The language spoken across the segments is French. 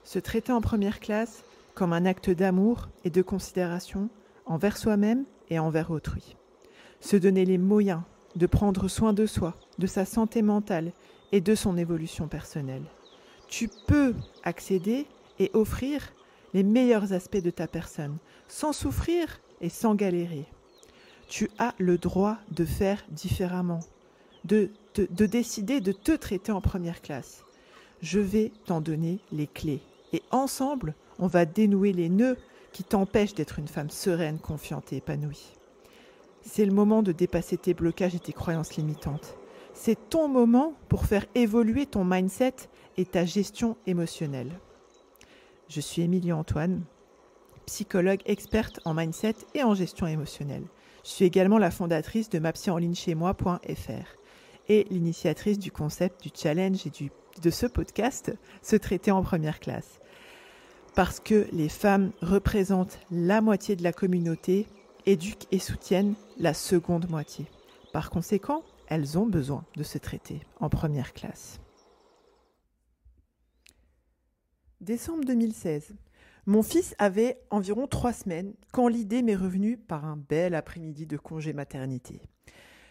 Se traiter en première classe comme un acte d'amour et de considération envers soi-même et envers autrui. Se donner les moyens de prendre soin de soi, de sa santé mentale et de son évolution personnelle. Tu peux accéder et offrir les meilleurs aspects de ta personne, sans souffrir et sans galérer. Tu as le droit de faire différemment, de décider de te traiter en première classe. Je vais t'en donner les clés. Et ensemble, on va dénouer les nœuds qui t'empêchent d'être une femme sereine, confiante et épanouie. C'est le moment de dépasser tes blocages et tes croyances limitantes. C'est ton moment pour faire évoluer ton mindset et ta gestion émotionnelle. Je suis Émilie Antoine, psychologue experte en mindset et en gestion émotionnelle. Je suis également la fondatrice de mapsyenlignechaismoi.fr et l'initiatrice du concept du challenge et de ce podcast, Se traiter en première classe. Parce que les femmes représentent la moitié de la communauté, éduquent et soutiennent la seconde moitié. Par conséquent, elles ont besoin de se traiter en première classe. Décembre 2016. Mon fils avait environ 3 semaines quand l'idée m'est revenue par un bel après-midi de congé maternité.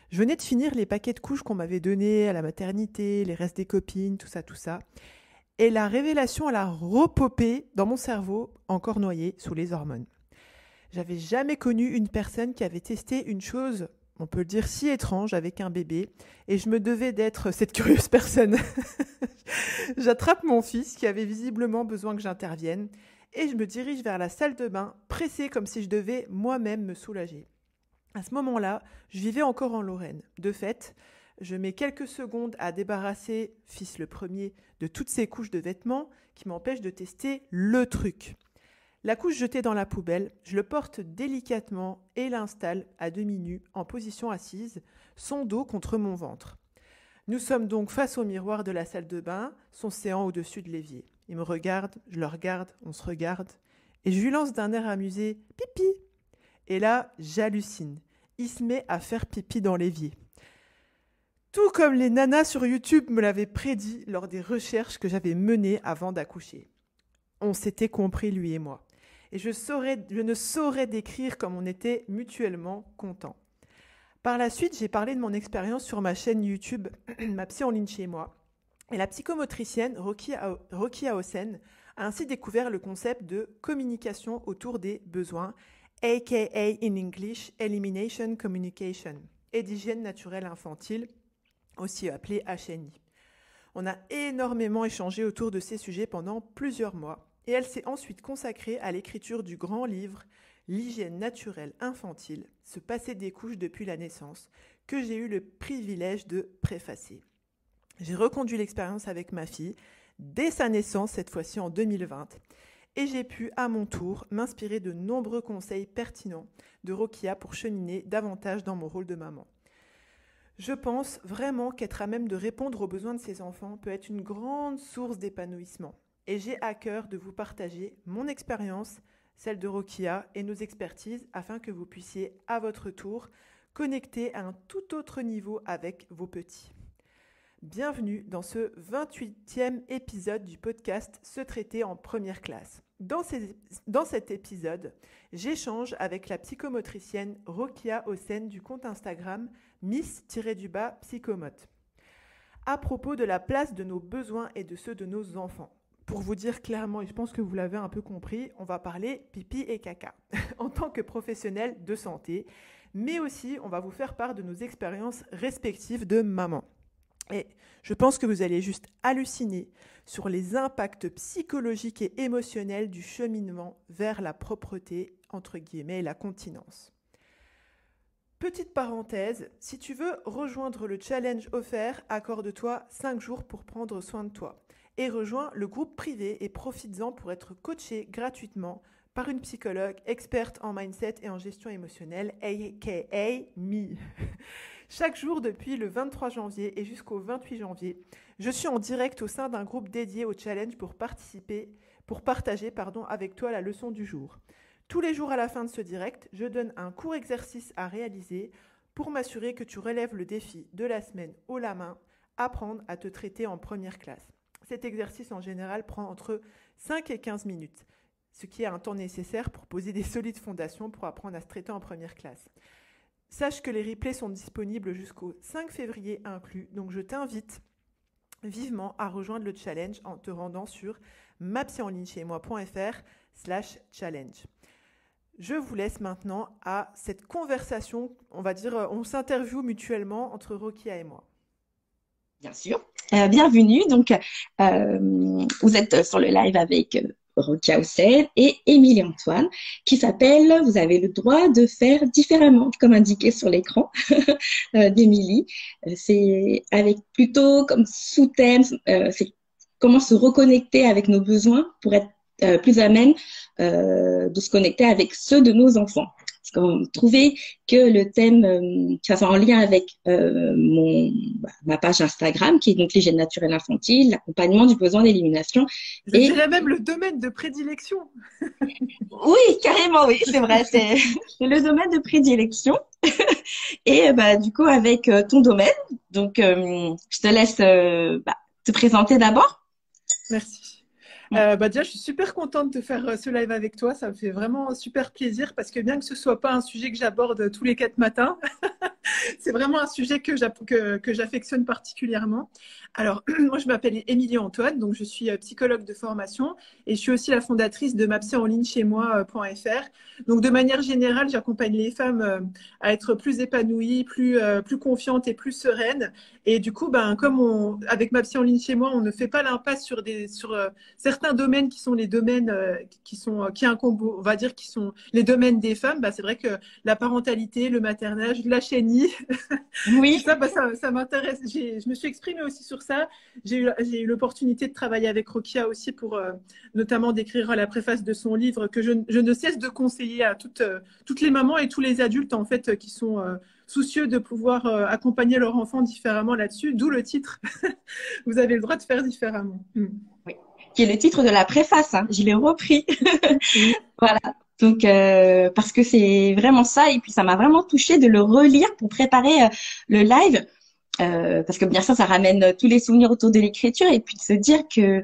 Je venais de finir les paquets de couches qu'on m'avait donnés à la maternité, les restes des copines, tout ça. Et la révélation, elle a repopé dans mon cerveau, encore noyé sous les hormones. J'avais jamais connu une personne qui avait testé une chose, on peut le dire, si étrange avec un bébé, et je me devais d'être cette curieuse personne. J'attrape mon fils qui avait visiblement besoin que j'intervienne, et je me dirige vers la salle de bain, pressée comme si je devais moi-même me soulager. À ce moment-là, je vivais encore en Lorraine. De fait, je mets quelques secondes à débarrasser, fils le premier, de toutes ces couches de vêtements qui m'empêchent de tester le truc. La couche jetée dans la poubelle, je le porte délicatement et l'installe à demi-nu en position assise, son dos contre mon ventre. Nous sommes donc face au miroir de la salle de bain, son séant au-dessus de l'évier. Il me regarde, je le regarde, on se regarde, et je lui lance d'un air amusé « pipi ». Et là, j'hallucine. Il se met à faire pipi dans l'évier. Tout comme les nanas sur YouTube me l'avaient prédit lors des recherches que j'avais menées avant d'accoucher. On s'était compris, lui et moi. Et je ne saurais décrire comme on était mutuellement contents. Par la suite, j'ai parlé de mon expérience sur ma chaîne YouTube, Ma Psy en ligne chez moi. Et la psychomotricienne Rokia Hossein a ainsi découvert le concept de communication autour des besoins, aka in English, Elimination Communication, et d'hygiène naturelle infantile, aussi appelée HNI. On a énormément échangé autour de ces sujets pendant plusieurs mois, et elle s'est ensuite consacrée à l'écriture du grand livre L'hygiène naturelle infantile, se passer des couches depuis la naissance, que j'ai eu le privilège de préfacer. J'ai reconduit l'expérience avec ma fille, dès sa naissance, cette fois-ci en 2020, et j'ai pu, à mon tour, m'inspirer de nombreux conseils pertinents de Rokia pour cheminer davantage dans mon rôle de maman. Je pense vraiment qu'être à même de répondre aux besoins de ses enfants peut être une grande source d'épanouissement. Et j'ai à cœur de vous partager mon expérience, celle de Rokia et nos expertises afin que vous puissiez, à votre tour, connecter à un tout autre niveau avec vos petits. Bienvenue dans ce 28e épisode du podcast Se traiter en première classe. Dans cet épisode, j'échange avec la psychomotricienne Rokia Hossein du compte Instagram Miss-Psychomote à propos de la place de nos besoins et de ceux de nos enfants. Pour vous dire clairement, et je pense que vous l'avez un peu compris, on va parler pipi et caca en tant que professionnels de santé, mais aussi on va vous faire part de nos expériences respectives de maman. Et je pense que vous allez juste halluciner sur les impacts psychologiques et émotionnels du cheminement vers la propreté, entre guillemets, et la continence. Petite parenthèse, si tu veux rejoindre le challenge offert, accorde-toi 5 jours pour prendre soin de toi. Et rejoins le groupe privé et profites-en pour être coaché gratuitement par une psychologue experte en mindset et en gestion émotionnelle, aka me. Chaque jour depuis le 23 janvier et jusqu'au 28 janvier, je suis en direct au sein d'un groupe dédié au challenge pour partager avec toi la leçon du jour. Tous les jours à la fin de ce direct, je donne un court exercice à réaliser pour m'assurer que tu relèves le défi de la semaine haut la main, apprendre à te traiter en première classe. Cet exercice en général prend entre 5 et 15 minutes, ce qui est un temps nécessaire pour poser des solides fondations pour apprendre à se traiter en première classe. Sache que les replays sont disponibles jusqu'au 5 février inclus, donc je t'invite vivement à rejoindre le challenge en te rendant sur mapsyenlignechiemoi.fr/challenge. Je vous laisse maintenant à cette conversation, on va dire, on s'interviewe mutuellement entre Rokia et moi. Bien sûr. Bienvenue. Donc, vous êtes sur le live avec Rokia Hussein et Émilie Antoine, qui s'appelle Vous avez le droit de faire différemment, comme indiqué sur l'écran d'Émilie. C'est avec plutôt comme sous-thème, c'est comment se reconnecter avec nos besoins pour être plus à même de se connecter avec ceux de nos enfants. Parce qu'on trouvait que le thème, ça soit en lien avec ma page Instagram, qui est donc l'hygiène naturelle infantile, l'accompagnement du besoin d'élimination. Je dirais même le domaine de prédilection. Oui, carrément, oui, c'est vrai, c'est le domaine de prédilection. Et du coup, avec ton domaine, donc je te laisse te présenter d'abord. Merci. Déjà, je suis super contente de faire ce live avec toi. Ça me fait vraiment super plaisir parce que bien que ce soit pas un sujet que j'aborde tous les 4 matins, c'est vraiment un sujet que j'affectionne particulièrement. Alors, moi, je m'appelle Émilie Antoine, donc je suis psychologue de formation et je suis aussi la fondatrice de mapsyenlignechiemoi.fr. Donc, de manière générale, j'accompagne les femmes à être plus épanouies, plus confiantes et plus sereines. Et du coup, comme avec Ma Psy en ligne chez moi, on ne fait pas l'impasse sur certains domaines qui sont les domaines qui incombent, on va dire, qui sont les domaines des femmes. C'est vrai que la parentalité, le maternage, la chénie, oui. tout ça, ça m'intéresse. Je me suis exprimée aussi sur ça. J'ai eu l'opportunité de travailler avec Rokia aussi pour notamment d'écrire la préface de son livre que je ne cesse de conseiller à toutes les mamans et tous les adultes en fait qui sont soucieux de pouvoir accompagner leur enfant différemment là-dessus, d'où le titre. Vous avez le droit de faire différemment. Oui, qui est le titre de la préface, hein. Je l'ai repris. Voilà. Donc, parce que c'est vraiment ça, et puis ça m'a vraiment touchée de le relire pour préparer le live, parce que bien sûr, ça ramène tous les souvenirs autour de l'écriture, et puis de se dire que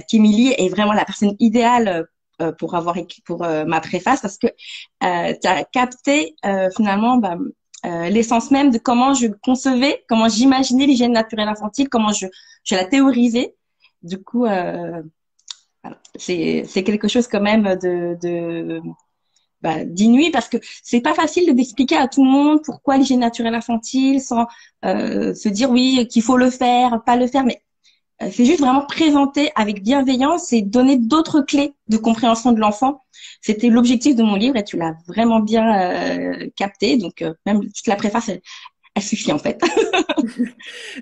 qu'Émilie est vraiment la personne idéale pour avoir écrit pour ma préface, parce que tu as capté finalement l'essence même de comment je concevais, comment j'imaginais l'hygiène naturelle infantile, comment je la théorisais. Du coup, voilà. C'est quelque chose quand même d'inouï, parce que c'est pas facile d'expliquer à tout le monde pourquoi l'hygiène naturelle infantile sans se dire oui qu'il faut le faire, pas le faire, mais c'est juste vraiment présenter avec bienveillance et donner d'autres clés de compréhension de l'enfant. C'était l'objectif de mon livre et tu l'as vraiment bien capté. Donc, même toute la préface, elle suffit en fait.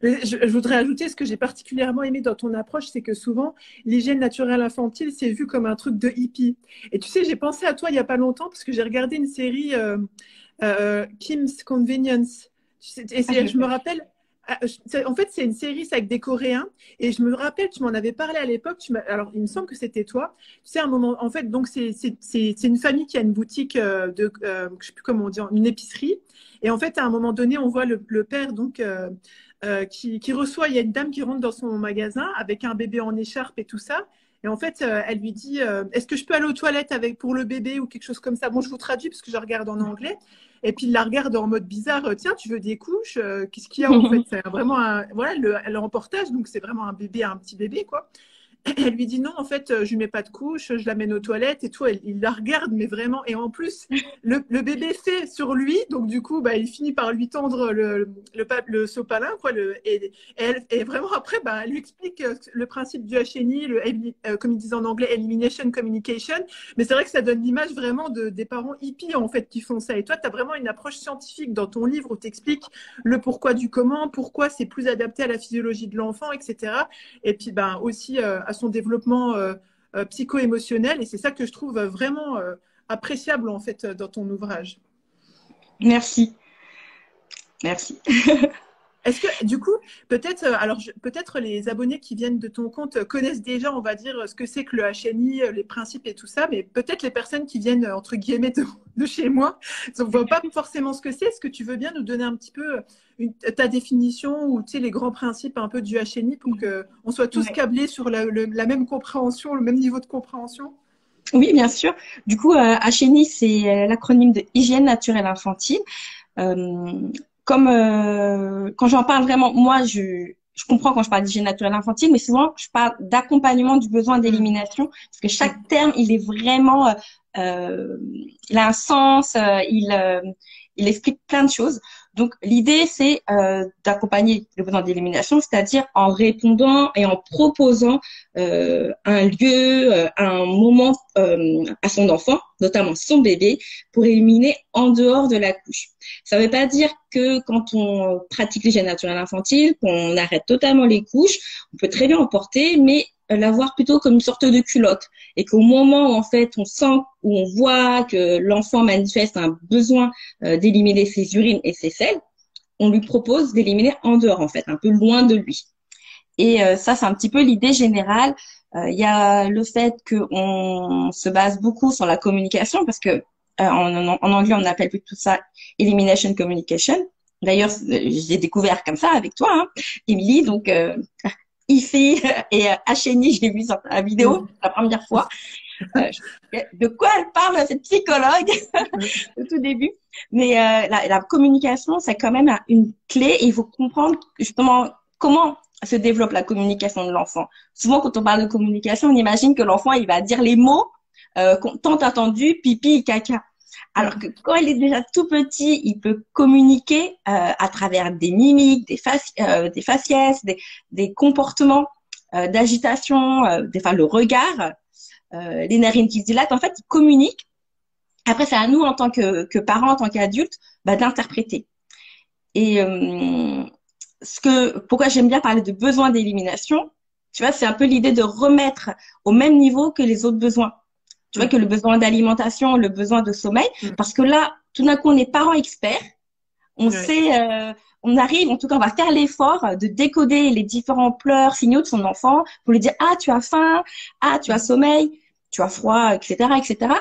Je voudrais ajouter ce que j'ai particulièrement aimé dans ton approche, c'est que souvent, l'hygiène naturelle infantile, c'est vu comme un truc de hippie. Et tu sais, j'ai pensé à toi il n'y a pas longtemps parce que j'ai regardé une série Kim's Convenience. Je me rappelle, en fait, c'est une série avec des Coréens. Et je me rappelle, tu m'en avais parlé à l'époque. Alors, il me semble que c'était toi. Tu sais, à un moment, en fait, donc c'est une famille qui a une boutique je sais plus comment on dit, une épicerie. Et en fait, à un moment donné, on voit le père donc qui reçoit. Il y a une dame qui rentre dans son magasin avec un bébé en écharpe et tout ça. Et en fait, elle lui dit est-ce que je peux aller aux toilettes pour le bébé ou quelque chose comme ça. Bon, je vous traduis parce que je regarde en anglais. Et puis il la regarde en mode bizarre. Tiens, tu veux des couches qu'est-ce qu'il y a en fait? C'est vraiment voilà le reportage. Donc c'est vraiment un bébé, un petit bébé quoi. Elle lui dit non, en fait, je lui mets pas de couche, je l'amène aux toilettes et tout. Il la regarde, mais vraiment. Et en plus, le bébé fait sur lui, donc du coup, il finit par lui tendre le sopalin, quoi. Et vraiment après, elle lui explique le principe du HNI, comme ils disent en anglais, Elimination Communication. Mais c'est vrai que ça donne l'image vraiment des parents hippies, en fait, qui font ça. Et toi, tu as vraiment une approche scientifique dans ton livre où tu expliques le pourquoi du comment, pourquoi c'est plus adapté à la physiologie de l'enfant, etc. Et puis, aussi à son développement psycho-émotionnel. Et c'est ça que je trouve vraiment appréciable, en fait, dans ton ouvrage. Merci. Merci. Est-ce que, du coup, peut-être, peut-être les abonnés qui viennent de ton compte connaissent déjà, on va dire, ce que c'est que le HNI, les principes et tout ça, mais peut-être les personnes qui viennent, entre guillemets, de chez moi, ne voient pas forcément ce que c'est. Est-ce que tu veux bien nous donner un petit peu ta définition ou, tu sais, les grands principes un peu du HNI pour qu'on soit tous Ouais. câblés sur la même compréhension, le même niveau de compréhension? Oui, bien sûr. Du coup, HNI, c'est l'acronyme de Hygiène naturelle infantile. Euh, Comme quand j'en parle vraiment, moi, je comprends quand je parle d'hygiène naturelle infantile, mais souvent, je parle d'accompagnement du besoin Mm, d'élimination, parce que chaque mm, terme, il est vraiment, euh, il a un sens, il explique plein de choses. Donc, l'idée, c'est d'accompagner le besoin d'élimination, c'est-à-dire en répondant et en proposant un lieu, un moment à son enfant, notamment son bébé, pour éliminer en dehors de la couche. Ça ne veut pas dire que quand on pratique l'hygiène naturelle infantile, qu'on arrête totalement les couches, on peut très bien en porter, mais l'avoir plutôt comme une sorte de culotte. Et qu'au moment où en fait on sent, où on voit que l'enfant manifeste un besoin d'éliminer ses urines et ses selles, on lui propose d'éliminer en dehors en fait, un peu loin de lui. Et ça, c'est un petit peu l'idée générale. Il y a le fait qu'on se base beaucoup sur la communication parce que en anglais, on appelle plutôt ça elimination communication. D'ailleurs, j'ai découvert comme ça avec toi, hein, Émilie. Donc, IFE et HNI, je l'ai vu sur la vidéo mm, la première fois. De quoi elle parle, cette psychologue, mm. au tout début. Mais la communication, c'est quand même une clé et il faut comprendre justement comment se développe la communication de l'enfant. Souvent, quand on parle de communication, on imagine que l'enfant, il va dire les mots tant attendus, pipi et caca. Alors que quand il est déjà tout petit, il peut communiquer à travers des mimiques, des faciès, des comportements d'agitation, enfin le regard, les narines qui se dilatent. En fait, il communique. Après, c'est à nous, en tant que parents, en tant qu'adultes, bah, d'interpréter. Et pourquoi j'aime bien parler de besoin d'élimination, tu vois, c'est un peu l'idée de remettre au même niveau que les autres besoins. Tu vois, Mm, que le besoin d'alimentation, le besoin de sommeil, mm. parce que là, tout d'un coup, on est parents experts, on Ouais. sait, on arrive, en tout cas, on va faire l'effort de décoder les différents pleurs, signaux de son enfant pour lui dire, ah, tu as faim, ah, tu as sommeil, tu as froid, etc., etc.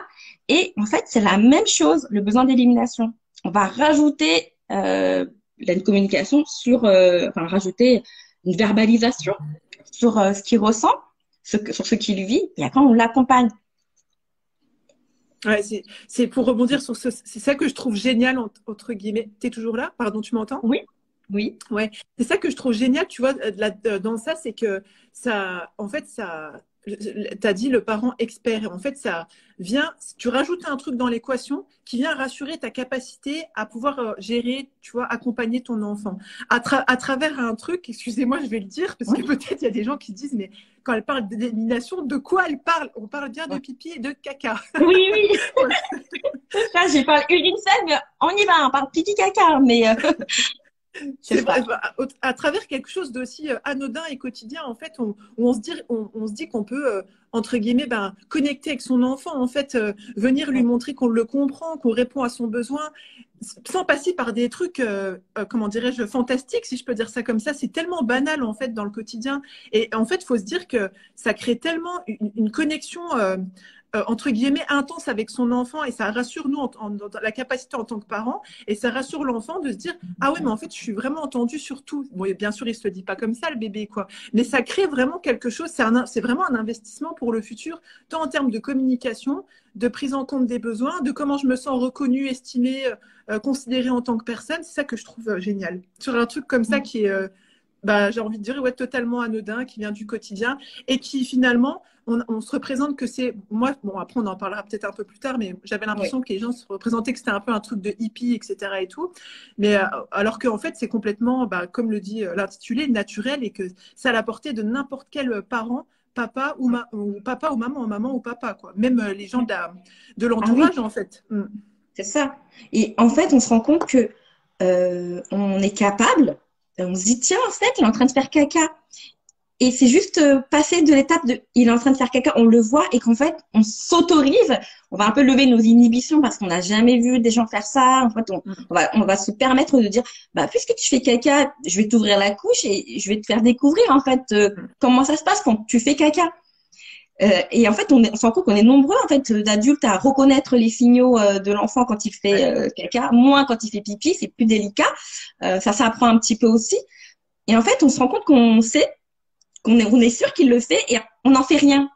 Et en fait, c'est la même chose, le besoin d'élimination. On va rajouter une communication enfin, rajouter une verbalisation sur ce qu'il ressent, sur ce qu'il vit, et après, on l'accompagne. Ouais, c'est pour rebondir sur c'est ça que je trouve génial, entre guillemets. T'es toujours là? Pardon, tu m'entends? Oui, oui. Ouais, c'est ça que je trouve génial, tu vois, dans ça, c'est que ça, en fait, ça, t'as dit le parent expert, et en fait, ça vient, tu rajoutes un truc dans l'équation qui vient rassurer ta capacité à pouvoir gérer, tu vois, accompagner ton enfant. À travers un truc, excusez-moi, je vais le dire, parce que Oui, peut-être il y a des gens qui disent, mais quand elle parle d'élimination, de quoi elle parle? On parle bien de pipi et de caca. oui, oui. Ça, j'ai pas urine sale, mais on y va, on parle pipi caca, mais c'est C'est vrai, ça. bah, à travers quelque chose d'aussi anodin et quotidien, en fait, on se dit qu'on peut, entre guillemets, ben, connecter avec son enfant, en fait, venir lui montrer qu'on le comprend, qu'on répond à son besoin, sans passer par des trucs, comment dirais-je, fantastiques, si je peux dire ça comme ça. C'est tellement banal, en fait, dans le quotidien. Et en fait, il faut se dire que ça crée tellement une connexion. Entre guillemets intense avec son enfant et ça rassure nous dans la capacité en tant que parents et ça rassure l'enfant de se dire ah ouais mais en fait je suis vraiment entendu sur tout. Bon et bien sûr il se le dit pas comme ça le bébé quoi, mais ça crée vraiment quelque chose, c'est vraiment un investissement pour le futur tant en termes de communication, de prise en compte des besoins, de comment je me sens reconnue, estimée, considérée en tant que personne. C'est ça que je trouve génial sur un truc comme ça qui est bah, j'ai envie de dire, ouais, totalement anodin, qui vient du quotidien et qui finalement, on se représente que c'est. Moi, bon, après, on en parlera peut-être un peu plus tard, mais j'avais Oui. l'impression que les gens se représentaient que c'était un peu un truc de hippie, etc. et tout. Mais alors qu'en fait, c'est complètement, bah, comme le dit l'intitulé, naturel et que c'est à la portée de n'importe quel parent. Papa ou papa ou maman ou papa, quoi. Même les gens de Ah oui, l'entourage, en fait. Mm. c'est ça. Et en fait, on se rend compte que on est capable, on se dit, tiens, en fait, il est en train de faire caca. Et c'est juste passer de l'étape de il est en train de faire caca, on le voit et qu'en fait on s'autorise, on va un peu lever nos inhibitions parce qu'on n'a jamais vu des gens faire ça. En fait, on va se permettre de dire bah puisque tu fais caca, je vais t'ouvrir la couche et je vais te faire découvrir en fait comment ça se passe quand tu fais caca. Et en fait, on se rend compte qu'on est nombreux en fait d'adultes à reconnaître les signaux de l'enfant quand il fait caca, moins quand il fait pipi, c'est plus délicat. Ça s'apprend un petit peu aussi. Et en fait, on se rend compte qu'on sait on est sûr qu'il le fait et on n'en fait rien.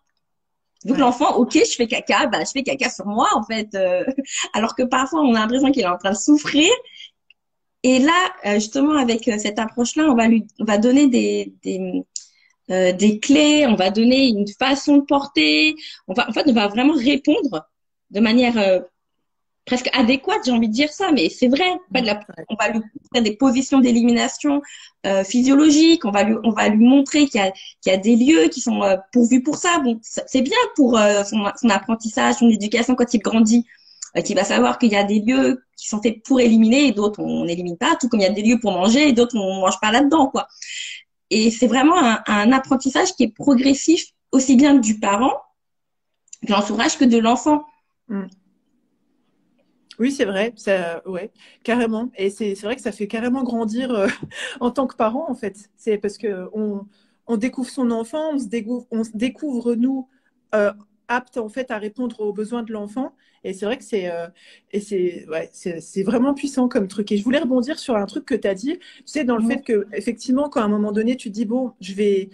Donc l'enfant, ok, je fais caca, bah je fais caca sur moi en fait, alors que parfois on a l'impression qu'il est en train de souffrir. Et là, justement avec cette approche-là, on va donner des clés, on va donner une façon de porter, on va vraiment répondre de manière presque adéquate, j'ai envie de dire ça, mais c'est vrai. En fait, on va lui faire des positions d'élimination physiologiques, on va lui montrer qu'il y a des lieux qui sont pourvus pour ça. Bon, c'est bien pour son apprentissage, son éducation quand il grandit, qu'il va savoir qu'il y a des lieux qui sont faits pour éliminer et d'autres on n'élimine pas, tout comme il y a des lieux pour manger et d'autres on mange pas là-dedans, quoi. Et c'est vraiment un apprentissage qui est progressif, aussi bien du parent, de l'entourage que de l'enfant. Oui, c'est vrai, ça, ouais, carrément. Et c'est vrai que ça fait carrément grandir en tant que parent, en fait. C'est parce que on découvre son enfant, on se découvre nous aptes en fait à répondre aux besoins de l'enfant. Et c'est vrai que c'est vraiment puissant comme truc. Et je voulais rebondir sur un truc que tu as dit, tu sais, dans le fait que effectivement, quand à un moment donné, tu dis bon, je vais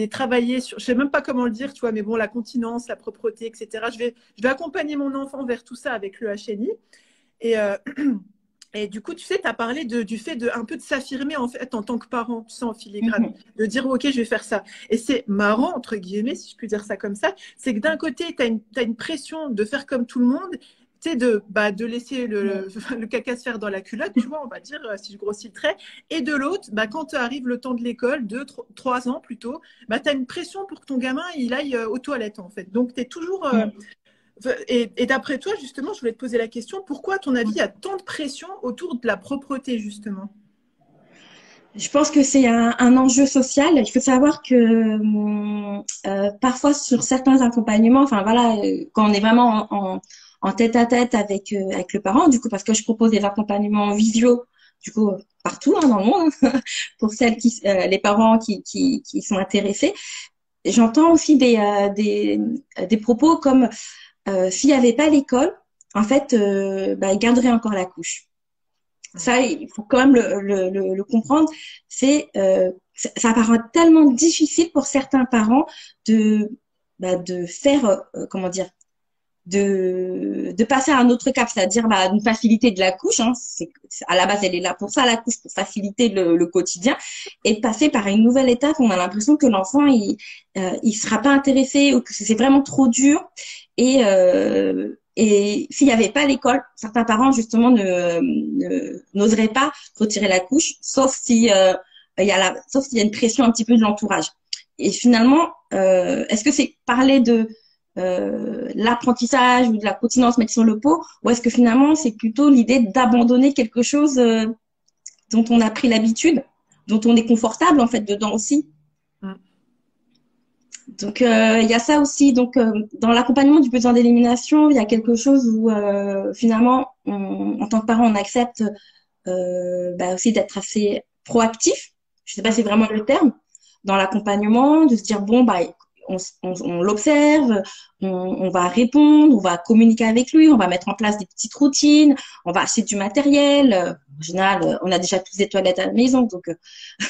travailler sur, je sais même pas comment le dire, tu vois, mais bon, la continence, la propreté, etc. Je vais accompagner mon enfant vers tout ça avec le HNI. Et, et du coup, tu sais, tu as parlé du fait de un peu de s'affirmer en fait en tant que parent, tu sais, en filigrane, de dire ok, je vais faire ça. Et c'est marrant, entre guillemets, si je puis dire ça comme ça, c'est que d'un côté, tu as une pression de faire comme tout le monde, tu sais, de laisser le caca se faire dans la culotte, tu vois, on va dire, si je grossis le trait. Et de l'autre, quand arrive le temps de l'école, 2, 3 ans plutôt, tu as une pression pour que ton gamin, il aille aux toilettes, en fait. Donc, tu es toujours... et d'après toi, justement, je voulais te poser la question, pourquoi, à ton avis, il y a tant de pression autour de la propreté, justement? Je pense que c'est un enjeu social. Il faut savoir que parfois sur certains accompagnements, enfin voilà, quand on est vraiment en tête à tête avec le parent, du coup parce que je propose des accompagnements en visio, du coup partout dans le monde pour les parents qui sont intéressés. J'entends aussi des propos comme s'il n'y avait pas l'école, en fait, ils garderaient encore la couche. Ça, il faut quand même le comprendre. Ça paraît tellement difficile pour certains parents de faire, comment dire, de passer à un autre cap, c'est-à-dire une facilité de la couche. Hein, à la base, elle est là pour ça, la couche, pour faciliter le quotidien, et de passer par une nouvelle étape. On a l'impression que l'enfant, il sera pas intéressé ou que c'est vraiment trop dur. Et s'il n'y avait pas l'école, certains parents justement n'oseraient pas retirer la couche, sauf si sauf s'il y a une pression un petit peu de l'entourage. Et finalement, est-ce que c'est parler de l'apprentissage ou de la continence mettre sur le pot, ou est-ce que finalement c'est plutôt l'idée d'abandonner quelque chose dont on a pris l'habitude, dont on est confortable en fait dedans aussi. Donc il y a ça aussi. Donc dans l'accompagnement du besoin d'élimination, il y a quelque chose où finalement en tant que parent on accepte aussi d'être assez proactif. Je sais pas si c'est vraiment le terme dans l'accompagnement, de se dire bon on l'observe, on va répondre, on va communiquer avec lui, on va mettre en place des petites routines, on va acheter du matériel. En général, on a déjà tous des toilettes à la maison, donc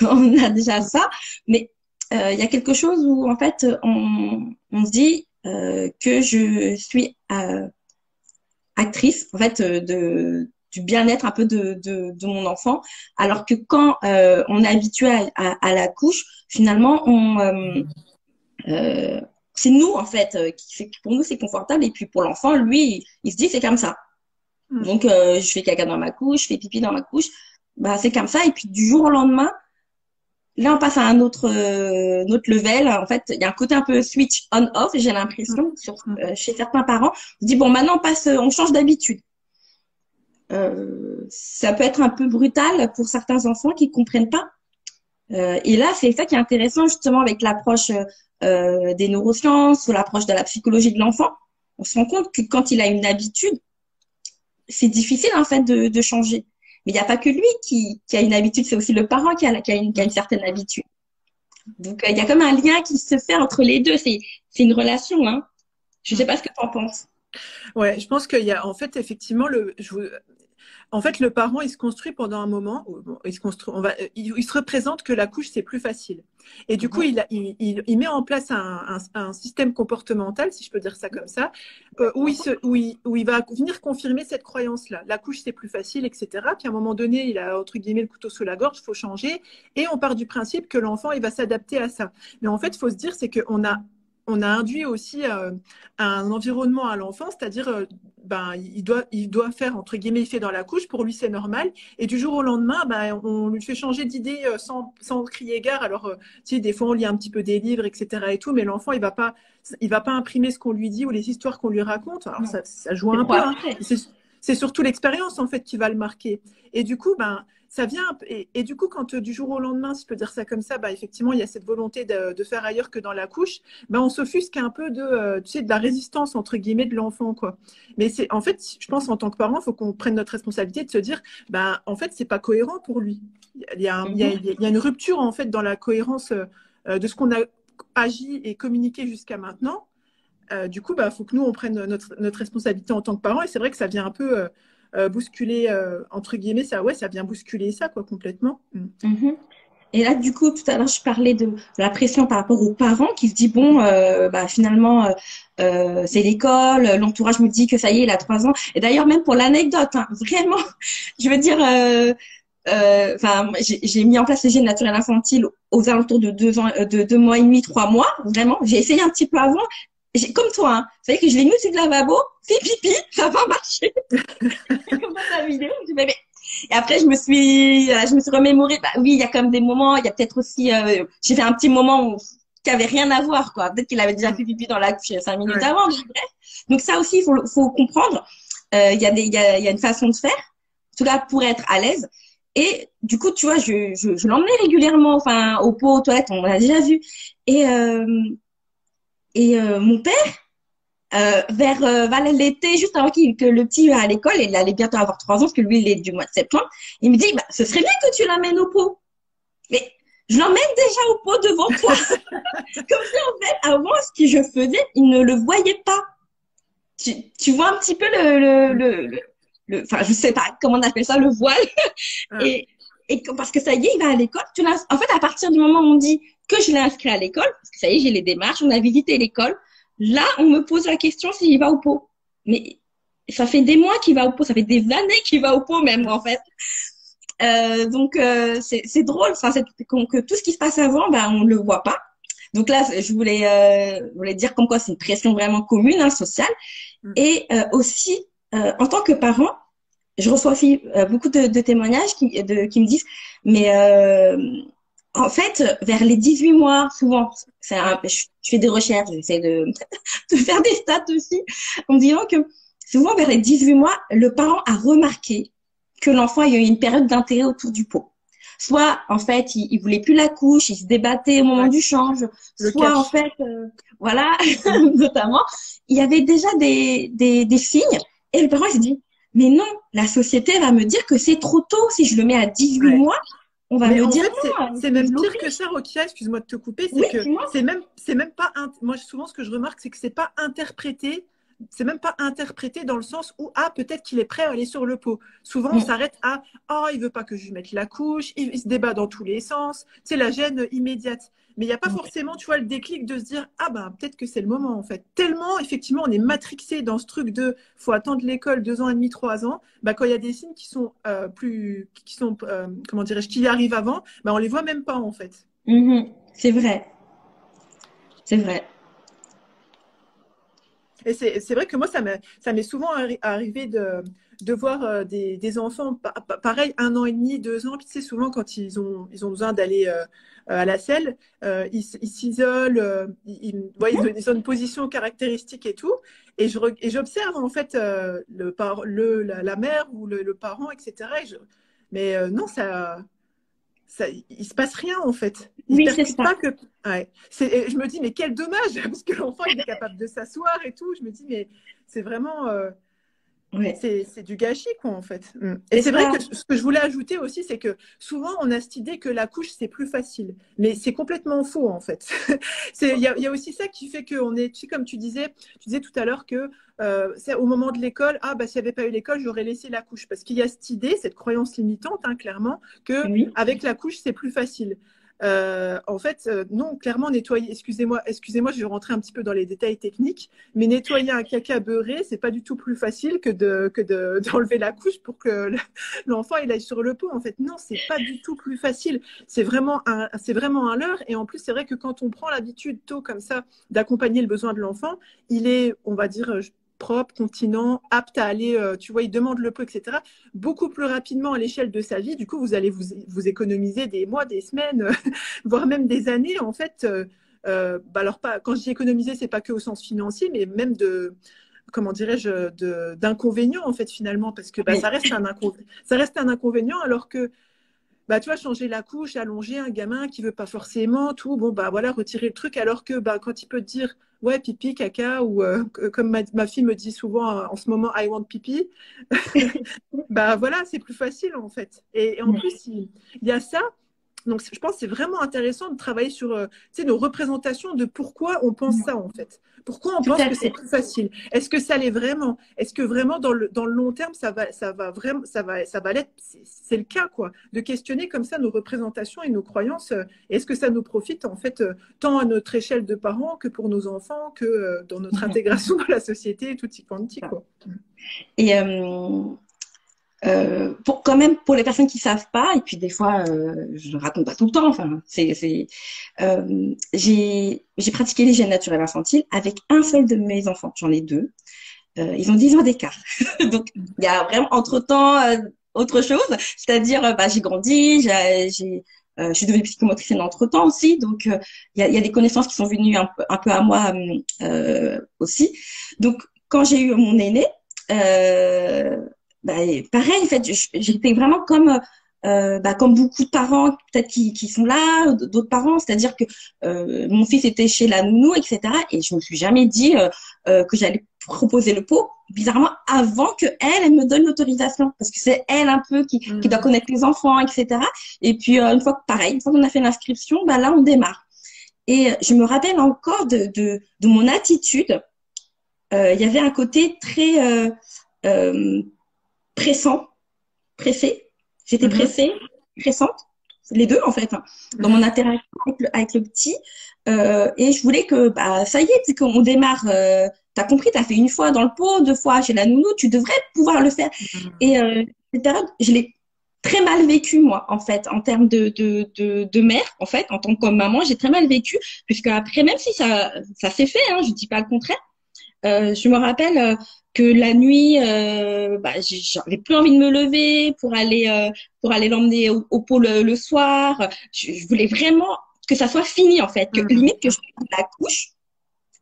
on a déjà ça. Mais il y a quelque chose où en fait on se dit que je suis actrice en fait du bien-être un peu de mon enfant, alors que quand on est habitué à la couche, finalement c'est nous en fait qui fait que pour nous c'est confortable, et puis pour l'enfant lui il se dit c'est comme ça. Donc je fais caca dans ma couche, je fais pipi dans ma couche, c'est comme ça, et puis du jour au lendemain là on passe à un autre level. En fait il y a un côté un peu switch on off, j'ai l'impression chez certains parents. On dit bon maintenant on change d'habitude. Ça peut être un peu brutal pour certains enfants qui comprennent pas Et là, c'est ça qui est intéressant justement avec l'approche des neurosciences ou l'approche de la psychologie de l'enfant. On se rend compte que quand il a une habitude, c'est difficile en fait de changer. Mais il n'y a pas que lui qui a une habitude, c'est aussi le parent qui a une certaine habitude. Donc il y a comme un lien qui se fait entre les deux. C'est une relation, hein. Je sais pas ce que tu en penses. Ouais, je pense qu'il y a en fait effectivement en fait, le parent, il se construit pendant un moment, bon, il se construit, il se représente que la couche, c'est plus facile. Et du coup, Mhm. il met en place un système comportemental, si je peux dire ça comme ça, où il va venir confirmer cette croyance-là. La couche, c'est plus facile, etc. Puis à un moment donné, il a, entre guillemets, le couteau sous la gorge, il faut changer. Et on part du principe que l'enfant, il va s'adapter à ça. Mais en fait, il faut se dire, c'est on a induit aussi un environnement à l'enfant, c'est-à-dire ben, il doit faire, entre guillemets, il fait dans la couche, pour lui c'est normal, et du jour au lendemain, ben, on lui fait changer d'idée sans crier gare. Alors, tu sais, des fois on lit un petit peu des livres, etc. et tout, mais l'enfant, il va pas imprimer ce qu'on lui dit ou les histoires qu'on lui raconte. Alors, Non, ça joue c'est un trop peu, hein. après. C'est surtout l'expérience, en fait, qui va le marquer. Et du coup, ben, ça vient, et du coup, quand du jour au lendemain, si je peux dire ça comme ça, bah, effectivement, il y a cette volonté de faire ailleurs que dans la couche, bah, on s'offusque un peu tu sais, de la résistance, entre guillemets, de l'enfant, quoi. Mais en fait, je pense, en tant que parent, il faut qu'on prenne notre responsabilité de se dire, bah, en fait, c'est pas cohérent pour lui. Mhm. Il y a une rupture, en fait, dans la cohérence de ce qu'on a agi et communiqué jusqu'à maintenant. Du coup, bah, faut que nous, on prenne notre responsabilité en tant que parents. Et c'est vrai que ça vient un peu bousculer, entre guillemets, ça vient bousculer ça, quoi, complètement. Mm. Mhm. Et là, du coup, tout à l'heure, je parlais de la pression par rapport aux parents qui se dit, bon, bah, finalement, c'est l'école, l'entourage me dit que ça y est, il a 3 ans. Et d'ailleurs, même pour l'anecdote, hein, vraiment, je veux dire, enfin, j'ai mis en place les gènes naturels infantiles aux alentours de 2 ans, de 2 mois et demi, 3 mois. Vraiment, j'ai essayé un petit peu avant. Comme toi, hein. Vous savez que je l'ai mis au-dessus de la lavabo, fait pipi, ça va marcher. Comme dans ta vidéo, je dis, mais et après, je me suis remémorée, bah oui, il y a quand même des moments, il y a peut-être aussi, j'ai fait un petit moment qui avait rien à voir, quoi. Peut-être qu'il avait déjà fait Mm. pipi dans la couche 5 minutes Ouais. avant, mais bref. Donc ça aussi, il faut comprendre. Il y a une façon de faire, en tout cas pour être à l'aise. Et du coup, tu vois, je l'emmenais régulièrement, enfin, au pot, aux toilettes, on l'a déjà vu. Et, euh, et mon père, vers l'été, juste avant que le petit va à l'école, il allait bientôt avoir 3 ans, parce que lui, il est du mois de septembre. Il me dit, bah, ce serait bien que tu l'amènes au pot. Mais je l'emmène déjà au pot devant toi. Comme si, en fait, avant, ce que je faisais, il ne le voyait pas. Tu vois un petit peu Mm. enfin, je sais pas comment on appelle ça, le voile. Ah. Et parce que ça y est, il va à l'école. En fait, à partir du moment où on dit que je l'ai inscrit à l'école, parce que ça y est, j'ai les démarches, on a visité l'école, là, on me pose la question s'il va au pot. Mais ça fait des mois qu'il va au pot, ça fait des années qu'il va au pot même, en fait. Donc, c'est drôle, enfin, que tout ce qui se passe avant, ben, on le voit pas. Donc là, je voulais dire comme quoi c'est une pression vraiment commune, hein, sociale. Mm. Et aussi, en tant que parent, je reçois aussi beaucoup de témoignages qui me disent, mais en fait, vers les 18 mois, souvent, Ouais. je fais des recherches, j'essaie de faire des stats aussi, en me disant que souvent, vers les 18 mois, le parent a remarqué que l'enfant, il y a eu une période d'intérêt autour du pot. Soit, en fait, il voulait plus la couche, il se débattait au moment Ouais. du change, Le soit, en catch. fait, voilà, Mm. notamment, il y avait déjà des signes, et le parent, il s'est dit, mais non, la société va me dire que c'est trop tôt. Si je le mets à 18 Ouais. mois, on va Mais me en dire fait, non, c'est je même pire que l'oblige. ça, Rokia, excuse-moi de te couper, c'est Oui, que dis-moi. c'est même pas, moi souvent ce que je remarque, c'est que c'est pas interprété, c'est même pas interprété dans le sens où, ah, peut-être qu'il est prêt à aller sur le pot. Souvent, on Mm, s'arrête à, oh, il veut pas que je lui mette la couche, il se débat dans tous les sens, c'est la gêne immédiate. Mais il n'y a pas mm, forcément, tu vois, le déclic de se dire, ah ben, peut-être que c'est le moment, en fait. Tellement, effectivement, on est matrixé dans ce truc de, faut attendre l'école 2 ans et demi, 3 ans, bah, quand il y a des signes qui sont comment dirais-je, qui arrivent avant, bah, on les voit même pas, en fait. mhm. C'est vrai, c'est vrai. Et c'est vrai que moi, ça m'est souvent arrivé de voir des enfants, pareil, 1 an et demi, 2 ans, puis tu sais, souvent quand ils ont besoin d'aller à la selle, ils s'isolent, ouais, ils ont une position caractéristique et tout, et j'observe en fait la mère ou le parent, etc. Mais non, ça, il se passe rien en fait. Il Oui, c'est percute ça. pas que. Ouais. Je me dis, mais quel dommage, parce que l'enfant, il est capable de s'asseoir et tout. Je me dis, mais c'est vraiment. Ouais, C'est du gâchis, quoi, en fait. Et c'est c'est vrai ça. que ce que je voulais ajouter aussi, c'est que souvent, on a cette idée que la couche, c'est plus facile. Mais c'est complètement faux, en fait. Il y a aussi ça qui fait qu'on est, tu sais, comme tu disais tout à l'heure que c'est au moment de l'école, ah, bah, s'il n'y avait pas eu l'école, j'aurais laissé la couche. Parce qu'il y a cette idée, cette croyance limitante, hein, clairement, que Oui. avec la couche, c'est plus facile. En fait, non, clairement, nettoyer, excusez-moi, je vais rentrer un petit peu dans les détails techniques, mais nettoyer un caca beurré, c'est pas du tout plus facile d'enlever la couche pour que l'enfant il aille sur le pot. En fait, non, c'est pas du tout plus facile. C'est vraiment un leurre. Et en plus, c'est vrai que quand on prend l'habitude tôt comme ça d'accompagner le besoin de l'enfant, il est, on va dire, propre, continent, apte à aller, tu vois, il demande le pot, etc. Beaucoup plus rapidement à l'échelle de sa vie. Du coup, vous allez vous économiser des mois, des semaines, voire même des années, en fait. Bah alors pas, quand je dis économiser, c'est pas que au sens financier, mais même de, comment dirais-je, d'inconvénients, en fait, finalement, parce que bah, Oui. ça reste un inconvénient, alors que bah, tu vois, changer la couche, allonger un gamin qui veut pas forcément, tout, bon, bah voilà, retirer le truc, alors que bah, quand il peut te dire, ouais, pipi, caca, ou comme ma fille me dit souvent en ce moment, I want pipi, bah voilà, c'est plus facile en fait. Et en plus, il y a ça. Donc, je pense que c'est vraiment intéressant de travailler sur nos représentations de pourquoi on pense ça, en fait. Pourquoi on Tout pense à que c'est fait. plus facile? Est-ce que ça l'est vraiment? Est-ce que vraiment, dans le long terme, ça va vraiment, ça va l'être? C'est le cas, quoi. De questionner comme ça nos représentations et nos croyances. Est-ce que ça nous profite, en fait, tant à notre échelle de parents que pour nos enfants, que dans notre intégration dans la société, tutti quanti, quoi. Et pour quand même pour les personnes qui savent pas, et puis des fois je raconte pas tout le temps. Enfin, j'ai pratiqué l'hygiène naturelle infantile avec un seul de mes enfants. J'en ai deux. Ils ont 10 ans d'écart. Donc il y a vraiment entre-temps autre chose. C'est-à-dire bah, j'ai grandi, je suis devenue psychomotricienne entre-temps aussi. Donc il y a des connaissances qui sont venues un peu à moi aussi. Donc quand j'ai eu mon aîné, euh, bah, pareil, en fait, j'étais vraiment comme bah, comme beaucoup de parents peut-être qui sont là, d'autres parents, c'est-à-dire que mon fils était chez la nounou, etc. Et je me suis jamais dit que j'allais proposer le pot, bizarrement, avant que elle me donne l'autorisation, parce que c'est elle un peu qui doit connaître les enfants, etc. Et puis une fois que pareil, une fois qu'on a fait l'inscription, bah là on démarre. Et je me rappelle encore de mon attitude. Il y avait un côté très euh, pressant, pressée. J'étais Mhm. pressée, pressante, les deux en fait, hein, dans mon interaction avec le petit. Et je voulais que, bah, ça y est, puis qu'on démarre. T'as compris, t'as fait une fois dans le pot, deux fois chez la nounou, tu devrais pouvoir le faire. Et cette période, je l'ai très mal vécu moi, en fait, en termes de mère, en fait, en tant que maman, j'ai très mal vécu, puisque après, même si ça s'est fait, hein, je dis pas le contraire. Je me rappelle que la nuit, bah, j'avais plus envie de me lever pour aller l'emmener au pot le soir. Je voulais vraiment que ça soit fini en fait, que Mhm. limite que je retire la couche,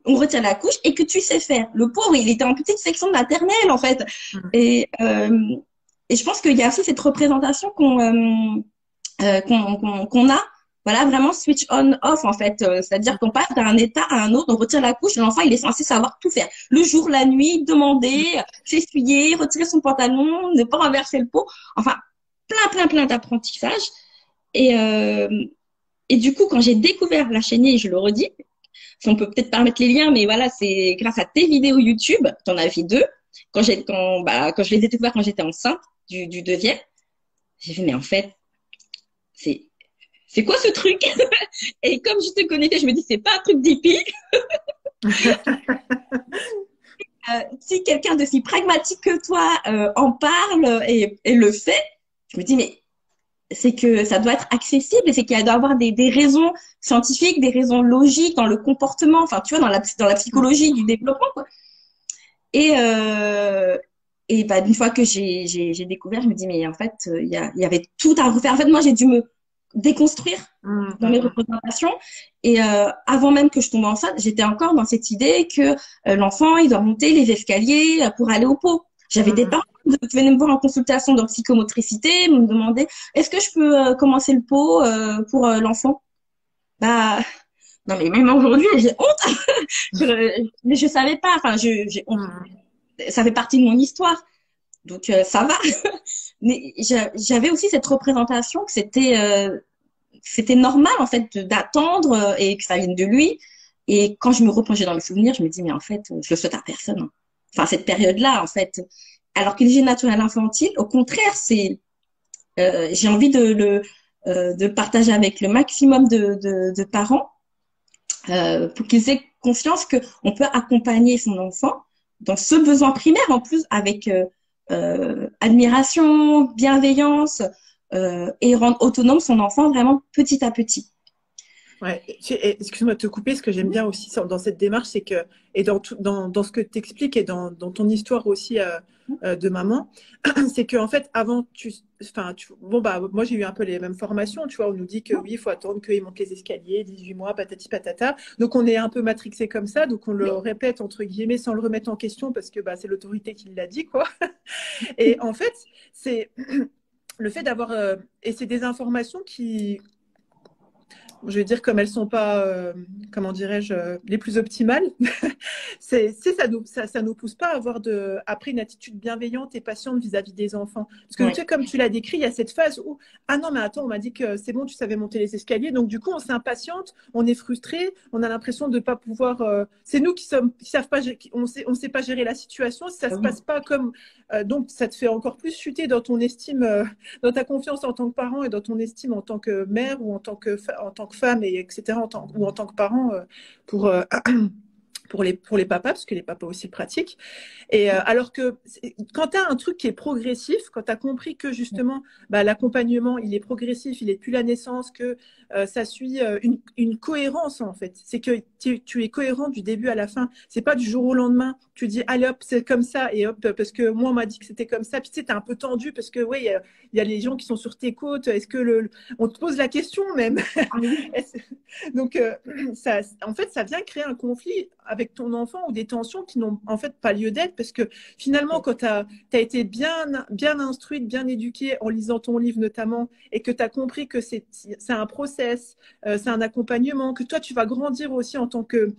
on retire la couche et que tu sais faire. Le pauvre, il était en petite section maternelle en fait, Mhm. et et je pense qu'il y a aussi cette représentation qu'on a. Voilà, vraiment switch on-off en fait. C'est-à-dire qu'on passe d'un état à un autre, on retire la couche, l'enfant il est censé savoir tout faire. Le jour, la nuit, demander, s'essuyer, retirer son pantalon, ne pas renverser le pot. Enfin, plein d'apprentissages. Et, euh, et du coup, quand j'ai découvert la chaîne, et je le redis, on peut peut-être pas mettre les liens, mais voilà, c'est grâce à tes vidéos YouTube, t'en as fait deux. Quand je les ai découvertes quand j'étais enceinte du deuxième, j'ai fait, mais en fait, c'est c'est quoi ce truc? Et comme je te connaissais, je me dis, c'est pas un truc d'hippie. Si quelqu'un de si pragmatique que toi en parle et le fait, je me dis, mais c'est que ça doit être accessible et c'est qu'il doit y avoir des raisons scientifiques, des raisons logiques dans le comportement, enfin, tu vois, dans la psychologie du développement, quoi. Et, euh, et bah, une fois que j'ai découvert, je me dis, mais en fait, il y avait tout à refaire. En fait, moi, j'ai dû me déconstruire dans mes Mhm. représentations. Et avant même que je tombe enceinte, j'étais encore dans cette idée que l'enfant, il doit monter les escaliers pour aller au pot. J'avais des Mhm. parents qui venaient me voir en consultation de psychomotricité, me demandaient est-ce que je peux commencer le pot pour l'enfant? Bah non mais même aujourd'hui j'ai honte. Mais je savais pas. Enfin j'ai honte. Ça fait partie de mon histoire, donc ça va. Mais j'avais aussi cette représentation que c'était normal en fait d'attendre et que ça vienne de lui. Et quand je me replongeais dans mes souvenirs, je me dis mais en fait je le souhaite à personne. Enfin cette période-là en fait. Alors que l'hygiène naturelle infantile, au contraire, j'ai envie de partager avec le maximum de parents pour qu'ils aient confiance qu'on peut accompagner son enfant dans ce besoin primaire en plus avec admiration, bienveillance et rendre autonome son enfant vraiment petit à petit. Ouais, excuse-moi de te couper, ce que j'aime bien aussi dans cette démarche, c'est que, et dans ce que tu expliques et dans ton histoire aussi de maman, c'est qu'en fait, avant, bon, bah, moi j'ai eu un peu les mêmes formations, tu vois, on nous dit que oui, il faut attendre qu'il monte les escaliers, 18 mois, patati patata. Donc on est un peu matrixé comme ça, donc on le répète entre guillemets sans le remettre en question parce que bah, c'est l'autorité qui l'a dit, quoi. Et en fait, c'est le fait d'avoir. Et c'est des informations qui je vais dire comme elles sont pas, comment dirais-je, les plus optimales, ça nous pousse pas à avoir après une attitude bienveillante et patiente vis-à-vis des enfants. Parce que tu sais, comme tu l'as décrit, il y a cette phase où ah non mais attends, on m'a dit que c'est bon, tu savais monter les escaliers, donc du coup on s'impatiente, on est frustré, on a l'impression de pas pouvoir. C'est nous qui savent pas, on sait pas gérer la situation, si ça se passe pas comme, donc ça te fait encore plus chuter dans ton estime, dans ta confiance en tant que parent et dans ton estime en tant que mère ou en tant que femme, et etc., ou en tant que parent pour, pour les papas, parce que les papas aussi le pratiquent. Et alors que quand tu as un truc qui est progressif, quand tu as compris que justement bah, l'accompagnement, il est progressif, il n'est plus la naissance, que ça suit une cohérence en fait. C'est que tu es cohérent du début à la fin. C'est pas du jour au lendemain, tu dis allez hop, c'est comme ça, et hop, parce que moi on m'a dit que c'était comme ça. Puis tu sais, t'es un peu tendu parce que ouais, il y a les gens qui sont sur tes côtes. Est-ce que on te pose la question même? Donc en fait, ça vient créer un conflit avec ton enfant ou des tensions qui n'ont en fait pas lieu d'être parce que finalement, quand tu as été bien instruite, bien éduquée en lisant ton livre notamment et que tu as compris que c'est un process, c'est un accompagnement, que toi, tu vas grandir aussi en tant que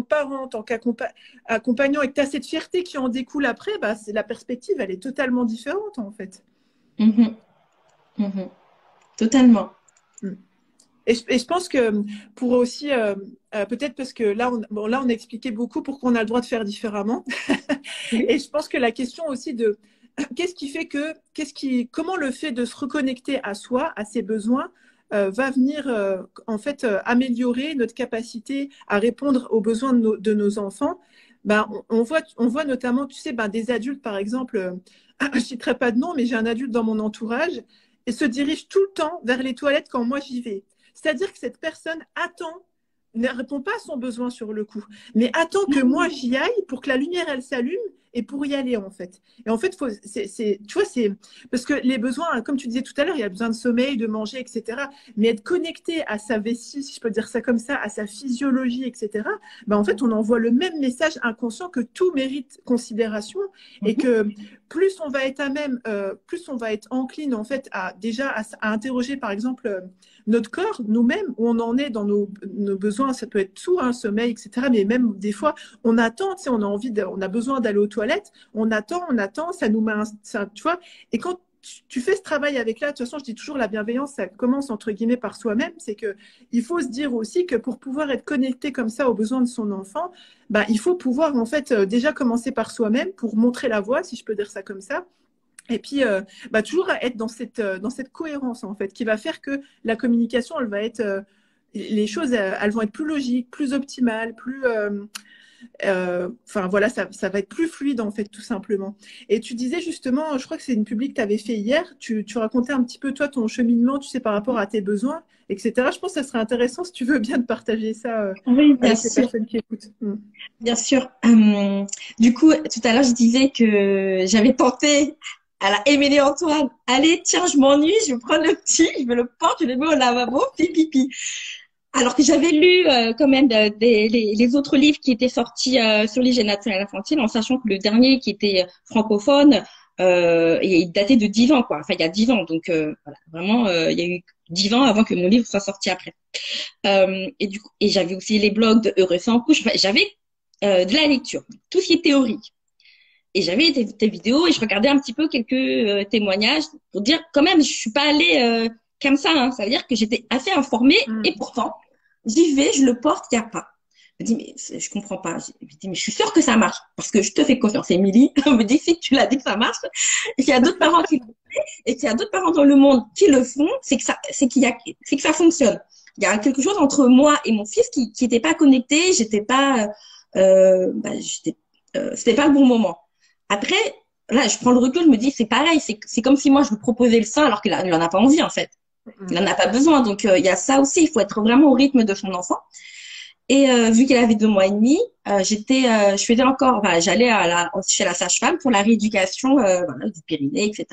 parent, en tant qu'accompagnant et que tu as cette fierté qui en découle après, bah, la perspective, elle est totalement différente en fait. Totalement. Et je pense que pour aussi, peut-être parce que là, on a expliqué beaucoup pourquoi on a le droit de faire différemment. Et je pense que la question aussi de qu'est-ce qui fait comment le fait de se reconnecter à soi, à ses besoins, va venir en fait améliorer notre capacité à répondre aux besoins de nos enfants. Ben, on voit notamment, tu sais, ben, des adultes, par exemple, je ne citerai pas de nom, mais j'ai un adulte dans mon entourage et se dirige tout le temps vers les toilettes quand moi j'y vais. C'est-à-dire que cette personne ne répond pas à son besoin sur le coup, mais attend que moi j'y aille pour que la lumière elle s'allume et pour y aller en fait. Et en fait, tu vois, c'est parce que les besoins, comme tu disais tout à l'heure, il y a besoin de sommeil, de manger, etc. Mais être connecté à sa vessie, si je peux dire ça comme ça, à sa physiologie, etc. Ben en fait, on envoie le même message inconscient que tout mérite considération et que plus on va être plus on va être encline en fait à interroger par exemple notre corps, nous-mêmes, où on en est dans nos besoins, ça peut être tout, hein, sommeil, etc. Mais même des fois, on attend, tu sais, on a besoin d'aller aux toilettes, on attend, ça nous met tu vois. Et quand tu fais ce travail avec là, de toute façon, je dis toujours la bienveillance, ça commence entre guillemets par soi-même, c'est que il faut se dire aussi que pour pouvoir être connecté comme ça aux besoins de son enfant, bah, il faut pouvoir en fait déjà commencer par soi-même pour montrer la voie, si je peux dire ça comme ça. Et puis, bah, toujours être dans cette cohérence, en fait, qui va faire que la communication, elle va être, les choses, elles vont être plus logiques, plus optimales, enfin voilà, ça va être plus fluide, en fait, tout simplement. Et tu disais justement, je crois que c'est une publique que tu avais fait hier, tu racontais un petit peu, toi, ton cheminement, tu sais, par rapport à tes besoins, etc. Je pense que ça serait intéressant, si tu veux bien, de partager ça Oui, bien avec les sûr. personnes qui écoutent. Bien sûr. Du coup, tout à l'heure, je disais que j'avais tenté à la Émilie Antoine. Allez, tiens, je m'ennuie, je vais prendre le petit, je me le porte, je le mets au lavabo, pipi. Alors que j'avais lu quand même les autres livres qui étaient sortis sur l'hygiène naturelle infantile, en sachant que le dernier qui était francophone et il datait de 10 ans, quoi. Enfin, il y a 10 ans. Donc, voilà, vraiment, il y a eu 10 ans avant que mon livre soit sorti après. Et du coup, et j'avais aussi les blogs de Heureux sans couche. Enfin, j'avais de la lecture, tout ce qui est théorique. Et j'avais tes vidéos et je regardais un petit peu quelques témoignages pour dire quand même, je suis pas allée comme ça. Hein. Ça veut dire que j'étais assez informée et pourtant, j'y vais, je le porte, il n'y a pas. Je me dis, mais je comprends pas. Je me dis, mais je suis sûre que ça marche parce que je te fais confiance, Émilie. Elle me dit, si tu l'as dit que ça marche et qu'il y a d'autres parents qui le font et qu'il y a d'autres parents dans le monde qui le font, c'est que ça fonctionne. Il y a quelque chose entre moi et mon fils qui était pas connecté. J'étais pas, c'était pas le bon moment. Après, là, je prends le recul, je me dis, c'est pareil, c'est comme si moi, je lui proposais le sein alors qu'il en a pas envie, en fait. Il en a pas besoin. Donc, il y a ça aussi, il faut être vraiment au rythme de son enfant. Et vu qu'elle avait 2 mois et demi, je faisais encore, enfin, j'allais chez la sage-femme pour la rééducation voilà, du périnée, etc.,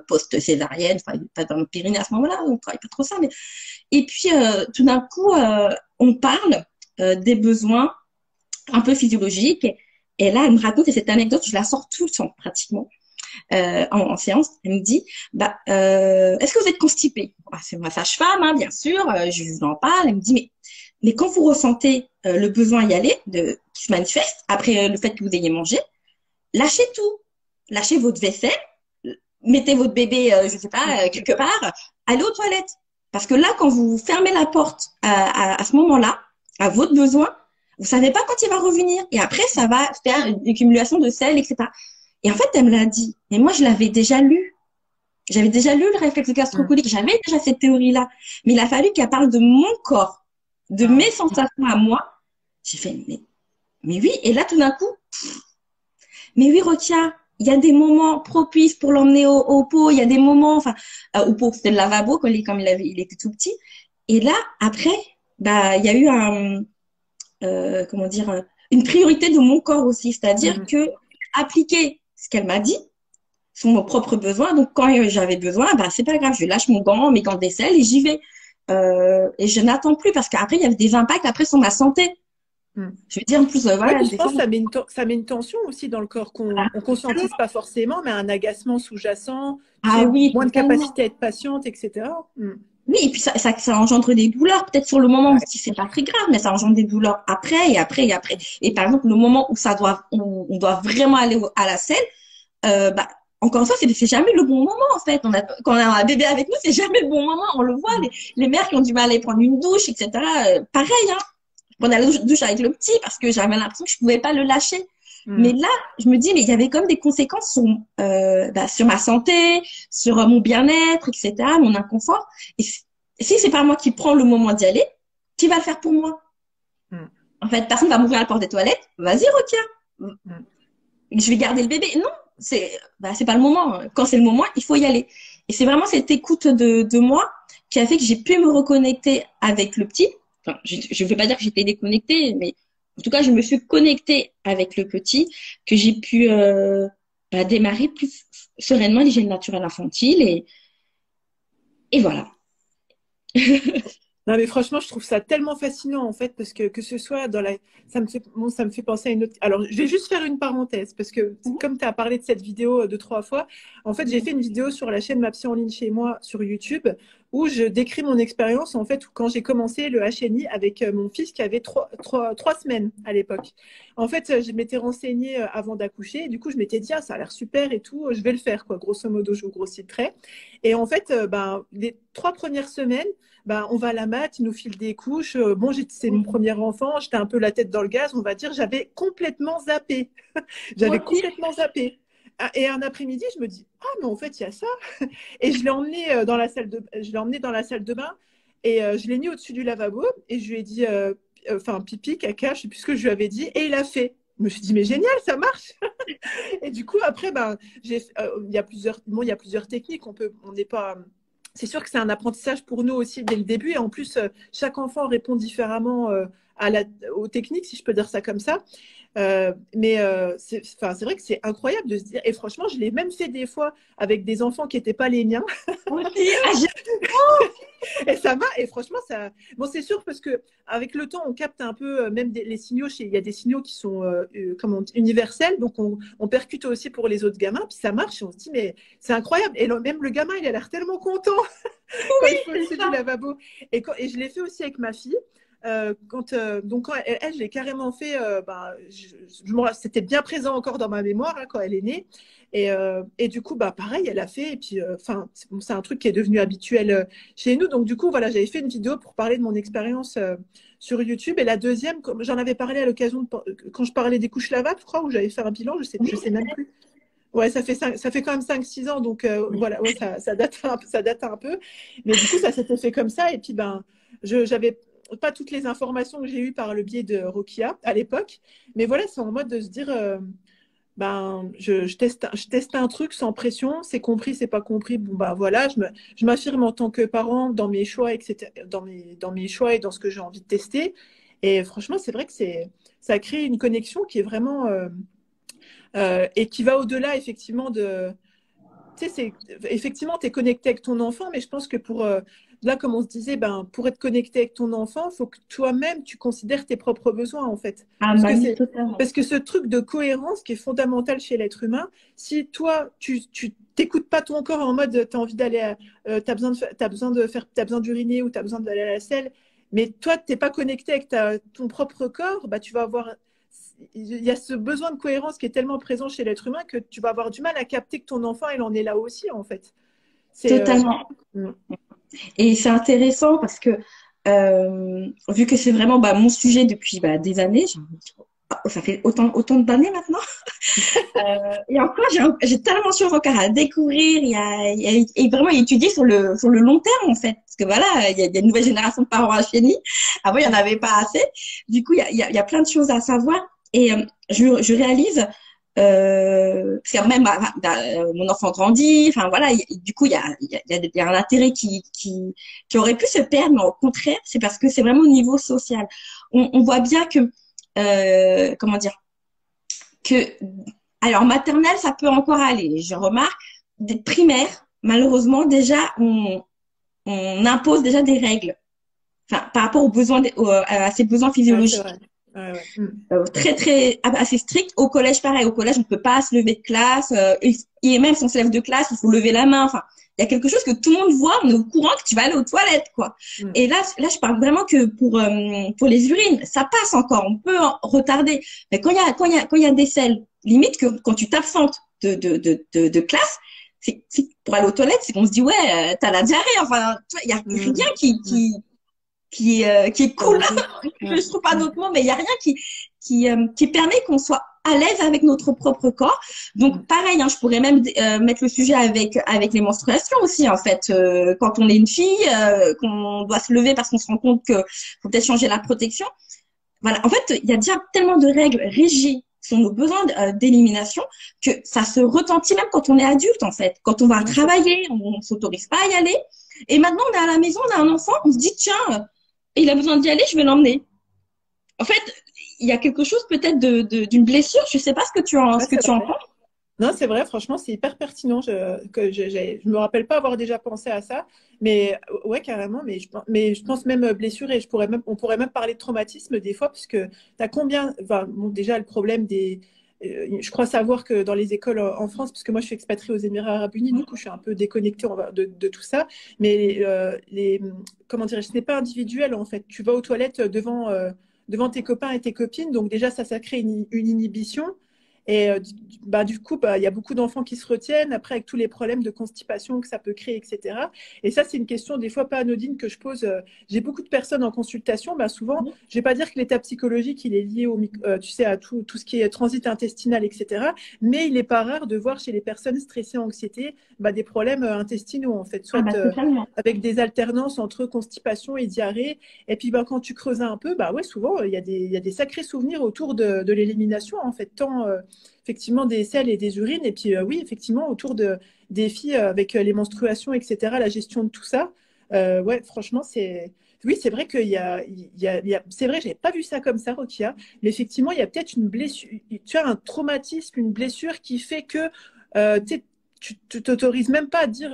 post-césarienne, enfin, pas dans le périnée à ce moment-là, on travaille pas trop ça. Mais... Et puis, tout d'un coup, on parle des besoins un peu physiologiques. Et là, elle me raconte, et cette anecdote, je la sors tout le temps, pratiquement, en séance. Elle me dit, est-ce que vous êtes constipée? C'est ma sage-femme, hein, bien sûr, je vous en parle. Elle me dit, mais quand vous ressentez le besoin d'y aller, qui se manifeste, après le fait que vous ayez mangé, lâchez tout. Lâchez votre vaisselle, mettez votre bébé, je sais pas, quelque part, allez aux toilettes. Parce que là, quand vous fermez la porte à ce moment-là, à votre besoin, vous savez pas quand il va revenir. Et après, ça va faire une accumulation de sel, etc. Et en fait, elle me l'a dit. Et moi, je l'avais déjà lu. J'avais déjà lu le réflexe gastro-colique. J'avais déjà cette théorie-là. Mais il a fallu qu'elle parle de mon corps, de mes sensations à moi. J'ai fait, mais oui. Et là, tout d'un coup, mais oui, Rotia, il y a des moments propices pour l'emmener au pot. Il y a des moments, enfin, au pot, c'était le lavabo, comme il était tout petit. Et là, après, il y a eu comment dire, une priorité de mon corps aussi. C'est-à-dire que appliquer ce qu'elle m'a dit sur mon propre besoin. Donc, quand j'avais besoin, c'est pas grave, je lâche mes gants de vaisselle et j'y vais. Et je n'attends plus parce qu'après, il y avait des impacts après sur ma santé. Je veux dire, en plus, voilà. Je pense que ça met une tension aussi dans le corps qu'on ne conscientise pas forcément, mais un agacement sous-jacent, Oui, moins de capacité à être patiente, etc. Oui, et puis ça engendre des douleurs. Peut-être sur le moment, on se dit c'est pas très grave, mais ça engendre des douleurs après et après et après. Et par exemple, le moment où où on doit vraiment aller à la selle, encore une fois, c'est jamais le bon moment en fait. Quand on a un bébé avec nous, c'est jamais le bon moment. On le voit, les mères qui ont du mal à aller prendre une douche, etc. Pareil, hein. Je prenais la douche avec le petit parce que j'avais l'impression que je pouvais pas le lâcher. Mais là, je me dis, mais il y avait comme des conséquences sur ma santé, sur mon bien-être, etc., mon inconfort. Et si c'est pas moi qui prends le moment d'y aller, qui va le faire pour moi? En fait, personne va m'ouvrir la porte des toilettes. Vas-y, retiens. Je vais garder le bébé. Non, c'est pas le moment. Quand c'est le moment, il faut y aller. Et c'est vraiment cette écoute de moi qui a fait que j'ai pu me reconnecter avec le petit. Enfin, je ne veux pas dire que j'étais déconnectée, mais en tout cas, je me suis connectée avec le petit, que j'ai pu démarrer plus sereinement l'hygiène naturelle infantile. Et voilà. Non, mais franchement, je trouve ça tellement fascinant, en fait, parce que ce soit ça me fait penser à une autre. Alors, je vais juste faire une parenthèse, parce que comme tu as parlé de cette vidéo 2, 3 fois, en fait, j'ai fait une vidéo sur la chaîne Ma Psy en ligne chez moi sur YouTube, où je décris mon expérience, en fait, quand j'ai commencé le HNI avec mon fils qui avait 3 semaines à l'époque. En fait, je m'étais renseignée avant d'accoucher, et du coup, je m'étais dit, ah, ça a l'air super et tout, je vais le faire, quoi. Grosso modo, je vous grossis le trait. Et en fait, les 3 premières semaines, on va à la mat, il nous file des couches. Bon, c'est mon premier enfant, j'étais un peu la tête dans le gaz, on va dire. J'avais complètement zappé. J'avais complètement zappé. Et un après-midi, je me dis, ah, mais en fait, il y a ça. Et je l'ai emmené dans la salle de bain et je l'ai mis au-dessus du lavabo et je lui ai dit, pipi, caca, je ne sais plus ce que je lui avais dit. Et il a fait. Je me suis dit, mais génial, ça marche. Et du coup, après, il y a plusieurs techniques. On n'est pas. C'est sûr que c'est un apprentissage pour nous aussi dès le début. Et en plus, chaque enfant répond différemment à aux techniques, si je peux dire ça comme ça. Enfin, c'est vrai que c'est incroyable de se dire, et franchement, je l'ai même fait des fois avec des enfants qui n'étaient pas les miens. Aussi, Et ça va, et franchement, ça. Bon, c'est sûr parce que avec le temps, on capte un peu même les signaux. Il y a des signaux qui sont universels, donc on percute aussi pour les autres gamins, puis ça marche, et on se dit, mais c'est incroyable. Et même le gamin, il a l'air tellement content quand oui, il faut c'est essayer du ça. lavabo. Et je l'ai fait aussi avec ma fille. Donc quand elle je l'ai carrément fait, c'était bien présent encore dans ma mémoire quand elle est née. Et du coup, bah, pareil, elle a fait. Et puis, enfin, c'est un truc qui est devenu habituel chez nous. Donc, du coup, voilà, j'avais fait une vidéo pour parler de mon expérience sur YouTube. Et la deuxième, j'en avais parlé à l'occasion quand je parlais des couches lavables, je crois, où j'avais fait un bilan, je sais même plus. Ouais, ça fait quand même 5 6 ans, donc voilà, ouais, ça date un peu. Mais du coup, ça s'était fait comme ça. Et puis, ben, j'avais pas toutes les informations que j'ai eues par le biais de Rokia à l'époque. Mais voilà, c'est en mode de se dire, ben, je teste un truc sans pression, c'est compris, c'est pas compris. Bon, ben voilà, je m'affirme en tant que parent dans mes choix, etc., dans mes choix et dans ce que j'ai envie de tester. Et franchement, c'est vrai que ça crée une connexion qui est vraiment, et qui va au-delà, effectivement, de. Tu sais, effectivement, tu es connecté avec ton enfant, mais je pense que là, comme on se disait, ben, pour être connecté avec ton enfant, il faut que toi-même, tu considères tes propres besoins, en fait. Ah, Parce bah que oui, totalement. parce que ce truc de cohérence qui est fondamental chez l'être humain, si toi, tu t'écoutes pas ton corps en mode, tu as envie d'aller, t'as besoin d'uriner ou tu as besoin d'aller à la selle, mais toi, tu n'es pas connecté avec ton propre corps, bah, tu vas avoir il y a ce besoin de cohérence qui est tellement présent chez l'être humain que tu vas avoir du mal à capter que ton enfant, il en est là aussi, en fait. C'est Totalement. mm, Et c'est intéressant parce que, vu que c'est vraiment bah, mon sujet depuis bah, des années, ça fait autant d'années maintenant. Et encore, j'ai tellement de choses encore à découvrir et vraiment étudier sur le long terme, en fait. Parce que voilà, il y a une nouvelle génération de parents à chérir. Avant, il n'y en avait pas assez. Du coup, il y a plein de choses à savoir. Et je réalise, parce que même mon enfant grandit, enfin voilà, du coup, il y a un intérêt qui aurait pu se perdre, mais au contraire, c'est parce que c'est vraiment au niveau social. On voit bien que, comment dire, que alors, maternelle, ça peut encore aller. Je remarque, des primaires, malheureusement, déjà, on impose déjà des règles. Enfin, par rapport aux besoins, à ses besoins ouais, c'est physiologiques. vrai. Ouais, ouais. Mm. Très, assez strict. Au collège, pareil. Au collège, on ne peut pas se lever de classe. Et même si on se lève de classe, il faut lever la main. Enfin, il y a quelque chose que tout le monde voit. On est au courant que tu vas aller aux toilettes, quoi. Mm. Et là, je parle vraiment que pour les urines, ça passe encore. On peut en retarder. Mais quand il y a des selles, limite que quand tu t'absentes de classe, c'est pour aller aux toilettes, c'est qu'on se dit, ouais, t'as la diarrhée. Enfin, tu vois, il y a rien Mm. Mm. qui est Sur cool. le coup. Je Ouais. ne trouve pas Mm. d'autre mot, mais il n'y a rien qui permet qu'on soit à l'aise avec notre propre corps. Mm. Donc, pareil, hein, je pourrais même mettre le sujet avec les menstruations aussi, en fait. Quand on est une fille, qu'on doit se lever parce qu'on se rend compte que faut peut-être changer la protection. Voilà. En fait, il y a déjà tellement de règles rigides sur nos besoins d'élimination que ça se retentit même quand on est adulte, en fait. Quand on va Ouais, c'est vrai. travailler, on ne s'autorise pas à y aller. Et maintenant, on est à la maison, on a un enfant, on se dit, tiens, il a besoin d'y aller, je vais l'emmener. En fait, il y a quelque chose peut-être d'une blessure. Je sais pas Ouais, ce que c'est tu en vrai. penses. Non, c'est vrai, franchement, c'est hyper pertinent. Je me rappelle pas avoir déjà pensé à ça, mais ouais, carrément. Mais je pense même blessure et on pourrait même parler de traumatisme des fois, parce que tu as combien, enfin, bon, déjà le problème je crois savoir que dans les écoles en France, parce que moi je suis expatriée aux Émirats Arabes Unis, du coup je suis un peu déconnectée de tout ça, mais comment dirais-je, ce n'est pas individuel en fait. Tu vas aux toilettes devant tes copains et tes copines, donc déjà ça crée une inhibition. Et du coup, bah, il y a beaucoup d'enfants qui se retiennent, après avec tous les problèmes de constipation que ça peut créer, etc. Et ça, c'est une question des fois pas anodine que je pose. J'ai beaucoup de personnes en consultation, bah, souvent, je vais pas dire que l'état psychologique, il est lié tu sais, à tout ce qui est transit intestinal, etc. Mais il n'est pas rare de voir chez les personnes stressées, anxiété, bah, des problèmes intestinaux, en fait, Ah soit bah totalement. avec des alternances entre constipation et diarrhée. Et puis, bah, quand tu creuses un peu, bah, ouais, souvent, il y a des sacrés souvenirs autour de l'élimination, en fait, tant effectivement des selles et des urines. Et puis, oui, effectivement, autour des filles avec les menstruations, etc., la gestion de tout ça. Ouais, franchement, Oui, c'est vrai c'est vrai, j'avais pas vu ça comme ça, Rokia, mais effectivement, il y a peut-être une blessure, tu as un traumatisme, une blessure qui fait que tu sais, tu t'autorises même pas à dire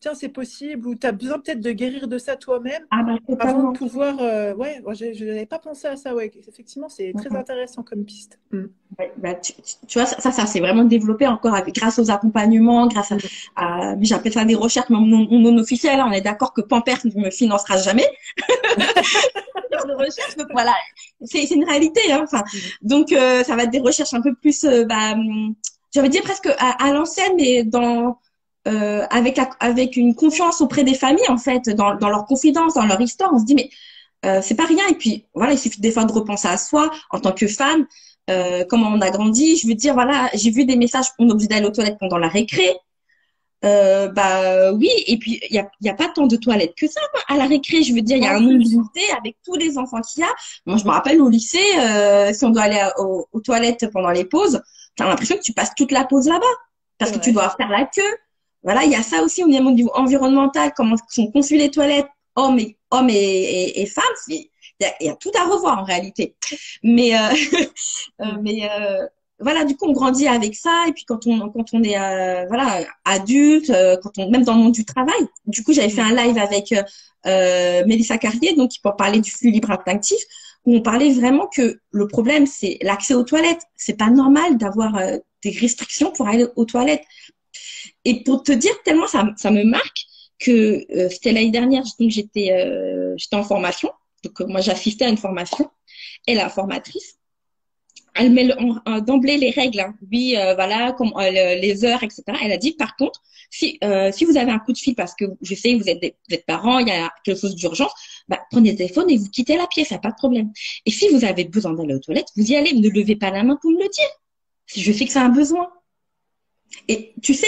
tiens, c'est possible, ou tu as besoin peut-être de guérir de ça toi-même Ah bah avant de totalement. pouvoir. Ouais, moi, je n'avais pas pensé à ça, ouais. Effectivement, c'est très intéressant comme piste. Mm. Ouais, bah, tu vois, ça s'est vraiment développé encore grâce aux accompagnements, Mm. mais j'appelle ça des recherches non officielles. Hein. On est d'accord que Pampers ne me financera jamais de recherche. Donc voilà, c'est une réalité. Hein. Enfin, Mm. donc ça va être des recherches un peu plus, j'avais dit presque à l'ancienne, mais avec une confiance auprès des familles en fait, dans leur confidence, dans leur histoire. On se dit mais c'est pas rien. Et puis voilà, il suffit des fois de repenser à soi en tant que femme, comment on a grandi. Je veux dire voilà, j'ai vu des messages, on est obligé d'aller aux toilettes pendant la récré. Bah oui, et puis il y a pas tant de toilettes que ça quoi. À la récré. Je veux dire, il y a En un nombre plus, limité avec tous les enfants qu'il y a. Moi, je me rappelle au lycée, si on doit aller aux toilettes pendant les pauses, t'as l'impression que tu passes toute la pause là-bas c'est parce que tu vrai. dois faire la queue. Voilà, il y a ça aussi au niveau environnemental, comment sont conçues les toilettes, hommes et femmes. Il y a tout à revoir en réalité. Mais Mm. mais voilà, du coup, on grandit avec ça. Et puis quand on est voilà adulte, même dans le monde du travail. Du coup, j'avais fait Mm. un live avec Mélissa Carrier, donc pour parler du flux libre instinctif, où on parlait vraiment que le problème, c'est l'accès aux toilettes. C'est pas normal d'avoir des restrictions pour aller aux toilettes. Et pour te dire tellement ça me marque que c'était l'année dernière, donc j'étais en formation. Donc moi, j'assistais à une formation. Et la formatrice elle met d'emblée les règles. Hein. Oui, voilà, les heures, etc. Elle a dit, par contre, si vous avez un coup de fil parce que je sais que vous êtes parents, il y a quelque chose d'urgence, bah, prenez le téléphone et vous quittez la pièce, il n'y a pas de problème. Et si vous avez besoin d'aller aux toilettes, vous y allez, ne levez pas la main pour me le dire. Si je sais que c'est un besoin. Et tu sais,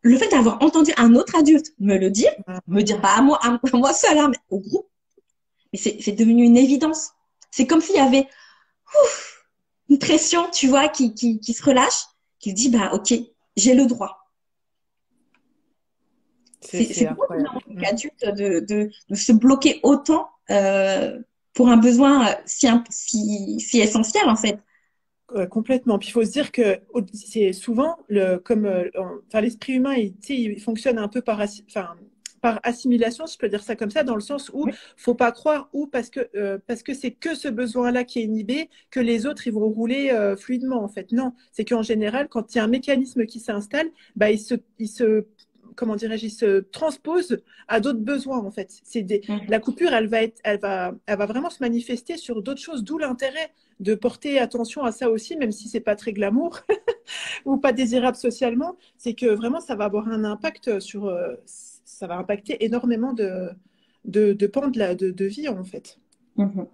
le fait d'avoir entendu un autre adulte me dire pas à moi seule, hein, mais au groupe, mais c'est devenu une évidence. C'est comme s'il y avait une pression, tu vois, qui se relâche, qui se dit, bah, ok, j'ai le droit. C'est C'est drôle en incroyable. tant Mm. qu'adulte de se bloquer autant pour un besoin si essentiel, en fait. Complètement. Puis il faut se dire que c'est souvent comme enfin, l'esprit humain, tu sais, il fonctionne un peu enfin, par assimilation, si je peux dire ça comme ça, dans le sens où Oui. faut pas croire ou parce que c'est que ce besoin-là qui est inhibé que les autres ils vont rouler fluidement en fait. Non, c'est qu'en général, quand il y a un mécanisme qui s'installe, bah, comment dirais-je, il se transpose à d'autres besoins en fait. Mhm. La coupure, elle va vraiment se manifester sur d'autres choses, d'où l'intérêt de porter attention à ça aussi, même si c'est pas très glamour ou pas désirable socialement, c'est que vraiment ça va avoir un impact ça va impacter énormément de pans de vie en fait. Mhm.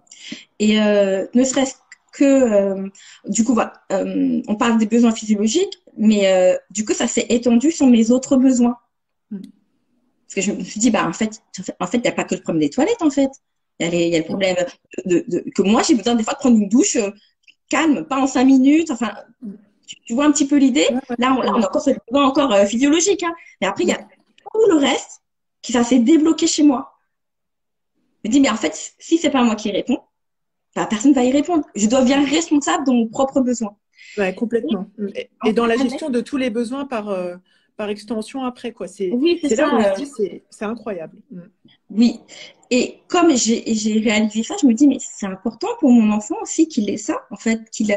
Et ne serait-ce que, du coup, voilà, on parle des besoins physiologiques, mais du coup, ça s'est étendu sur mes autres besoins. Mm. Parce que je me suis dit, bah, il n'y a pas que le problème des toilettes, en fait. Il y a le problème que moi, j'ai besoin des fois de prendre une douche calme, pas en 5 minutes. Enfin, tu vois un petit peu l'idée. Ouais, ouais, Là, on ouais. a encore ce besoin encore physiologique. Hein. Mais après, il y a Mm. tout le reste qui ça s'est débloqué chez moi. Je me dis, mais en fait, si c'est pas moi qui réponds, bah, personne va y répondre. Je dois bien être responsable de mon propre besoin. Ouais, Et complètement. en Et dans la parallèle, gestion de tous les besoins par extension après, quoi. oui, c'est C'est là ça. où on se dit, c'est incroyable. Mm. Oui. Et comme j'ai réalisé ça, je me dis, mais c'est important pour mon enfant aussi qu'il ait ça, en fait, qu'il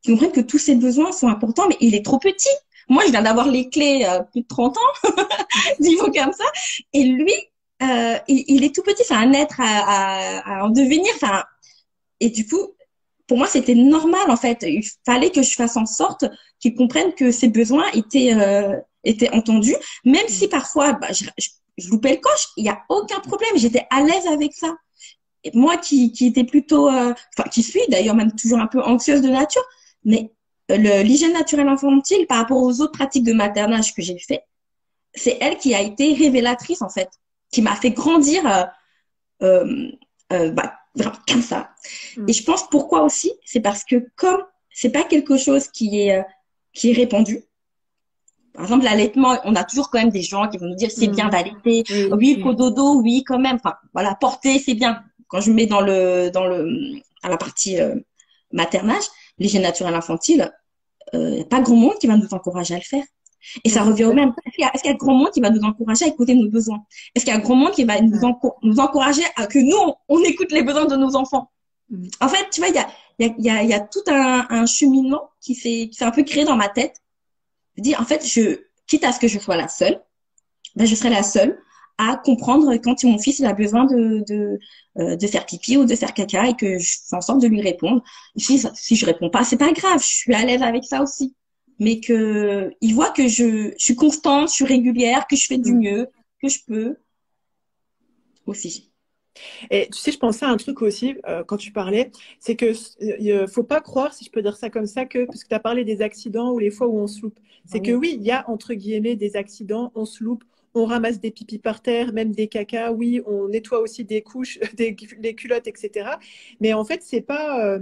comprenne que tous ses besoins sont importants, mais il est trop petit. Moi, je viens d'avoir les clés plus de 30 ans, disons comme ça. Et lui, il est tout petit, c'est un être à en devenir. Enfin, et du coup, pour moi, c'était normal, en fait. Il fallait que je fasse en sorte qu'il comprenne que ses besoins étaient entendus, même si Mm. parfois, bah, je loupais le coche. Il n'y a aucun problème. J'étais à l'aise avec ça. Et moi, qui était plutôt, enfin, qui suis d'ailleurs même toujours un peu anxieuse de nature, mais l'hygiène naturelle infantile, par rapport aux autres pratiques de maternage que j'ai fait, c'est elle qui a été révélatrice, en fait, qui m'a fait grandir bah, vraiment comme ça. Et Mm. je pense pourquoi aussi, c'est parce que comme c'est pas quelque chose qui est répandu, par exemple, l'allaitement, on a toujours quand même des gens qui vont nous dire c'est bien Mm. d'allaiter. Oui. Oui, Mm. cododo, oui, quand même. Enfin, voilà, porter, c'est bien. Quand je me mets à la partie maternage, l'hygiène naturelle infantile, y a pas grand monde qui va nous encourager à le faire. Et Mais ça c'est revient au clair. même. Est-ce qu'il y a grand monde qui va nous encourager à écouter nos besoins? Est-ce qu'il y a grand monde qui va Ouais. nous encourager à que nous, on écoute les besoins de nos enfants? Mm. En fait, tu vois, il y a tout un cheminement qui s'est un peu créé dans ma tête. Je dis, en fait, quitte à ce que je sois la seule, ben, je serai la seule à comprendre quand mon fils il a besoin de faire pipi ou de faire caca et que je fais en sorte de lui répondre. Si je réponds pas, c'est pas grave, je suis à l'aise avec ça aussi. Mais que il voit que je suis constante, je suis régulière, que je fais du Mm. mieux, que je peux aussi. Et tu sais, je pensais à un truc aussi quand tu parlais, c'est que faut pas croire, si je peux dire ça comme ça, que parce que tu as parlé des accidents ou les fois où on se loupe, Ah c'est que oui. oui, il y a entre guillemets des accidents, on se loupe, on ramasse des pipis par terre, même des cacas, oui, on nettoie aussi des couches, des culottes, etc. Mais en fait, c'est pas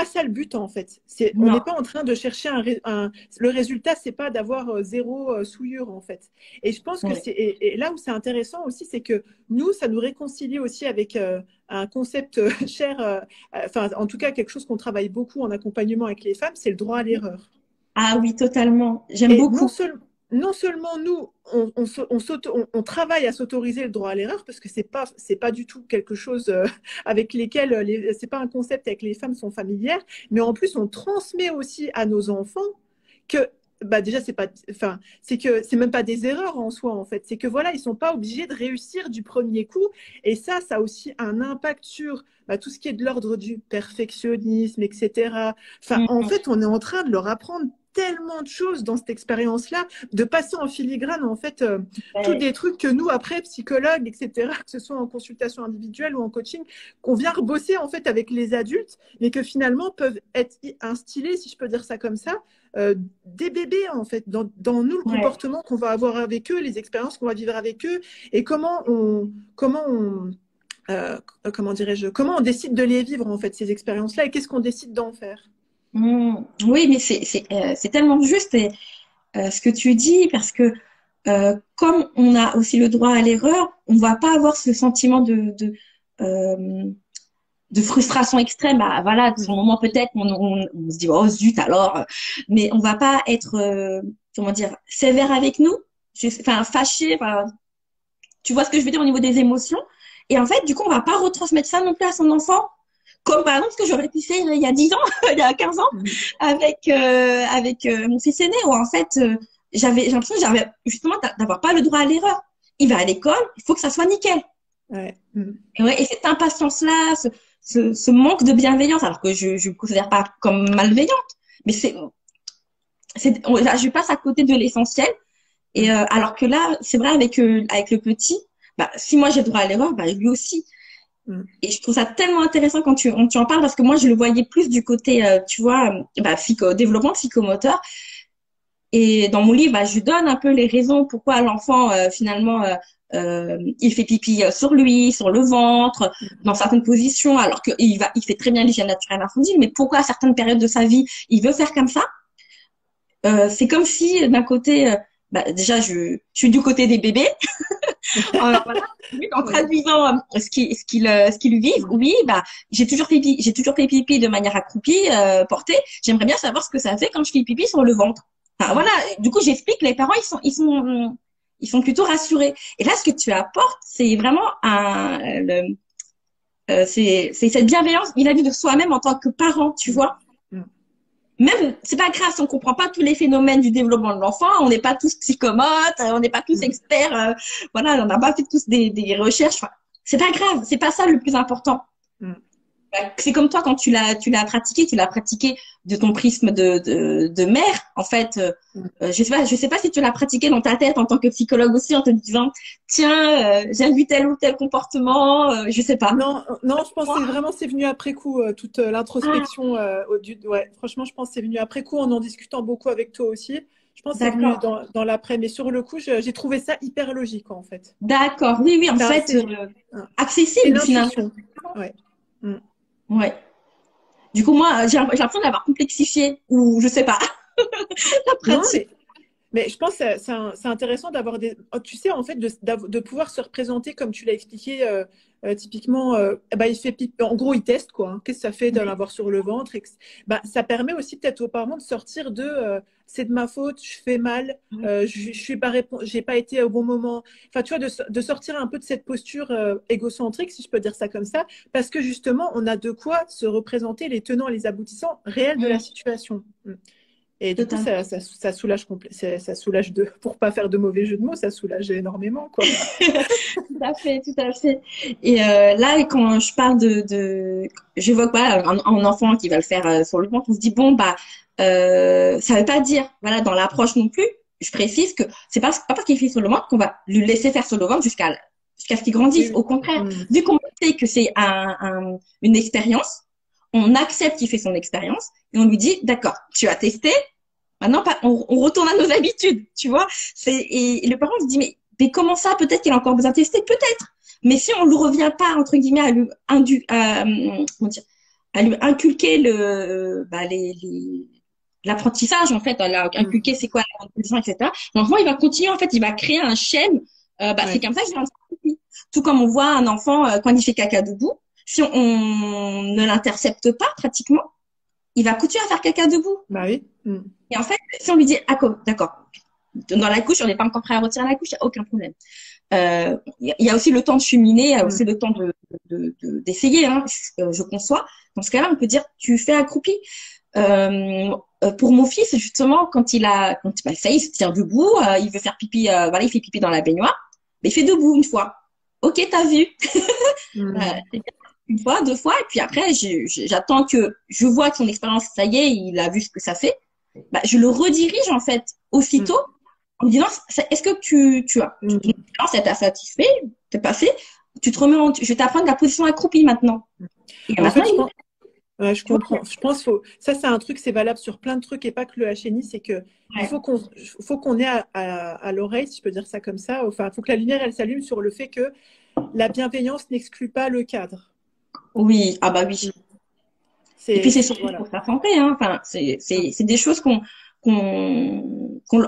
ça le but en fait. On n'est Non. pas en train de chercher le résultat, c'est pas d'avoir zéro souillure en fait. Et je pense que Oui. et là où c'est intéressant aussi, c'est que nous, ça nous réconcilie aussi avec un concept cher, enfin en tout cas quelque chose qu'on travaille beaucoup en accompagnement avec les femmes, c'est le droit à l'erreur. Ah oui, totalement. J'aime Et beaucoup. non seulement nous, on travaille à s'autoriser le droit à l'erreur, parce que c'est pas du tout quelque chose avec lesquels, c'est pas un concept avec les femmes sont familières, mais en plus, on transmet aussi à nos enfants que, bah déjà, c'est pas, enfin, c'est que c'est même pas des erreurs en soi, en fait. C'est que voilà, ils sont pas obligés de réussir du premier coup. Et ça a aussi un impact sur bah, tout ce qui est de l'ordre du perfectionnisme, etc. Enfin, en Mm. fait, on est en train de leur apprendre tellement de choses dans cette expérience-là, de passer en filigrane, en fait, tous Ouais. des trucs que nous, après, psychologues, etc., que ce soit en consultation individuelle ou en coaching, qu'on vient rebosser, en fait, avec les adultes, mais que finalement peuvent être instillés, si je peux dire ça comme ça, des bébés, en fait, dans nous, le Ouais. comportement qu'on va avoir avec eux, les expériences qu'on va vivre avec eux, et comment dirais-je, comment on décide de les vivre, en fait, ces expériences-là, et qu'est-ce qu'on décide d'en faire. Mm. Oui, mais c'est tellement juste ce que tu dis parce que comme on a aussi le droit à l'erreur, on va pas avoir ce sentiment euh, de frustration extrême. Ah, voilà, de Mm. son moment peut-être, on se dit oh zut alors, mais on va pas être comment dire sévère avec nous, enfin fâché. Enfin, tu vois ce que je veux dire au niveau des émotions. Et en fait, du coup, on va pas retransmettre ça non plus à son enfant. Comme par exemple ce que j'aurais pu faire il y a 10 ans, il y a 15 ans, Mm. avec mon fils aîné, où en fait, j'ai l'impression que j'avais justement d'avoir pas le droit à l'erreur. Il va à l'école, il faut que ça soit nickel. Ouais. Mm. Et, ouais, et cette impatience-là, ce manque de bienveillance, alors que je ne me considère pas comme malveillante, mais là, je passe à côté de l'essentiel. Et Mm. alors que là, c'est vrai avec le petit, bah, si moi j'ai le droit à l'erreur, bah, lui aussi. Mm. Et je trouve ça tellement intéressant quand tu en parles parce que moi, je le voyais plus du côté, tu vois, bah, développement psychomoteur. Et dans mon livre, bah, je lui donne un peu les raisons pourquoi l'enfant, finalement, il fait pipi sur lui, sur le ventre, dans certaines positions, alors il fait très bien l'hygiène naturelle infantile, mais pourquoi à certaines périodes de sa vie, il veut faire comme ça? C'est comme si, d'un côté, bah, déjà, je suis du côté des bébés. Voilà. Oui, en Ouais. traduisant ce qu'ils vivent, Mm. oui, bah, j'ai toujours fait pipi de manière accroupie, portée. J'aimerais bien savoir ce que ça fait quand je fais pipi sur le ventre. Enfin, Mm. voilà. Du coup, j'explique, les parents, ils sont plutôt rassurés. Et là, ce que tu apportes, c'est vraiment c'est cette bienveillance vis-à-vis de soi-même en tant que parent, tu Mm. vois. Mm. Même, c'est pas grave si on comprend pas tous les phénomènes du développement de l'enfant, on n'est pas tous psychomotes, on n'est pas tous Mm. experts, voilà, on n'a pas fait tous des recherches. Enfin, c'est pas grave, c'est pas ça le plus important. Mm. C'est comme toi quand tu l'as pratiqué de ton prisme de mère, en fait. Mm. Je sais pas si tu l'as pratiqué dans ta tête en tant que psychologue aussi, en te disant, tiens, j'ai vu tel ou tel comportement, je sais pas. Non, non, je pense que c'est venu après coup, toute Ah, l'introspection. Ouais, franchement, je pense que c'est venu après coup en discutant beaucoup avec toi aussi. Je pense que c'est venu d'accord. dans l'après, mais sur le coup, j'ai trouvé ça hyper logique en fait. D'accord. Oui, oui, en fait, C'est une accessible finalement. intuition. Ouais. Mm. Ouais. Du coup, moi, j'ai l'impression de l'avoir complexifié, ou je sais pas, la Non, pratique. Mais je pense que c'est intéressant d'avoir des. Oh, tu sais, en fait, de pouvoir se représenter comme tu l'as expliqué, typiquement, bah, il fait pipi. En gros, il teste, quoi. Hein. Qu'est-ce que ça fait d'en avoir sur le ventre? Bah, ça permet aussi peut-être aux parents de sortir de c'est de ma faute, je fais mal, je suis pas j'ai pas été au bon moment. Enfin, tu vois, de sortir un peu de cette posture égocentrique, si je peux dire ça comme ça, parce que justement, on a de quoi se représenter les tenants et les aboutissants réels de la Mm. situation. Mm. Et du coup, Totalement. ça soulage ça soulage pour pas faire de mauvais jeu de mots, ça soulage énormément, quoi. Tout à fait, tout à fait. Et là, quand je parle j'évoque pas un enfant qui va le faire sur le ventre, on se dit bon bah, ça veut pas dire, voilà, dans l'approche non plus. Je précise que c'est pas parce qu'il fait sur le ventre qu'on va lui laisser faire sur le ventre jusqu'à ce qu'il Oui, grandisse. oui. Au contraire, Mm. vu qu'on sait que c'est une expérience, on accepte qu'il fait son expérience et on lui dit d'accord, tu as testé. Maintenant, on retourne à nos habitudes, tu vois. Et le parent se dit, mais comment ça? Peut-être qu'il a encore besoin de tester, peut-être. Mais si on ne revient pas, entre guillemets, comment dire, à lui inculquer l'apprentissage, en fait, à lui Mm. inculquer c'est quoi la condition, etc. L'enfant, il va continuer, en fait, il va créer un schème. C'est Ouais. comme ça que je l'ai. Tout comme on voit un enfant, quand il fait caca debout, si on ne l'intercepte pas, pratiquement, il va continuer à faire caca debout. Bah oui. Mm. Et en fait, si on lui dit, ah, d'accord, dans la couche, on n'est pas encore prêt à retirer la couche, il n'y a aucun problème. Il y a aussi le temps de cheminer, il y a Mm. aussi le temps d'essayer, hein, je conçois. Dans ce cas-là, on peut dire, tu fais accroupi. Pour mon fils, justement, bah, ça y est, il se tient debout, il veut faire pipi, voilà, il fait pipi dans la baignoire, mais il fait debout une fois. Ok, t'as vu. Mm. Une fois, deux fois, et puis après, j'attends que je vois que son expérience, ça y est, il a vu ce que ça fait. Bah, je le redirige en fait Mm. aussitôt en me disant est-ce que tu as Mm. ton expérience, ça t'a satisfait, t'es passé, tu te remets je vais t'apprendre la position accroupie maintenant. Et En maintenant, fait, ouais, je tu vois, comprends. Je pense ça, c'est un truc, c'est valable sur plein de trucs et pas que le HNI, c'est que ouais. faut qu'on ait à l'oreille, si je peux dire ça comme ça. Enfin, il faut que la lumière, elle s'allume sur le fait que la bienveillance n'exclut pas le cadre. Oui, ah bah oui. Mm. Et puis c'est surtout Voilà. pour sa santé, hein. Enfin, Mm. c'est des choses qu'on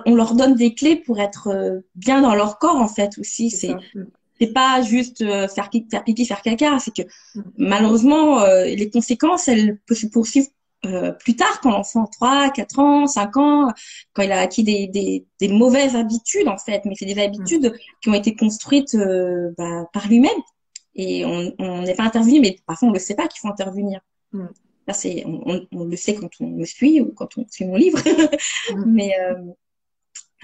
leur donne des clés pour être bien dans leur corps en fait aussi. C'est ça. Mm. C'est pas juste faire pipi, faire caca, c'est que Mm. malheureusement, les conséquences, elles peuvent se poursuivre plus tard, quand l'enfant a 3, 4 ans, 5 ans, quand il a acquis des mauvaises habitudes, en fait. Mais c'est des Mm. habitudes qui ont été construites bah, par lui-même. Et on n'est pas intervenu, mais parfois on ne le sait pas qu'il faut intervenir. Mm. Là, on le sait quand on me suit ou quand on suit mon livre. Mm. mais,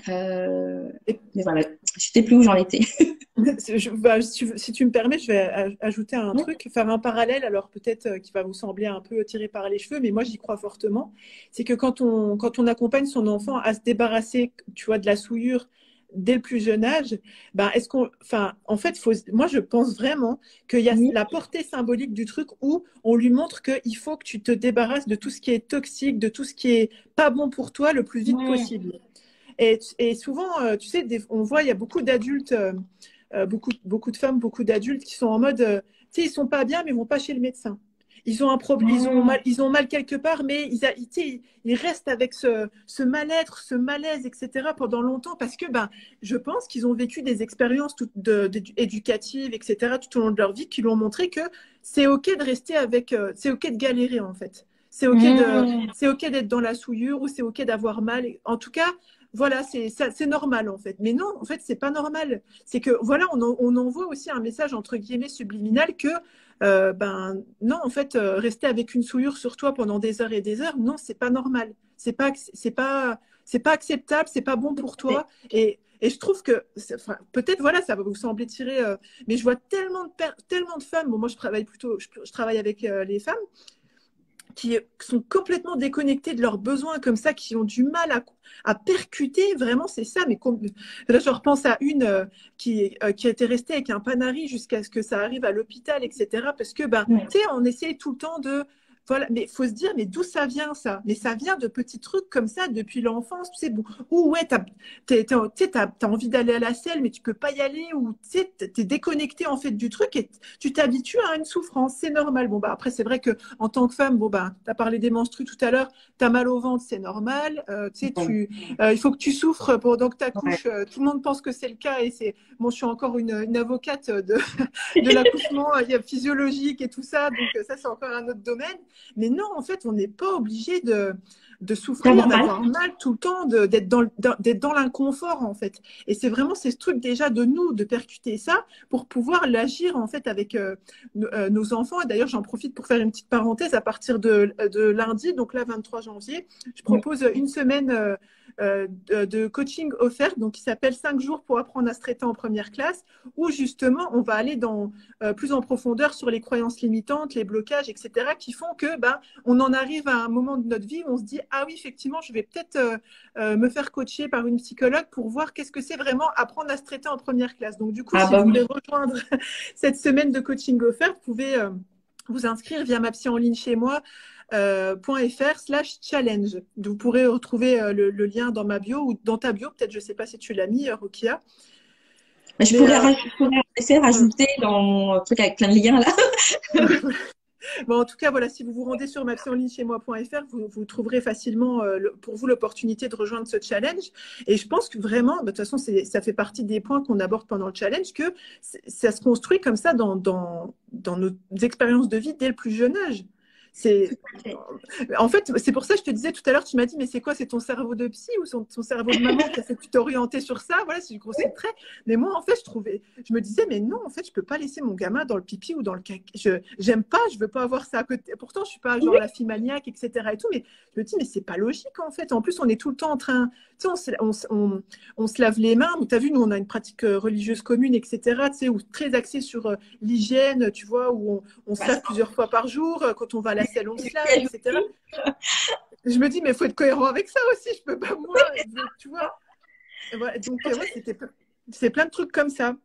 Et mais voilà, je sais plus où j'en étais. bah, si tu me permets, je vais ajouter un truc, faire un parallèle, alors peut-être qui va vous sembler un peu tiré par les cheveux, mais moi j'y crois fortement. C'est que quand on accompagne son enfant à se débarrasser, tu vois, de la souillure dès le plus jeune âge, ben enfin, en fait, moi je pense vraiment qu'il y a Oui. la portée symbolique du truc où on lui montre qu'il faut que tu te débarrasses de tout ce qui est toxique, de tout ce qui est pas bon pour toi le plus vite Ouais. possible. Et souvent, tu sais, on voit, il y a beaucoup d'adultes, beaucoup de femmes, beaucoup d'adultes qui sont en mode, tu sais, ils sont pas bien, mais ils vont pas chez le médecin. Ils ont un problème, Ouais. ils ont mal quelque part, mais tu sais, ils restent avec ce mal-être, ce malaise, etc. pendant longtemps parce que, ben, je pense qu'ils ont vécu des expériences éducatives, etc. tout au long de leur vie qui leur ont montré que c'est ok de rester avec, c'est ok de galérer en fait. Mmh. C'est ok d'être dans la souillure ou c'est ok d'avoir mal. En tout cas, voilà, c'est normal en fait. Mais non, en fait, c'est pas normal. C'est que voilà, on envoie aussi un message entre guillemets subliminal que ben non, en fait, rester avec une souillure sur toi pendant des heures et des heures, non, c'est pas normal. C'est pas acceptable, c'est pas bon pour toi. Et je trouve que, enfin, peut-être, voilà, ça va vous sembler tiré, mais je vois tellement de femmes. Bon, moi, je travaille avec les femmes qui sont complètement déconnectés de leurs besoins comme ça, qui ont du mal à percuter, vraiment c'est ça. Mais là, je repense à une qui était restée avec un Panari jusqu'à ce que ça arrive à l'hôpital, etc. Parce que, ben, Ouais. tu sais, on essaie tout le temps de voilà, mais il faut se dire, mais d'où ça vient ça? Mais ça vient de petits trucs comme ça depuis l'enfance, tu sais, bon, ou ouais, t'as envie d'aller à la selle, mais tu peux pas y aller, ou tu sais, t'es déconnecté en fait du truc et tu t'habitues à une souffrance, c'est normal. Bon, bah après, c'est vrai que en tant que femme, bon, bah, t'as parlé des menstrues tout à l'heure, t'as mal au ventre, c'est normal, tu sais, Ouais. il faut que tu souffres pendant que Ouais. t'accouches, tout le monde pense que c'est le cas et c'est, bon, je suis encore une avocate de l'accouchement physiologique et tout ça, donc ça, c'est encore un autre domaine. Mais non, en fait, on n'est pas obligé de souffrir, D'avoir mal. d'avoir mal tout le temps, d'être dans l'inconfort, en fait. Et c'est vraiment ces trucs déjà de nous, de percuter ça pour pouvoir l'agir, en fait, avec nos enfants. Et d'ailleurs, j'en profite pour faire une petite parenthèse. À partir de lundi, donc là, 23 janvier, je propose une semaine de coaching offert, donc qui s'appelle 5 jours pour apprendre à se traiter en première classe, où justement, on va aller plus en profondeur sur les croyances limitantes, les blocages, etc., qui font que on en arrive à un moment de notre vie où on se dit ah oui, effectivement, je vais peut-être me faire coacher par une psychologue pour voir qu'est-ce que c'est vraiment apprendre à se traiter en première classe. Donc du coup, Ah si bah vous voulez oui. rejoindre cette semaine de coaching offert, vous pouvez vous inscrire via ma psy en ligne chez moi. .fr/challenge. Vous pourrez retrouver le lien dans ma bio ou dans ta bio, peut-être, je ne sais pas si tu l'as mis, Rokia. Mais Mais je pourrais essayer de rajouter dans mon truc avec plein de liens là. bon, en tout cas, voilà, si vous vous rendez sur mapsyonlinechez-moi.fr, vous trouverez facilement pour vous l'opportunité de rejoindre ce challenge. Et je pense que vraiment, de toute façon, ça fait partie des points qu'on aborde pendant le challenge, que ça se construit comme ça dans nos expériences de vie dès le plus jeune âge. C'est, en fait, c'est pour ça que je te disais tout à l'heure, tu m'as dit, mais c'est quoi? C'est ton cerveau de psy ou ton cerveau de maman qui a fait que tu t'es orienté sur ça? Voilà, si je grossis le trait. Mais moi, en fait, je me disais, mais non, en fait, je peux pas laisser mon gamin dans le pipi ou dans le caca. J'aime pas, je veux pas avoir ça à côté. Pourtant, je suis pas genre la fille maniaque, etc. et tout, mais je me dis, mais c'est pas logique, en fait. En plus, on est tout le temps en train, tu sais, on se lave les mains. Tu as vu, nous, on a une pratique religieuse commune, etc. Tu sais, ou très axée sur l'hygiène, tu vois, où on se lave plusieurs fois par jour. Quand on va à la selle, on se lave, etc. Je me dis, mais il faut être cohérent avec ça aussi. Je peux pas, moi, tu vois. Et voilà, donc, ouais, c'est plein de trucs comme ça.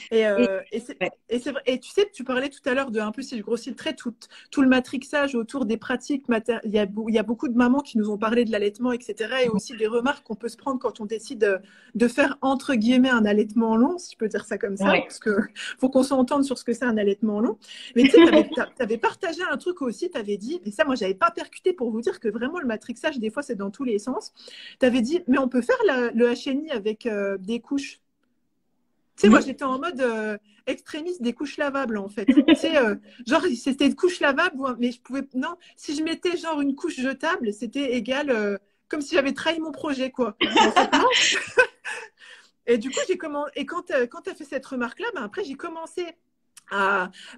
Et, Et, euh, et c'est ouais. c'est vrai. Et tu sais, tu parlais tout à l'heure de, un peu, si je grossis le trait, tout le matrixage autour des pratiques. Il y a beaucoup de mamans qui nous ont parlé de l'allaitement, etc. Et aussi des remarques qu'on peut se prendre quand on décide de faire, entre guillemets, un allaitement long, si je peux dire ça comme ça, Ouais. parce que faut qu'on s'entende sur ce que c'est un allaitement long. Mais tu sais, tu avais partagé un truc aussi, tu avais dit, et ça, moi, j'avais pas percuté pour vous dire que vraiment, le matrixage, des fois, c'est dans tous les sens. Tu avais dit, mais on peut faire le HNI avec des couches. Tu sais, moi, Mhm. j'étais en mode extrémiste des couches lavables, en fait. Tu sais, genre, c'était une couche lavable, mais je pouvais. Non, si je mettais genre une couche jetable, c'était égal, comme si j'avais trahi mon projet, quoi. Mais en fait, non. Et du coup, et quand tu as fait cette remarque-là, ben, après, j'ai commencé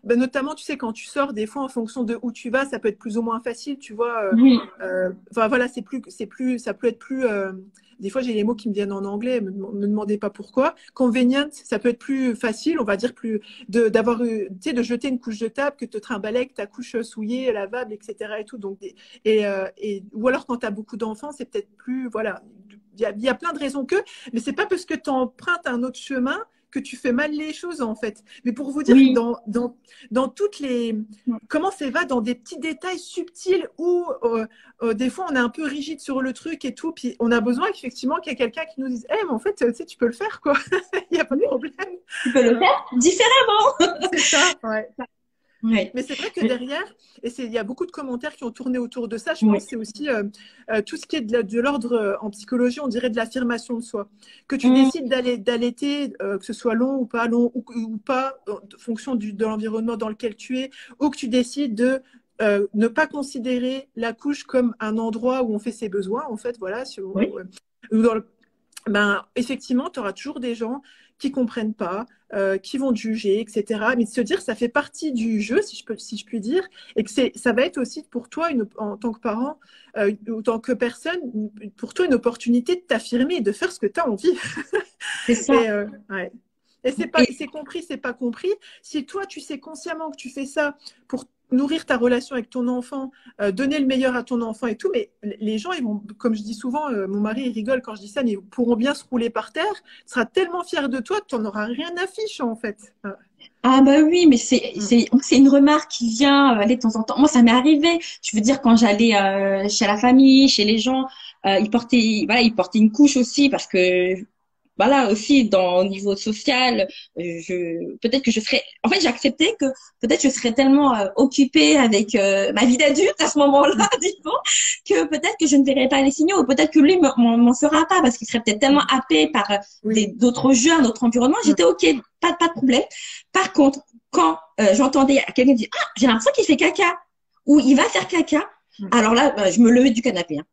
notamment, tu sais, quand tu sors, des fois, en fonction de où tu vas, ça peut être plus ou moins facile, tu vois. Oui. Enfin, voilà, ça peut être plus. Des fois, j'ai les mots qui me viennent en anglais, me demandez pas pourquoi. Convenient, ça peut être plus facile, on va dire, d'avoir, tu sais, de jeter une couche de table que de te trimballer avec ta couche souillée, lavable, etc. et tout. Donc, ou alors, quand tu as beaucoup d'enfants, c'est peut-être plus, voilà. Il y a plein de raisons mais c'est pas parce que tu empruntes un autre chemin que tu fais mal les choses, en fait. Mais pour vous dire que Oui. dans toutes les. Comment ça va dans des petits détails subtils où des fois on est un peu rigide sur le truc et tout, puis on a besoin effectivement qu'il y ait quelqu'un qui nous dise Eh, mais en fait, tu sais, tu peux le faire, quoi. Il n'y a pas de problème. Tu peux le faire différemment. C'est ça, ouais. Ouais. Mais c'est vrai que derrière, il y a beaucoup de commentaires qui ont tourné autour de ça, je pense Ouais. que c'est aussi tout ce qui est de l'ordre en psychologie, on dirait de l'affirmation de soi. Que tu Mhm. décides d'allaiter, que ce soit long, ou pas, en fonction de l'environnement dans lequel tu es, ou que tu décides de ne pas considérer la couche comme un endroit où on fait ses besoins, en fait, voilà, Oui. ou dans effectivement, tu auras toujours des gens qui comprennent pas, qui vont te juger, etc. Mais de se dire, ça fait partie du jeu, si je puis dire, et que ça va être aussi pour toi, en tant que parent, ou en tant que personne, pour toi, une opportunité de t'affirmer et de faire ce que tu as envie. C'est ça. Ouais. Et Et c'est compris, c'est pas compris. Si toi, tu sais consciemment que tu fais ça pour nourrir ta relation avec ton enfant, donner le meilleur à ton enfant et tout, mais les gens, ils vont, comme je dis souvent, mon mari, il rigole quand je dis ça, mais ils pourront bien se rouler par terre, il sera tellement fier de toi que tu n'en auras rien à fiche, en fait. Ah bah oui, mais c'est une remarque qui vient aller de temps en temps. Moi, ça m'est arrivé. Je veux dire, quand j'allais chez la famille, chez les gens, ils portaient une couche aussi parce que voilà aussi au niveau social, peut-être que je serais. En fait, j'ai accepté que peut-être je serais tellement occupée avec ma vie d'adulte à ce moment-là, Mm. disons, que peut-être que je ne verrais pas les signaux, ou peut-être que lui m'en fera pas parce qu'il serait peut-être tellement Mm. happé par Oui. d'autres jeux, un autre environnement. Mm. J'étais ok, pas de problème. Par contre, quand j'entendais quelqu'un dire ah j'ai l'impression qu'il fait caca ou il va faire caca, Mm. alors là je me levais du canapé. Hein.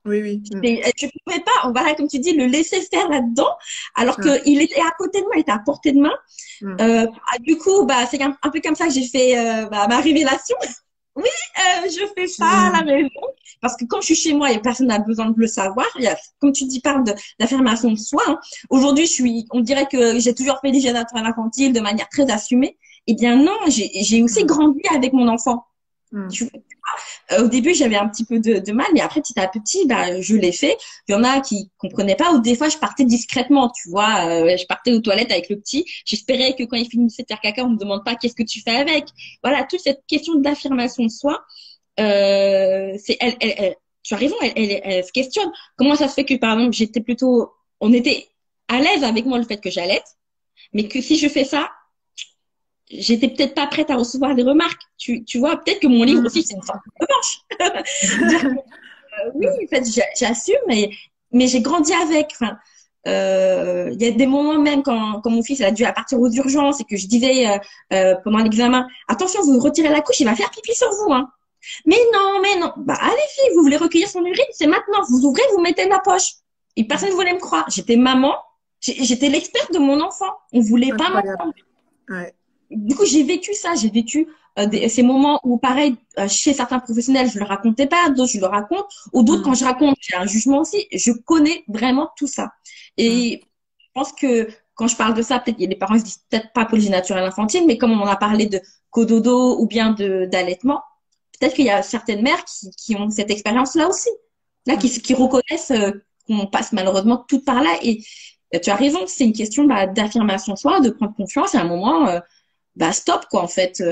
Oui, oui. Mm. Je ne pouvais pas, voilà, comme tu dis, le laisser faire là-dedans, alors Ouais. qu'il était à côté de moi, il était à portée de main. Mm. Du coup, bah, c'est un peu comme ça que j'ai fait ma révélation. Oui, je fais ça à la Mm. maison. Parce que quand je suis chez moi et personne n'a besoin de le savoir, comme tu dis, parle d'affirmation de soi. Hein. Aujourd'hui, on dirait que j'ai toujours fait des gestes naturels infantiles de manière très assumée. Eh bien non, j'ai aussi Mm. grandi avec mon enfant. Mm. Tu au début, j'avais un petit peu de mal, mais après, petit à petit, bah, je l'ai fait. Il y en a qui comprenaient pas, ou des fois, je partais discrètement, tu vois. Je partais aux toilettes avec le petit. J'espérais que quand il finissait de faire caca, on me demande pas qu'est-ce que tu fais avec. Voilà, toute cette question d'affirmation de soi, tu as raison, elle se questionne. Comment ça se fait que, par exemple, on était à l'aise avec moi le fait que j'allais, mais que si je fais ça, j'étais peut-être pas prête à recevoir des remarques. Tu vois, peut-être que mon livre Mm. aussi, c'est une sorte de revanche. Dire que oui, Mm. en fait, j'assume, mais j'ai grandi avec. Enfin, il y a des moments même quand mon fils a dû partir aux urgences et que je disais pendant l'examen, attention, vous retirez la couche, il va faire pipi sur vous. Hein. Mais non. Bah allez filles, vous voulez recueillir son urine, c'est maintenant. Vous ouvrez, vous mettez ma poche. Et personne ne voulait me croire. J'étais maman, j'étais l'experte de mon enfant. On voulait pas Incroyable. Ouais. du coup, j'ai vécu ça, j'ai vécu ces moments où, pareil, chez certains professionnels, je le racontais pas, d'autres, je le raconte, ou d'autres, quand Mm. je raconte, j'ai un jugement aussi. Je connais vraiment tout ça. Mm. Et je pense que quand je parle de ça, peut-être il y a des parents qui se disent peut-être pas apologie naturelle infantile, mais comme on en a parlé de cododo ou bien d'allaitement, peut-être qu'il y a certaines mères qui ont cette expérience-là aussi, là, Mm. qui reconnaissent qu'on passe malheureusement tout par là. Et tu as raison, c'est une question bah, d'affirmation de soi, de prendre confiance. Et à un moment, bah stop quoi en fait.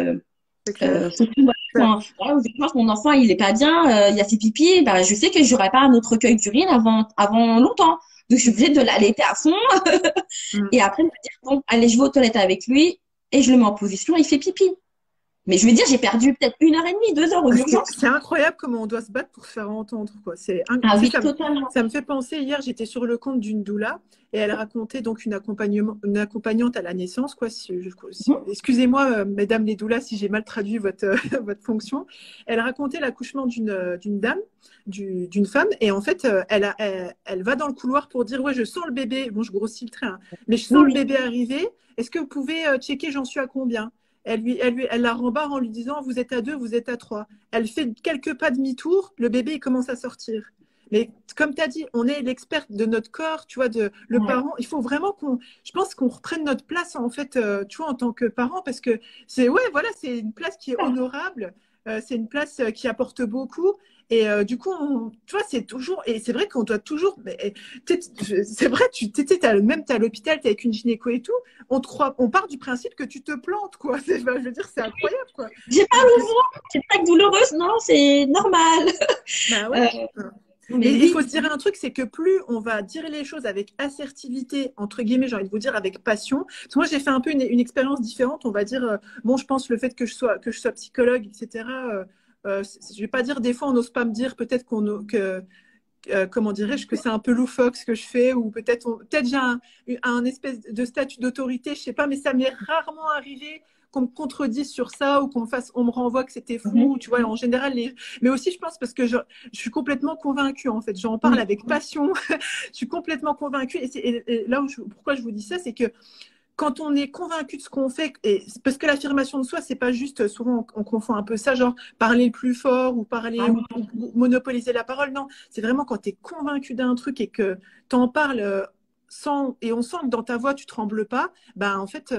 C'est clair. Surtout voilà, Ça- voilà, je pense que mon enfant il est pas bien, il a fait pipi, bah je sais que j'aurai pas un autre recueil d'urine avant longtemps. Donc je suis obligée de l'allaiter à fond Mm. et après me dire bon allez je vais aux toilettes avec lui et je le mets en position, il fait pipi. Mais je veux dire j'ai perdu peut-être 1 heure et demie, 2 heures aux urgences. C'est incroyable comment on doit se battre pour se faire entendre, quoi. Ah Tu sais, oui totalement. ça me fait penser, hier, j'étais sur le compte d'une doula et elle racontait donc une accompagnante à la naissance, quoi. Mhm. Excusez-moi, mesdames les doulas, si j'ai mal traduit votre, votre fonction. Elle racontait l'accouchement d'une dame, d'une femme, et en fait, elle va dans le couloir pour dire, ouais, je sens le bébé. Bon, je grossis le trait, hein, mais je Oui, sens le oui. bébé arriver. Est-ce que vous pouvez checker, j'en suis à combien? Elle la rembarre en lui disant vous êtes à deux, vous êtes à trois. Elle fait quelques pas demi-tour, le bébé il commence à sortir. Mais comme tu as dit, on est l'expert de notre corps, tu vois, le Ouais. parent. Il faut vraiment je pense qu'on reprenne notre place en fait, tu vois, en tant que parent, parce que ouais, voilà, c'est une place qui est honorable, c'est une place qui apporte beaucoup. Et du coup, tu vois, c'est toujours, et c'est vrai qu'on doit toujours, c'est vrai, même t'es à l'hôpital, t'es avec une gynéco et tout, on part du principe que tu te plantes, quoi. Je veux dire, c'est incroyable, quoi. J'ai pas Donc, le droit, c'est pas douloureuse, non, c'est normal. bah ouais. Euh, Mais mais il faut oui. se dire un truc, c'est que plus on va dire les choses avec assertivité, entre guillemets, j'ai envie de vous dire avec passion. Parce que moi, j'ai fait un peu une expérience différente. On va dire, bon, je pense le fait que je sois psychologue, etc. Je vais pas dire des fois, on n'ose pas me dire peut-être comment dirais-je, que c'est un peu loufoque ce que je fais, ou peut-être j'ai un espèce de statut d'autorité, je sais pas, mais ça m'est rarement arrivé qu'on me contredise sur ça ou on me renvoie que c'était fou, Mhm. tu vois, en général, mais aussi je pense parce que je suis complètement convaincue en fait, j'en parle Oui. avec passion, je suis complètement convaincue et là pourquoi je vous dis ça, c'est que quand on est convaincu de ce qu'on fait, et parce que l'affirmation de soi, c'est pas juste, souvent on confond un peu ça, genre parler le plus fort ou parler Ah oui. ou monopoliser la parole. Non, c'est vraiment quand tu es convaincu d'un truc et que tu en parles et on sent que dans ta voix tu trembles pas, ben en fait,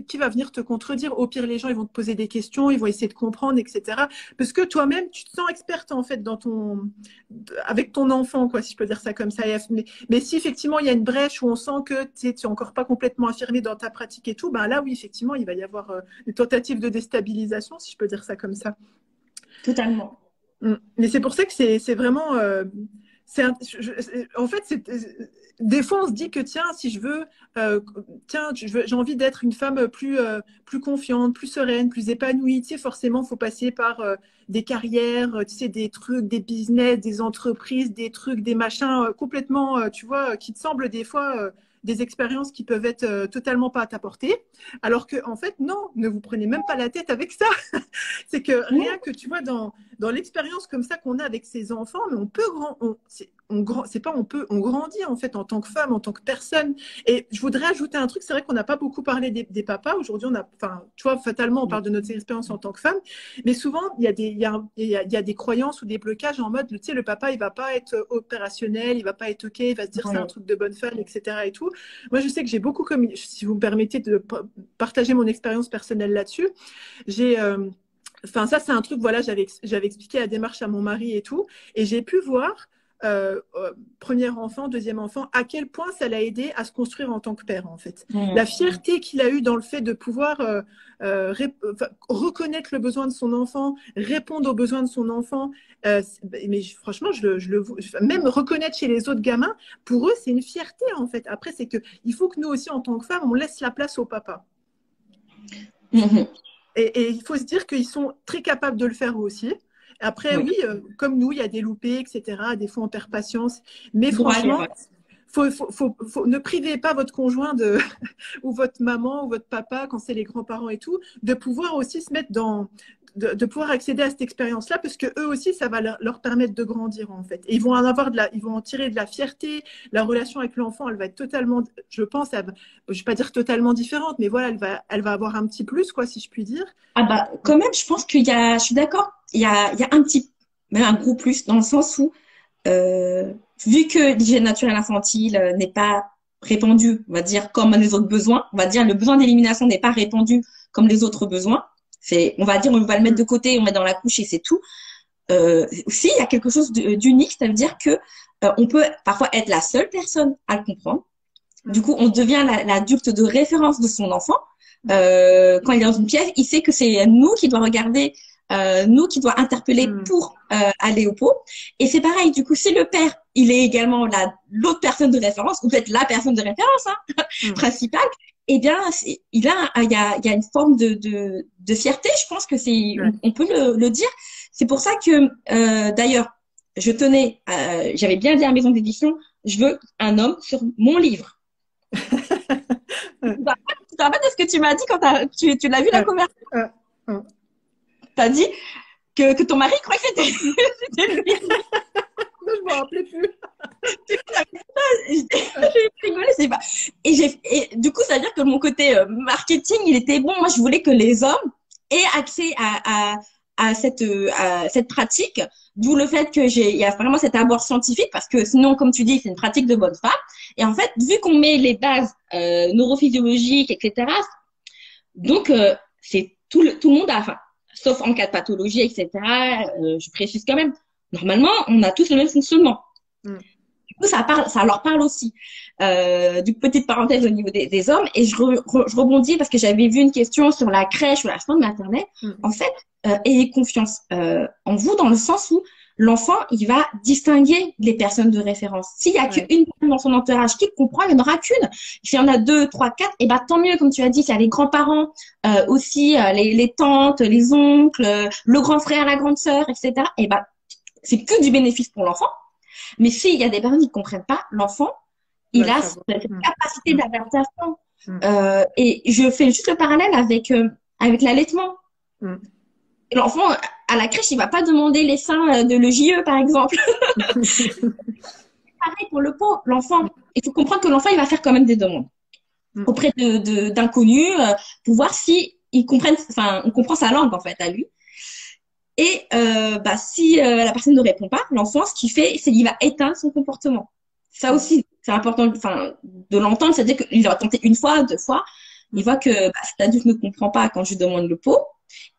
qui va venir te contredire? Au pire, les gens, ils vont te poser des questions, ils vont essayer de comprendre, etc. Parce que toi-même, tu te sens experte, en fait, avec ton enfant, quoi, si je peux dire ça comme ça. Mais si effectivement, il y a une brèche où on sent que tu n'es encore pas complètement affirmé dans ta pratique et tout, ben là, oui, effectivement, il va y avoir une tentative de déstabilisation, si je peux dire ça comme ça. Totalement. Mais c'est pour ça que c'est vraiment. En fait, des fois, on se dit que tiens, si je veux, tiens, j'ai envie d'être une femme plus confiante, plus sereine, plus épanouie. Tu sais, forcément, il faut passer par des carrières, tu sais, des trucs, des business, des entreprises, des trucs, des machins complètement, tu vois, qui te semblent des fois des expériences qui peuvent être totalement pas à ta portée. Alors que, en fait, non, ne vous prenez même pas la tête avec ça. C'est que rien que, tu vois, dans l'expérience comme ça qu'on a avec ses enfants, mais on peut on grandit en fait en tant que femme, en tant que personne. Et je voudrais ajouter un truc, c'est vrai qu'on n'a pas beaucoup parlé des papas. Aujourd'hui, enfin, tu vois, fatalement, on parle de notre expérience en tant que femme, mais souvent, il y a des croyances ou des blocages en mode, tu sais, le papa, il va pas être opérationnel, il va pas être OK, il va se dire c'est un truc de bonne femme, etc. et tout. Moi, je sais que j'ai beaucoup, si vous me permettez de partager mon expérience personnelle là-dessus, j'ai enfin, ça, c'est un truc, voilà, j'avais expliqué la démarche à mon mari et tout. Et j'ai pu voir, premier enfant, deuxième enfant, à quel point ça l'a aidé à se construire en tant que père, en fait. La fierté qu'il a eue dans le fait de pouvoir reconnaître le besoin de son enfant, répondre aux besoins de son enfant. Mais franchement, même reconnaître chez les autres gamins, pour eux, c'est une fierté, en fait. Après, c'est qu'il faut que nous aussi, en tant que femmes, on laisse la place au papa. Et il faut se dire qu'ils sont très capables de le faire aussi. Après, oui, comme nous, il y a des loupés, etc. Des fois, on perd patience. Mais franchement, ne privez pas votre conjoint ou votre maman ou votre papa, quand c'est les grands-parents et tout, de pouvoir aussi se mettre de pouvoir accéder à cette expérience-là, parce que eux aussi, ça va leur permettre de grandir, en fait. Et ils vont ils vont en tirer de la fierté. La relation avec l'enfant, elle va être totalement, je pense, je ne vais pas dire totalement différente, mais voilà, elle va avoir un petit plus, quoi, si je puis dire. Ah bah, quand même, je pense je suis d'accord, il y a même un gros plus, dans le sens où, vu que l'hygiène naturelle infantile n'est pas répandue, on va dire, comme les autres besoins, on va dire, le besoin d'élimination n'est pas répandu comme les autres besoins. On va dire, on va le mettre de côté, on met dans la couche et c'est tout. Aussi, il y a quelque chose d'unique, ça veut dire que on peut parfois être la seule personne à le comprendre. Du coup, on devient l'adulte de référence de son enfant. Quand il est dans une pièce, il sait que c'est nous qui doit regarder, nous qui doit interpeller pour aller au pot. Et c'est pareil, du coup, si le père, il est également l'autre personne de référence, ou peut-être la personne de référence principale, eh bien, il y a une forme de fierté. Je pense que on peut le dire. C'est pour ça que, d'ailleurs, j'avais bien dit à la maison d'édition, je veux un homme sur mon livre. Tu te rappelles de ce que tu m'as dit quand tu l'as vu la couverture? Tu as dit que ton mari croyait que c'était lui. Non, je ne me rappelais plus. J'ai rigolé, c'est pas. Et du coup, ça veut dire que mon côté marketing, il était bon. Moi, je voulais que les hommes aient accès à cette pratique, d'où le fait que il y a vraiment cet abord scientifique, parce que sinon, comme tu dis, c'est une pratique de bonne femme. Et en fait, vu qu'on met les bases neurophysiologiques, etc., donc c'est tout le monde enfin, sauf en cas de pathologie, etc., je précise quand même, normalement, on a tous le même fonctionnement. Du coup, ça leur parle aussi. Du petite parenthèse au niveau des hommes, et je rebondis parce que j'avais vu une question sur la crèche ou la chambre maternelle. En fait, ayez confiance en vous, dans le sens où l'enfant, il va distinguer les personnes de référence. S'il y a qu'une personne dans son entourage qui comprend, il n'y en aura qu'une. S'il y en a 2, 3, 4, et ben tant mieux, comme tu as dit, s'il y a les grands-parents, aussi les tantes, les oncles, le grand frère, la grande sœur, etc. Et ben c'est que du bénéfice pour l'enfant. Mais s'il y a des personnes qui ne comprennent pas, l'enfant, il a cette capacité d'adaptation. Et je fais juste le parallèle avec l'allaitement. L'enfant, à la crèche, il ne va pas demander les seins de l'EJE, par exemple. Pareil pour le pot. L'enfant, il faut comprendre que l'enfant, il va faire quand même des demandes auprès d'inconnus pour voir si on comprend sa langue, en fait, à lui. Et si la personne ne répond pas, l'enfant, ce qu'il fait, c'est qu'il va éteindre son comportement. Ça aussi, c'est important de l'entendre, c'est-à-dire qu'il va tenter une fois, 2 fois, Il voit que cet adulte ne comprend pas quand je lui demande le pot.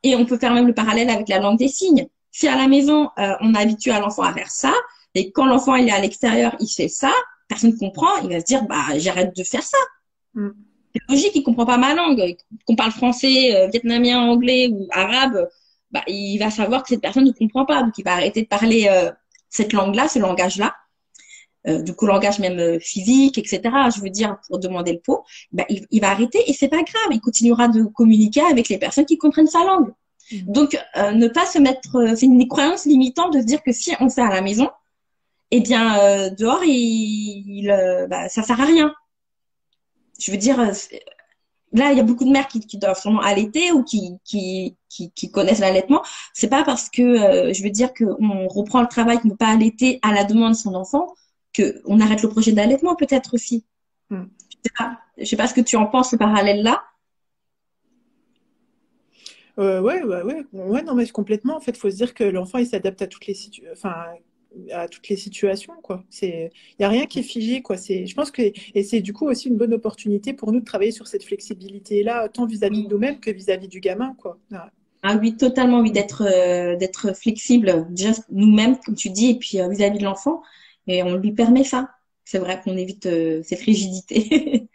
Et on peut faire même le parallèle avec la langue des signes. Si à la maison, on habitue à l'enfant à faire ça, et quand l'enfant il est à l'extérieur, il fait ça, personne ne comprend, il va se dire, j'arrête de faire ça. Mm. C'est logique, il comprend pas ma langue. Qu'on parle français, vietnamien, anglais ou arabe, il va savoir que cette personne ne comprend pas. Donc, il va arrêter de parler cette langue-là, ce langage-là. Du coup, langage même physique, etc. Je veux dire, pour demander le pot, il va arrêter et c'est pas grave. Il continuera de communiquer avec les personnes qui comprennent sa langue. Donc, ne pas se mettre, c'est une croyance limitante de se dire que si on fait à la maison, eh bien, dehors, ça sert à rien. Je veux dire, là, il y a beaucoup de mères qui doivent sûrement allaiter ou qui connaissent l'allaitement. C'est pas parce que, je veux dire, qu'on reprend le travail de ne pas allaiter à la demande de son enfant qu'on arrête le projet d'allaitement, peut-être aussi. Mm. Je sais pas ce que tu en penses, ce parallèle-là. Ouais, non, mais complètement. En fait, il faut se dire que l'enfant, il s'adapte à toutes les à toutes les situations, quoi. Il n'y a rien qui est figé, quoi. Je pense que, et c'est du coup aussi une bonne opportunité pour nous de travailler sur cette flexibilité-là, tant vis-à-vis de nous-mêmes que vis-à-vis du gamin, quoi. Ouais. Ah oui, totalement, oui, d'être flexible, déjà nous-mêmes, comme tu dis, et puis vis-à-vis de l'enfant. Et on lui permet ça. C'est vrai qu'on évite cette rigidité.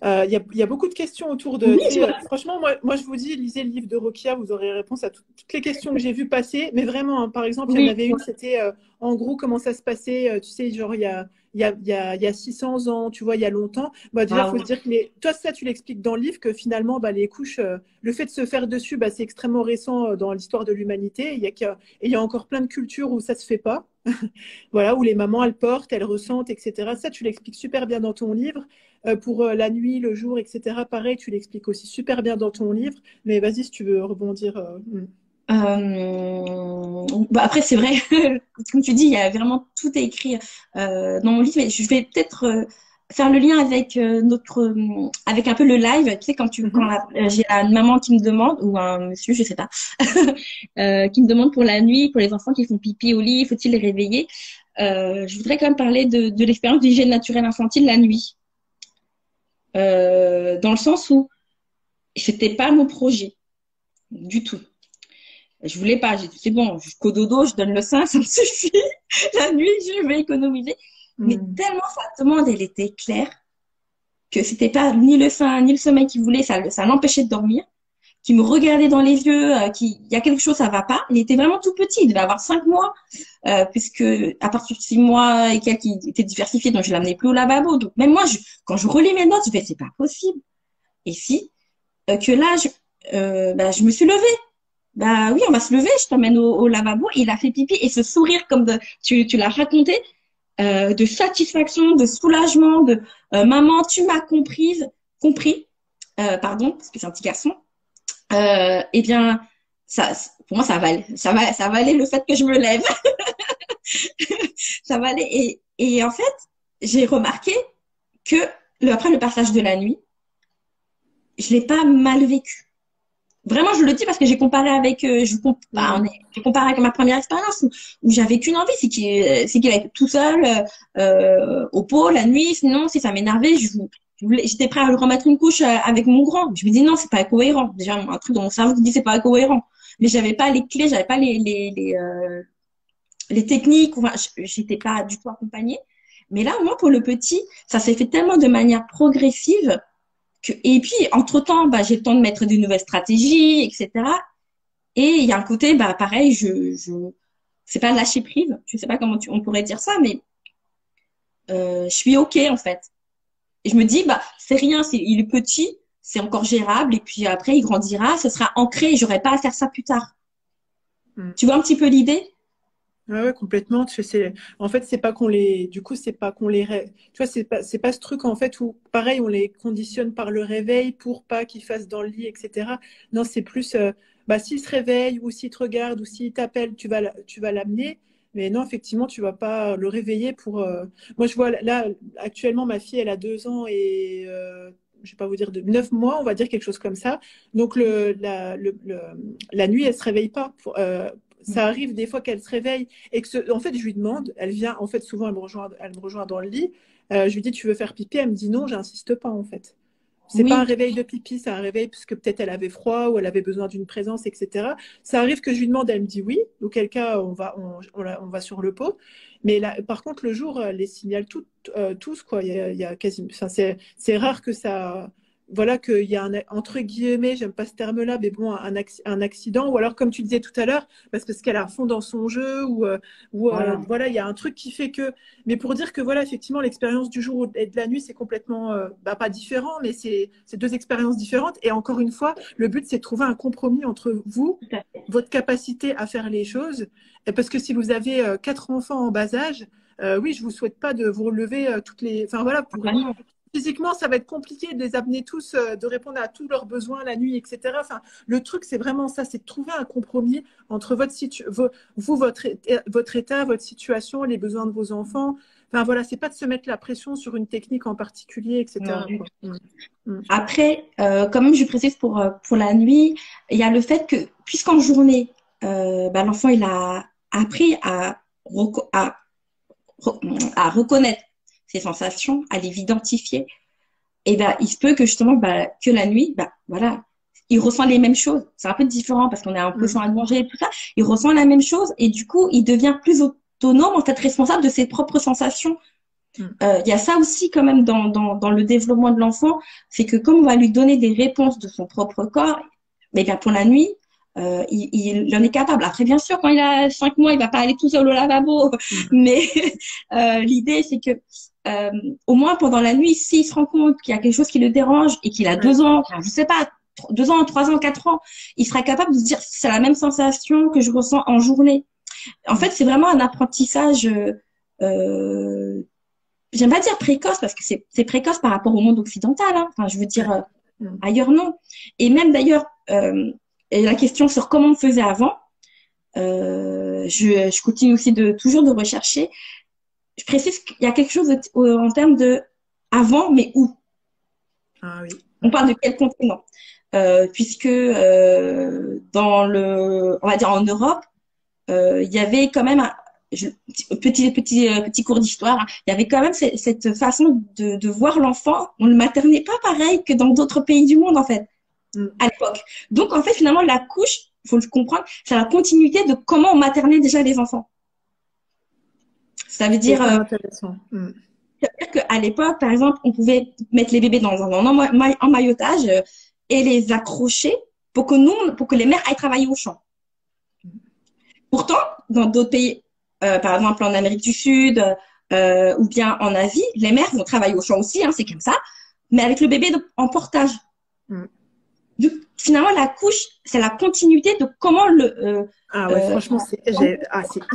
Il y a beaucoup de questions autour de. Oui, Franchement, moi, je vous dis, lisez le livre de Rokia, vous aurez réponse à toutes les questions que j'ai vues passer. Mais vraiment, hein, par exemple, il y en oui. avait une, c'était en gros comment ça se passait, tu sais, genre il y a 600 ans, tu vois, il y a longtemps. Déjà, il Ah faut se oui. dire que toi, ça, tu l'expliques dans le livre, que finalement, les couches, le fait de se faire dessus, c'est extrêmement récent dans l'histoire de l'humanité. Il y a encore plein de cultures où ça se fait pas. Voilà, où les mamans, elles portent, elles ressentent, etc. Ça, tu l'expliques super bien dans ton livre. Pour la nuit, le jour, etc. Pareil, tu l'expliques aussi super bien dans ton livre. Mais vas-y, si tu veux rebondir. Après, c'est vrai, comme tu dis, il y a vraiment tout est écrit dans mon livre. Mais je vais peut-être faire le lien avec avec un peu le live. Tu sais, j'ai une maman qui me demande, ou un monsieur, je sais pas, qui me demande pour la nuit, pour les enfants qui font pipi au lit, faut-il les réveiller? Je voudrais quand même parler de l'expérience d'hygiène naturelle infantile la nuit. Dans le sens où c'était pas mon projet du tout. Je voulais pas, j'ai dit c'est bon, jusqu'au dodo, je donne le sein, ça me suffit. La nuit, je vais économiser. Mais tellement sa demande, elle était claire que c'était pas ni le sein, ni le sommeil qu'il voulait, ça l'empêchait de dormir, qui me regardait dans les yeux, il y a quelque chose, ça va pas. Il était vraiment tout petit, il devait avoir 5 mois, puisque à partir de 6 mois et quelques, il était diversifié, donc je l'amenais plus au lavabo. Donc même moi, quand je relis mes notes, je fais c'est pas possible. Et si que là, je me suis levée. Bah oui, on va se lever, je t'emmène au lavabo. Et il a fait pipi et ce sourire comme tu l'as raconté, de satisfaction, de soulagement, de maman, tu m'as compris, pardon, parce que c'est un petit garçon. Eh bien, pour moi, ça valait le fait que je me lève. Ça valait. Et en fait, j'ai remarqué que après le passage de la nuit, je l'ai pas mal vécu. Vraiment, je le dis parce que j'ai comparé avec, j'ai comparé avec ma première expérience où j'avais qu'une envie, c'est qu'il allait tout seul au pot la nuit. Sinon, si ça m'énervait, j'étais prête à lui remettre une couche avec mon grand. Je me dis non, c'est pas cohérent. Déjà, un truc dans mon cerveau qui dit c'est pas cohérent. Mais j'avais pas les clés, j'avais pas les techniques. Enfin, j'étais pas du tout accompagnée. Mais là, moi, pour le petit, ça s'est fait tellement de manière progressive. Et puis, entre-temps, j'ai le temps de mettre des nouvelles stratégies, etc. Et il y a un côté, pareil, c'est pas lâcher prise. Je sais pas comment on pourrait dire ça, mais je suis OK, en fait. Et je me dis, c'est rien, il est petit, c'est encore gérable. Et puis après, il grandira, ce sera ancré et j'aurai pas à faire ça plus tard. Tu vois un petit peu l'idée? Ouais, complètement. En fait, c'est pas qu'on les, du coup, c'est pas qu'on les, tu vois, c'est pas ce truc en fait où, pareil, on les conditionne par le réveil pour pas qu'ils fassent dans le lit, etc. Non, c'est plus, s'il se réveille ou s'il te regarde ou s'il t'appelle, tu vas l'amener. Mais non, effectivement, tu vas pas le réveiller pour. Moi, je vois là, actuellement, ma fille, elle a 2 ans et je vais pas vous dire de 9 mois, on va dire quelque chose comme ça. Donc la nuit, elle se réveille pas. ça arrive des fois qu'elle se réveille et en fait, je lui demande, elle vient, en fait, souvent, elle me rejoint dans le lit. Je lui dis, tu veux faire pipi? Elle me dit non, j'insiste pas, en fait. C'est pas un Oui, réveil de pipi, c'est un réveil parce que peut-être elle avait froid ou elle avait besoin d'une présence, etc. Ça arrive que je lui demande, elle me dit oui, auquel cas on va sur le pot. Mais là, par contre, le jour, elle les signale tous, quoi. Il y a quasiment, enfin, c'est rare que ça, voilà, qu'il y a entre guillemets, j'aime pas ce terme-là, mais bon, un accident, ou alors comme tu disais tout à l'heure, parce qu'elle est à fond dans son jeu, voilà. voilà, il y a un truc qui fait que, mais pour dire que voilà, effectivement, l'expérience du jour et de la nuit, c'est complètement, pas différent, mais c'est deux expériences différentes. Et encore une fois, le but, c'est de trouver un compromis entre vous, Tout à fait. votre capacité à faire les choses, et parce que si vous avez quatre enfants en bas âge, oui, je vous souhaite pas de vous relever toutes les, enfin voilà, Ah, non. physiquement, ça va être compliqué de les amener tous, de répondre à tous leurs besoins la nuit, etc. Enfin, le truc, c'est vraiment ça, c'est de trouver un compromis entre votre état, votre situation, les besoins de vos enfants. Enfin voilà, c'est pas de se mettre la pression sur une technique en particulier, Non, etc. du Quoi. tout. Mm. Après, quand même, je précise pour la nuit, il y a le fait que, puisqu'en journée, l'enfant, il a appris à reconnaître ses sensations, à les identifier, et ben, il se peut que justement, que la nuit, voilà, il ressent les mêmes choses. C'est un peu différent parce qu'on est en Mm. position allongée et tout ça. Il ressent la même chose et du coup, il devient plus autonome, en fait, responsable de ses propres sensations. Mm. Il y a ça aussi quand même dans le développement de l'enfant, c'est que comme on va lui donner des réponses de son propre corps, mais bien pour la nuit, il en est capable. Après, bien sûr, quand il a 5 mois, il va pas aller tout seul au lavabo, Mm. mais l'idée, c'est que au moins pendant la nuit, s'il se rend compte qu'il y a quelque chose qui le dérange et qu'il a Ouais. 2 ans, enfin, je sais pas, 2 ans, 3 ans, 4 ans, il sera capable de se dire c'est la même sensation que je ressens en journée. En Mm. fait, c'est vraiment un apprentissage. Euh, J'aime pas dire précoce parce que c'est précoce par rapport au monde occidental, hein. Enfin, je veux dire, Ouais. Mm. ailleurs, non. Et même d'ailleurs, et la question sur comment on faisait avant, je continue aussi toujours de rechercher. Je précise qu'il y a quelque chose en termes de avant, mais où? Ah oui. On Mm. parle de quel continent? Puisque on va dire en Europe, il y avait quand même petit cours d'histoire, hein. Il y avait quand même cette façon de voir l'enfant. On ne le maternait pas pareil que dans d'autres pays du monde, en fait, Mm. à l'époque. Donc, en fait, finalement, la couche, il faut le comprendre, c'est la continuité de comment on maternait déjà les enfants. Ça veut C'est dire, hyper intéressant. Mm. qu'à l'époque, par exemple, on pouvait mettre les bébés dans un emmaillotage et les accrocher pour que les mères aillent travailler au champ. Pourtant, dans d'autres pays, par exemple en Amérique du Sud ou bien en Asie, les mères vont travailler au champ aussi, hein, c'est comme ça, mais avec le bébé en portage. Mm. Donc, finalement, la couche, c'est la continuité de comment Ah ouais, euh, franchement, c'est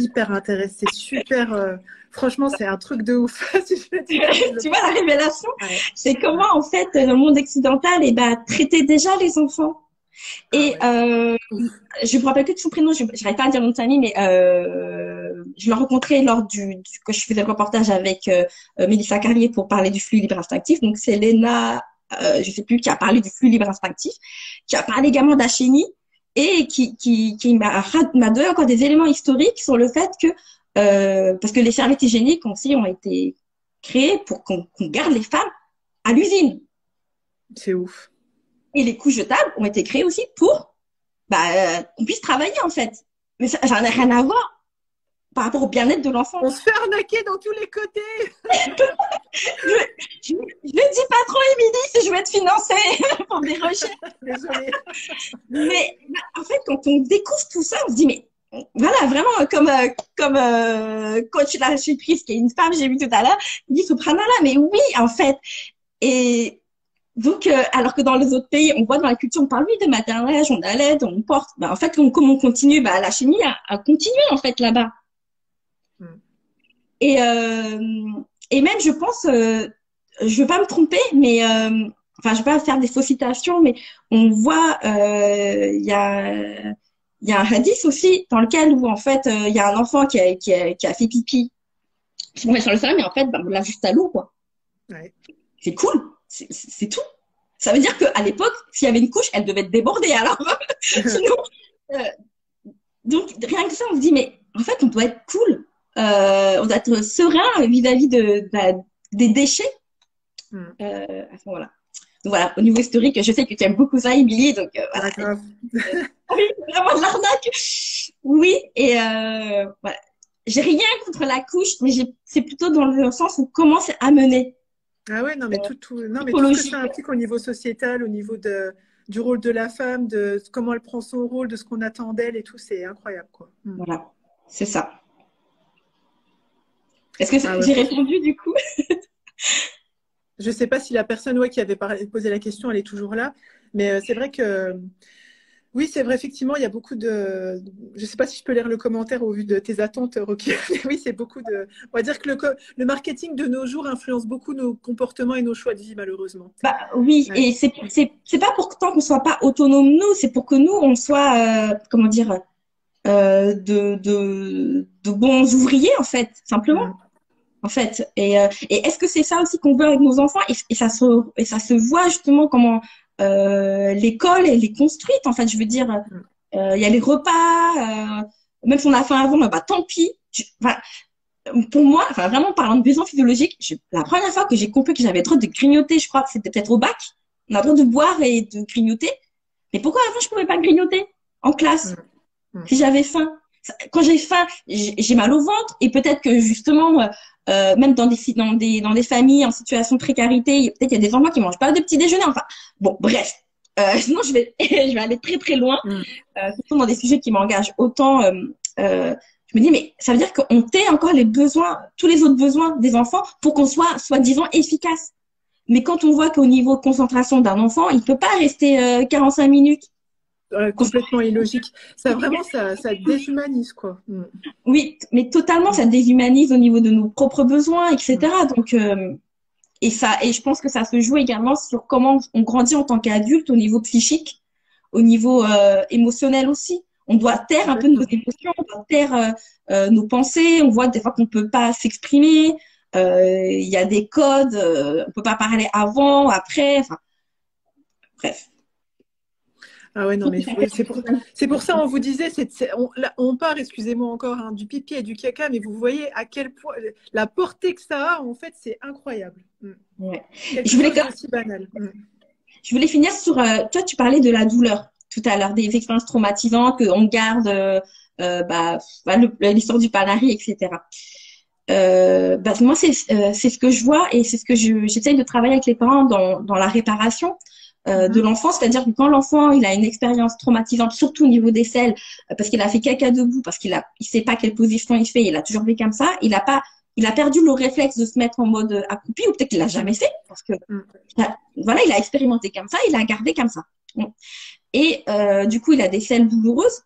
hyper intéressant, c'est super. Franchement, c'est un truc de ouf, si je peux dire. tu vois, la révélation, Ouais, c'est ouais. comment, en fait, dans le monde occidental, traiter déjà les enfants. Ah Et ouais. Ouf. je me rappelle que de son prénom, je n'arrive pas à dire le nom de famille, mais je l'ai rencontré quand je faisais le reportage avec Mélissa Carlier pour parler du flux libre instinctif. Donc c'est Léna, je sais plus, qui a parlé du flux libre instinctif, qui a parlé également d'Achénie et qui m'a donné encore des éléments historiques sur le fait que parce que les serviettes hygiéniques aussi ont été créées pour qu'on garde les femmes à l'usine. C'est ouf. Et les couches jetables ont été créées aussi pour qu'on puisse travailler en fait. Mais ça n'a rien à voir par rapport au bien-être de l'enfant. On se fait arnaquer dans tous les côtés. Je le dis pas trop, Émilie, si je vais être financée pour des recherches. Désolée. Mais en fait, quand on découvre tout ça, on se dit, mais voilà, vraiment, comme coach lâcher prise, qui est une femme, j'ai vu tout à l'heure, il dit Sopranala, mais oui, en fait. Et donc, alors que dans les autres pays, on voit dans la culture, on parle oui de maternage, on allait, on porte. En fait, comme on continue, la chimie a continué en fait là-bas. Mm. Et même, je pense, je veux pas me tromper, mais enfin, je vais pas faire des fausses citations, mais on voit, il y a un hadith aussi dans lequel où en fait, il y a un enfant qui a fait pipi, qui tombé sur le sol, mais en fait, on l'a juste à l'eau, quoi. Ouais. C'est cool, c'est tout. Ça veut dire qu'à l'époque, s'il y avait une couche, elle devait être débordée. Alors, sinon, euh, Donc, rien que ça, on se dit, mais en fait, on doit être cool. On doit être serein vis-à-vis des déchets Mm. à ce moment-là. Donc voilà, au niveau historique, je sais que tu aimes beaucoup ça, Émilie. Donc voilà, Ah, grave. oui, vraiment de l'arnaque. Oui, et voilà. J'ai rien contre la couche, mais c'est plutôt dans le sens où comment c'est amené, Ah ouais, non, mais non, mais tout ce que ça psychologique. implique au niveau sociétal, au niveau du rôle de la femme, de comment elle prend son rôle, de ce qu'on attend d'elle et tout, c'est incroyable, quoi. Mm. Voilà, c'est ça. Est-ce que Ah ouais, j'ai franchement. répondu du coup? Je ne sais pas si la personne qui avait posé la question, elle est toujours là, mais c'est vrai que oui, c'est vrai, effectivement, il y a beaucoup de. Je ne sais pas si je peux lire le commentaire au vu de tes attentes, Rocky. Mais oui, c'est beaucoup de. On va dire que le marketing de nos jours influence beaucoup nos comportements et nos choix de vie, malheureusement. Bah oui, Ouais. et c'est pas pour tant qu'on soit pas autonome nous, c'est pour que nous on soit comment dire de bons ouvriers en fait, simplement. Mm. En fait. Et est-ce que c'est ça aussi qu'on veut avec nos enfants et ça se voit justement comment l'école elle est construite. En fait, je veux dire, Mm. il y a les repas, même si on a faim avant, bah tant pis. Enfin, pour moi, enfin vraiment parlant de besoins physiologiques, la première fois que j'ai compris que j'avais le droit de grignoter, je crois que c'était peut-être au bac, on a le droit de boire et de grignoter. Mais pourquoi avant je pouvais pas grignoter en classe Mm. Mm. si j'avais faim? Quand j'ai faim, j'ai mal au ventre et peut-être que justement, même dans des familles en situation de précarité, peut-être il y a des enfants qui mangent pas de petit déjeuner. Enfin, bon, bref. Sinon, je vais aller très très loin, Mm. surtout dans des sujets qui m'engagent autant. Je me dis, mais ça veut dire qu'on tait encore les besoins, tous les autres besoins des enfants pour qu'on soit soi-disant efficace. Mais quand on voit qu'au niveau de concentration d'un enfant, il peut pas rester 45 minutes. Complètement illogique. Ça, vraiment, ça déshumanise, quoi. Mm. Oui, mais totalement, Mm. ça déshumanise au niveau de nos propres besoins, Mm. etc. Donc, et je pense que ça se joue également sur comment on grandit en tant qu'adulte au niveau psychique, au niveau émotionnel aussi. On doit taire un peu nos Complètement. émotions, on doit taire nos pensées. On voit des fois qu'on peut pas s'exprimer. Il y a des codes, on peut pas parler avant, après. Enfin, bref. Ah ouais, non, mais c'est pour ça on vous disait, là, on part, excusez-moi encore, hein, du pipi et du caca, mais vous voyez à quel point la portée que ça a, en fait, c'est incroyable. Mm. Ouais. Quelque Je voulais chose d'aussi banal. Mm. Je voulais finir sur, toi, tu parlais de la douleur tout à l'heure, des expériences traumatisantes qu'on garde, l'histoire du Panari, etc. Moi, c'est ce que je vois et c'est ce que j'essaye de travailler avec les parents dans la réparation de Mhm. l'enfant. C'est-à-dire que quand l'enfant il a une expérience traumatisante, surtout au niveau des selles, parce qu'il a fait caca debout, parce il sait pas quelle position il fait, il a toujours fait comme ça, il a perdu le réflexe de se mettre en mode accroupi, ou peut-être qu'il l'a jamais Mm. fait, parce que Mm. voilà, il a expérimenté comme ça, il a gardé comme ça. Bon. Et du coup, il a des selles douloureuses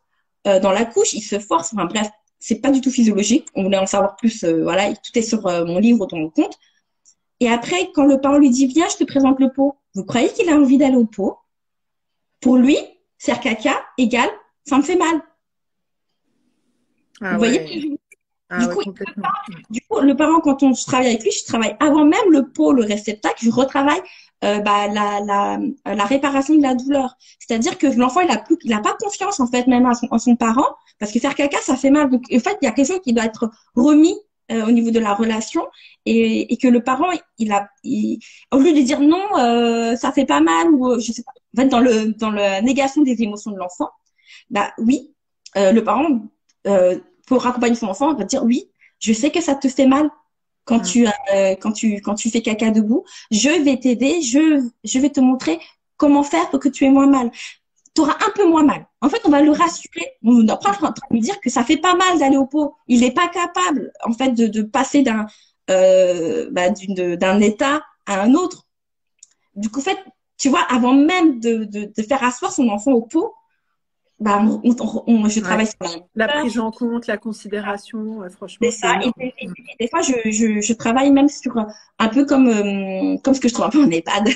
dans la couche, il se force. Enfin bref, c'est pas du tout physiologique. On voulait en savoir plus. Voilà, tout est sur mon livre, dans le compte. Et après, quand le parent lui dit, viens, je te présente le pot, vous croyez qu'il a envie d'aller au pot? Pour lui, faire caca égale, ça me fait mal. Vous Ah voyez? ouais, Du ah ouais, coup, complètement. Mm. le parent, quand on travaille avec lui, je travaille avant même le pot, le réceptacle, je retravaille la réparation de la douleur. C'est-à-dire que l'enfant, il a pas confiance en fait même en son parent, parce que faire caca, ça fait mal. Donc en fait, il y a quelque chose qui doit être remis au niveau de la relation et que le parent, au lieu de dire non, ça fait pas mal ou je sais pas. En fait, dans la négation des émotions de l'enfant, bah oui, le parent pour accompagner son enfant, il va dire oui, je sais que ça te fait mal Mm. quand tu fais caca debout. Je vais t'aider, je vais te montrer comment faire pour que tu aies moins mal. Tu auras un peu moins mal. En fait, on va le rassurer. On n'est pas en train de lui dire que ça fait pas mal d'aller au pot. Il n'est pas capable, en fait, de passer d'un état à un autre. Du coup, en fait, tu vois, avant même de faire asseoir son enfant au pot, bah, je Ouais. travaille sur la La hauteur, prise en compte, la considération, c'est franchement, ça. c'est énorme. Et Mm. des fois, je travaille même sur un peu comme ce que je trouve un peu en EHPAD.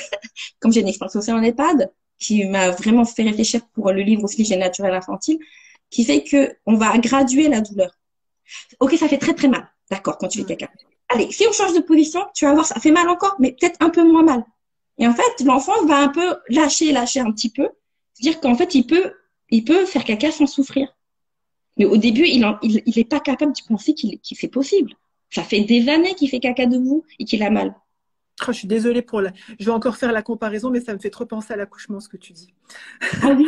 Comme j'ai une expérience aussi en EHPAD, qui m'a vraiment fait réfléchir pour le livre aussi Hygiène naturelle infantile, qui fait que on va graduer la douleur. Ok, ça fait très très mal. D'accord, quand tu fais Mm. caca. Allez, si on change de position, tu vas voir, ça fait mal encore, mais peut-être un peu moins mal. Et en fait, l'enfant va un peu lâcher un petit peu. C'est-à-dire qu'en fait, il peut faire caca sans souffrir. Mais au début, il est pas capable de penser qu'il c'est possible. Ça fait des années qu'il fait caca debout et qu'il a mal. Oh, je suis désolée pour la. Je vais encore faire la comparaison, mais ça me fait trop penser à l'accouchement, ce que tu dis. Ah oui,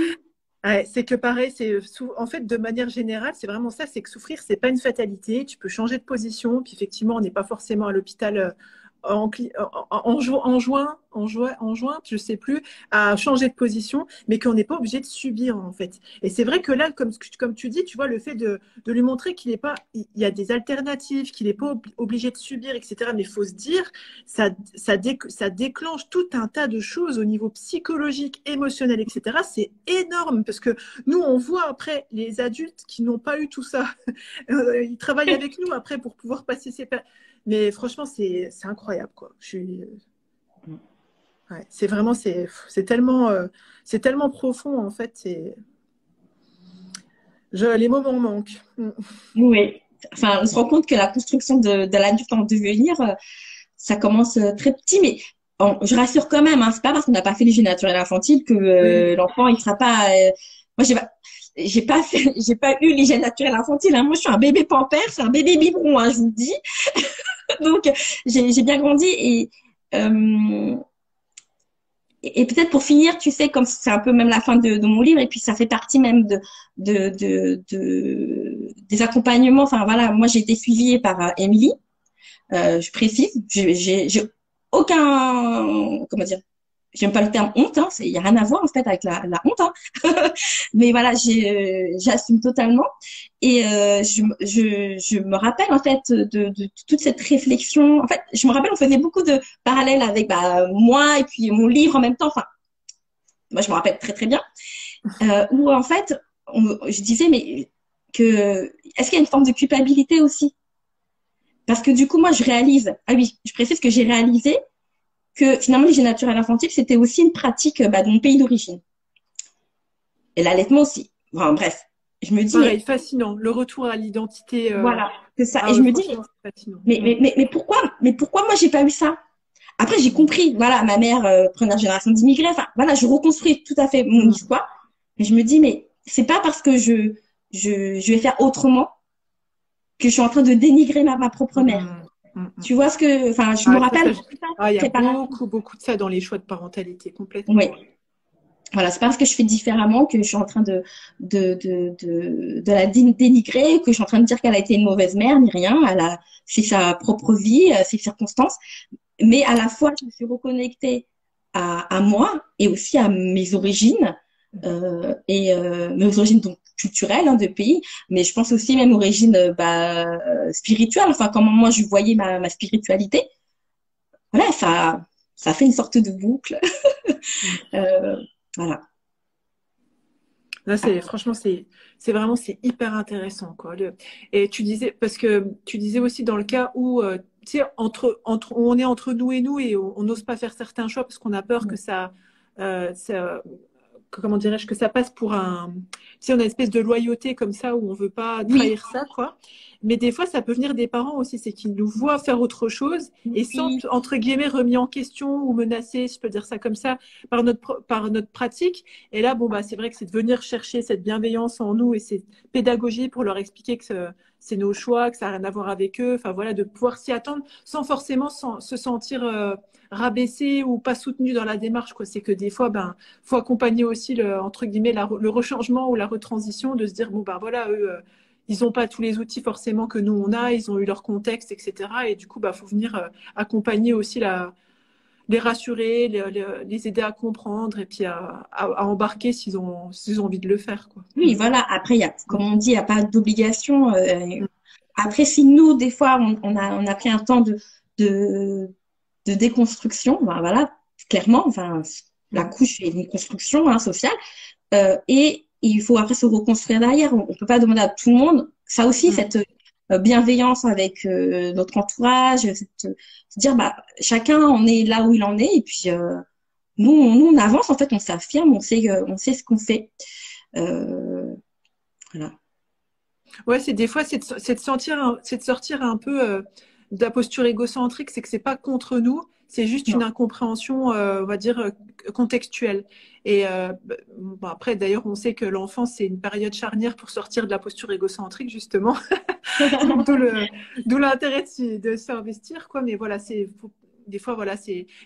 Ouais, c'est que pareil, en fait, de manière générale, c'est vraiment ça, c'est que souffrir, c'est pas une fatalité. Tu peux changer de position, puis effectivement, on n'est pas forcément à l'hôpital en juin, je sais plus, à changer de position, mais qu'on n'est pas obligé de subir en fait. Et c'est vrai que là, comme tu dis, tu vois, le fait de lui montrer qu'il est pas, il y a des alternatives, qu'il n'est pas obligé de subir, etc. Mais il faut se dire, ça déclenche tout un tas de choses au niveau psychologique, émotionnel, etc. C'est énorme parce que nous, on voit après les adultes qui n'ont pas eu tout ça. Ils travaillent avec nous après pour pouvoir passer ces périodes. Mais franchement, c'est incroyable, quoi. Ouais, c'est vraiment, c'est tellement profond, en fait. Les mots m'en manquent. Mm. oui. Enfin, on se rend compte que la construction de l'adulte en devenir, ça commence très petit, mais je rassure quand même, hein, c'est pas parce qu'on n'a pas fait les jeux naturels infantiles que Oui. l'enfant il sera pas. Moi, j'ai pas eu l'hygiène naturelle infantile. Hein. Moi, je suis un bébé pampère, c'est un bébé biberon, hein, je vous le dis. Donc, j'ai bien grandi euh, et peut-être pour finir, tu sais, comme c'est un peu même la fin de mon livre, et puis ça fait partie même des accompagnements. Enfin voilà, moi j'ai été suivie par Émilie. Je précise, j'ai aucun, comment dire, j'aime pas le terme honte, hein, il y a rien à voir en fait avec la honte, hein. Mais voilà, j'assume totalement. Et je me rappelle en fait de toute cette réflexion. En fait, je me rappelle, on faisait beaucoup de parallèles avec bah, moi et puis mon livre en même temps. Enfin, moi je me rappelle très très bien. Où en fait, je disais mais que est-ce qu'il y a une forme de culpabilité aussi? Parce que du coup, moi je réalise. Ah oui, je précise que j'ai réalisé que finalement l'hygiène naturelle infantile c'était aussi une pratique bah, de mon pays d'origine. Et l'allaitement aussi. Enfin, bref, je me dis, Pareil, mais fascinant. Le retour à l'identité. voilà, c'est ça. Et Ah je ouais, me dis, franchement, c'est fascinant. Mm. mais pourquoi moi, j'ai pas eu ça? Après, j'ai compris, voilà, ma mère, première génération d'immigrés, enfin, voilà, je reconstruis tout à fait mon Mm. histoire. Mais je me dis, mais c'est pas parce que je vais faire autrement que je suis en train de dénigrer ma propre mère. Mm. Mm. Mm. Tu vois ce que, enfin, je me Ah, rappelle tout ça, il y a préparation. beaucoup, beaucoup de ça dans les choix de parentalité, Oui. complètement. Voilà, c'est pas parce que je fais différemment que je suis en train de la dénigrer, que je suis en train de dire qu'elle a été une mauvaise mère, ni rien. C'est sa propre vie, ses circonstances. Mais à la fois, je me suis reconnectée à moi et aussi à mes origines, mes origines donc culturelles hein, de pays, mais je pense aussi même origines spirituelles, enfin comment moi je voyais ma spiritualité. Voilà, ça fait une sorte de boucle. Mm. Euh, voilà. Là, franchement, c'est hyper intéressant, quoi. Et tu disais, parce que tu disais aussi dans le cas où, tu sais, on est entre nous et nous et on n'ose pas faire certains choix parce qu'on a peur que comment dirais-je, que ça passe pour tu sais, on a une espèce de loyauté comme ça où on veut pas Oui, trahir ça, quoi. Mais des fois, ça peut venir des parents aussi, c'est qu'ils nous voient faire autre chose et sans, oui, entre guillemets, remis en question ou menacés, si je peux dire ça comme ça, par notre pratique. Et là, bon, bah, c'est vrai que c'est de venir chercher cette bienveillance en nous et cette pédagogie pour leur expliquer que c'est nos choix, que ça n'a rien à voir avec eux. Enfin, voilà, de pouvoir s'y attendre sans forcément se sentir rabaissé ou pas soutenu dans la démarche, quoi. C'est que des fois, ben, faut accompagner aussi entre guillemets le rechangement ou la retransition, de se dire bon ben voilà, eux ils n'ont pas tous les outils forcément que nous on a, ils ont eu leur contexte, etc. Et du coup bah faut venir accompagner aussi les rassurer, les aider à comprendre et puis à embarquer s'ils ont envie de le faire, quoi. oui, voilà. Après, comme on dit, il n'y a pas d'obligation. Après, si nous, des fois, on a pris un temps de, de déconstruction, ben voilà, clairement, enfin, la couche est une construction hein, sociale, et il faut après se reconstruire derrière. On ne peut pas demander à tout le monde. Ça aussi, Mm. cette bienveillance avec notre entourage, se dire, bah, chacun on est là où il en est, et puis nous, on avance, en fait, on s'affirme, on sait ce qu'on fait. Euh, voilà. Ouais, c'est des fois, c'est de sortir un peu de la posture égocentrique, c'est que c'est pas contre nous, C'est juste Non. une incompréhension, on va dire, contextuelle. Et bon, après, d'ailleurs, on sait que l'enfance, c'est une période charnière pour sortir de la posture égocentrique, justement. Donc, d'où l'intérêt de s'investir, quoi. Mais voilà, des fois, voilà,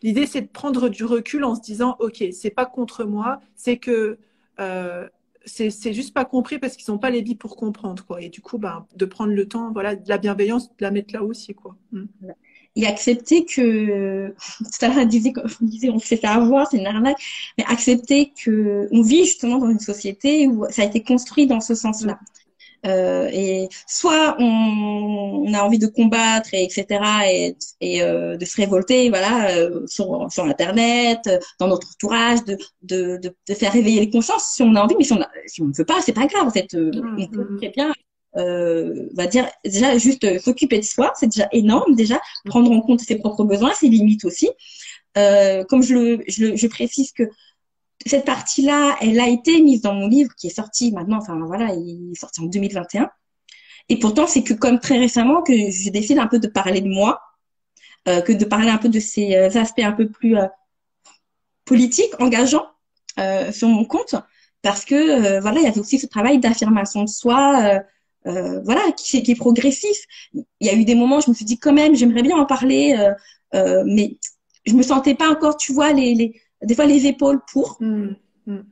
l'idée, c'est de prendre du recul en se disant, OK, c'est pas contre moi, c'est que euh, c'est juste pas compris parce qu'ils n'ont pas les billes pour comprendre, quoi. Et du coup, ben, de prendre le temps, voilà, de la bienveillance, de la mettre là aussi, quoi. Mm. Et accepter que, tout à l'heure, on disait, on s'est fait avoir, c'est une arnaque, mais accepter que on vit justement dans une société où ça a été construit dans ce Mm. sens-là. Et soit on a envie de combattre, etc., et de se révolter, voilà, sur Internet, dans notre entourage, de faire réveiller les consciences si on a envie, mais si on ne veut pas, c'est pas grave. En fait, Mm. on peut Mm. très bien, on va dire déjà juste s'occuper de soi, c'est déjà énorme, déjà prendre en compte ses propres besoins, ses limites aussi. Comme je précise que cette partie-là, elle a été mise dans mon livre qui est sorti maintenant, enfin voilà, il est sorti en 2021. Et pourtant, c'est que comme très récemment que je décide un peu de parler de moi, que de parler un peu de ces aspects un peu plus politiques, engageants sur mon compte, parce que voilà, il y avait aussi ce travail d'affirmation de soi, voilà, qui est progressif. Il y a eu des moments où je me suis dit quand même, j'aimerais bien en parler, mais je me sentais pas encore, tu vois, des fois les épaules pour. Mm. Mm.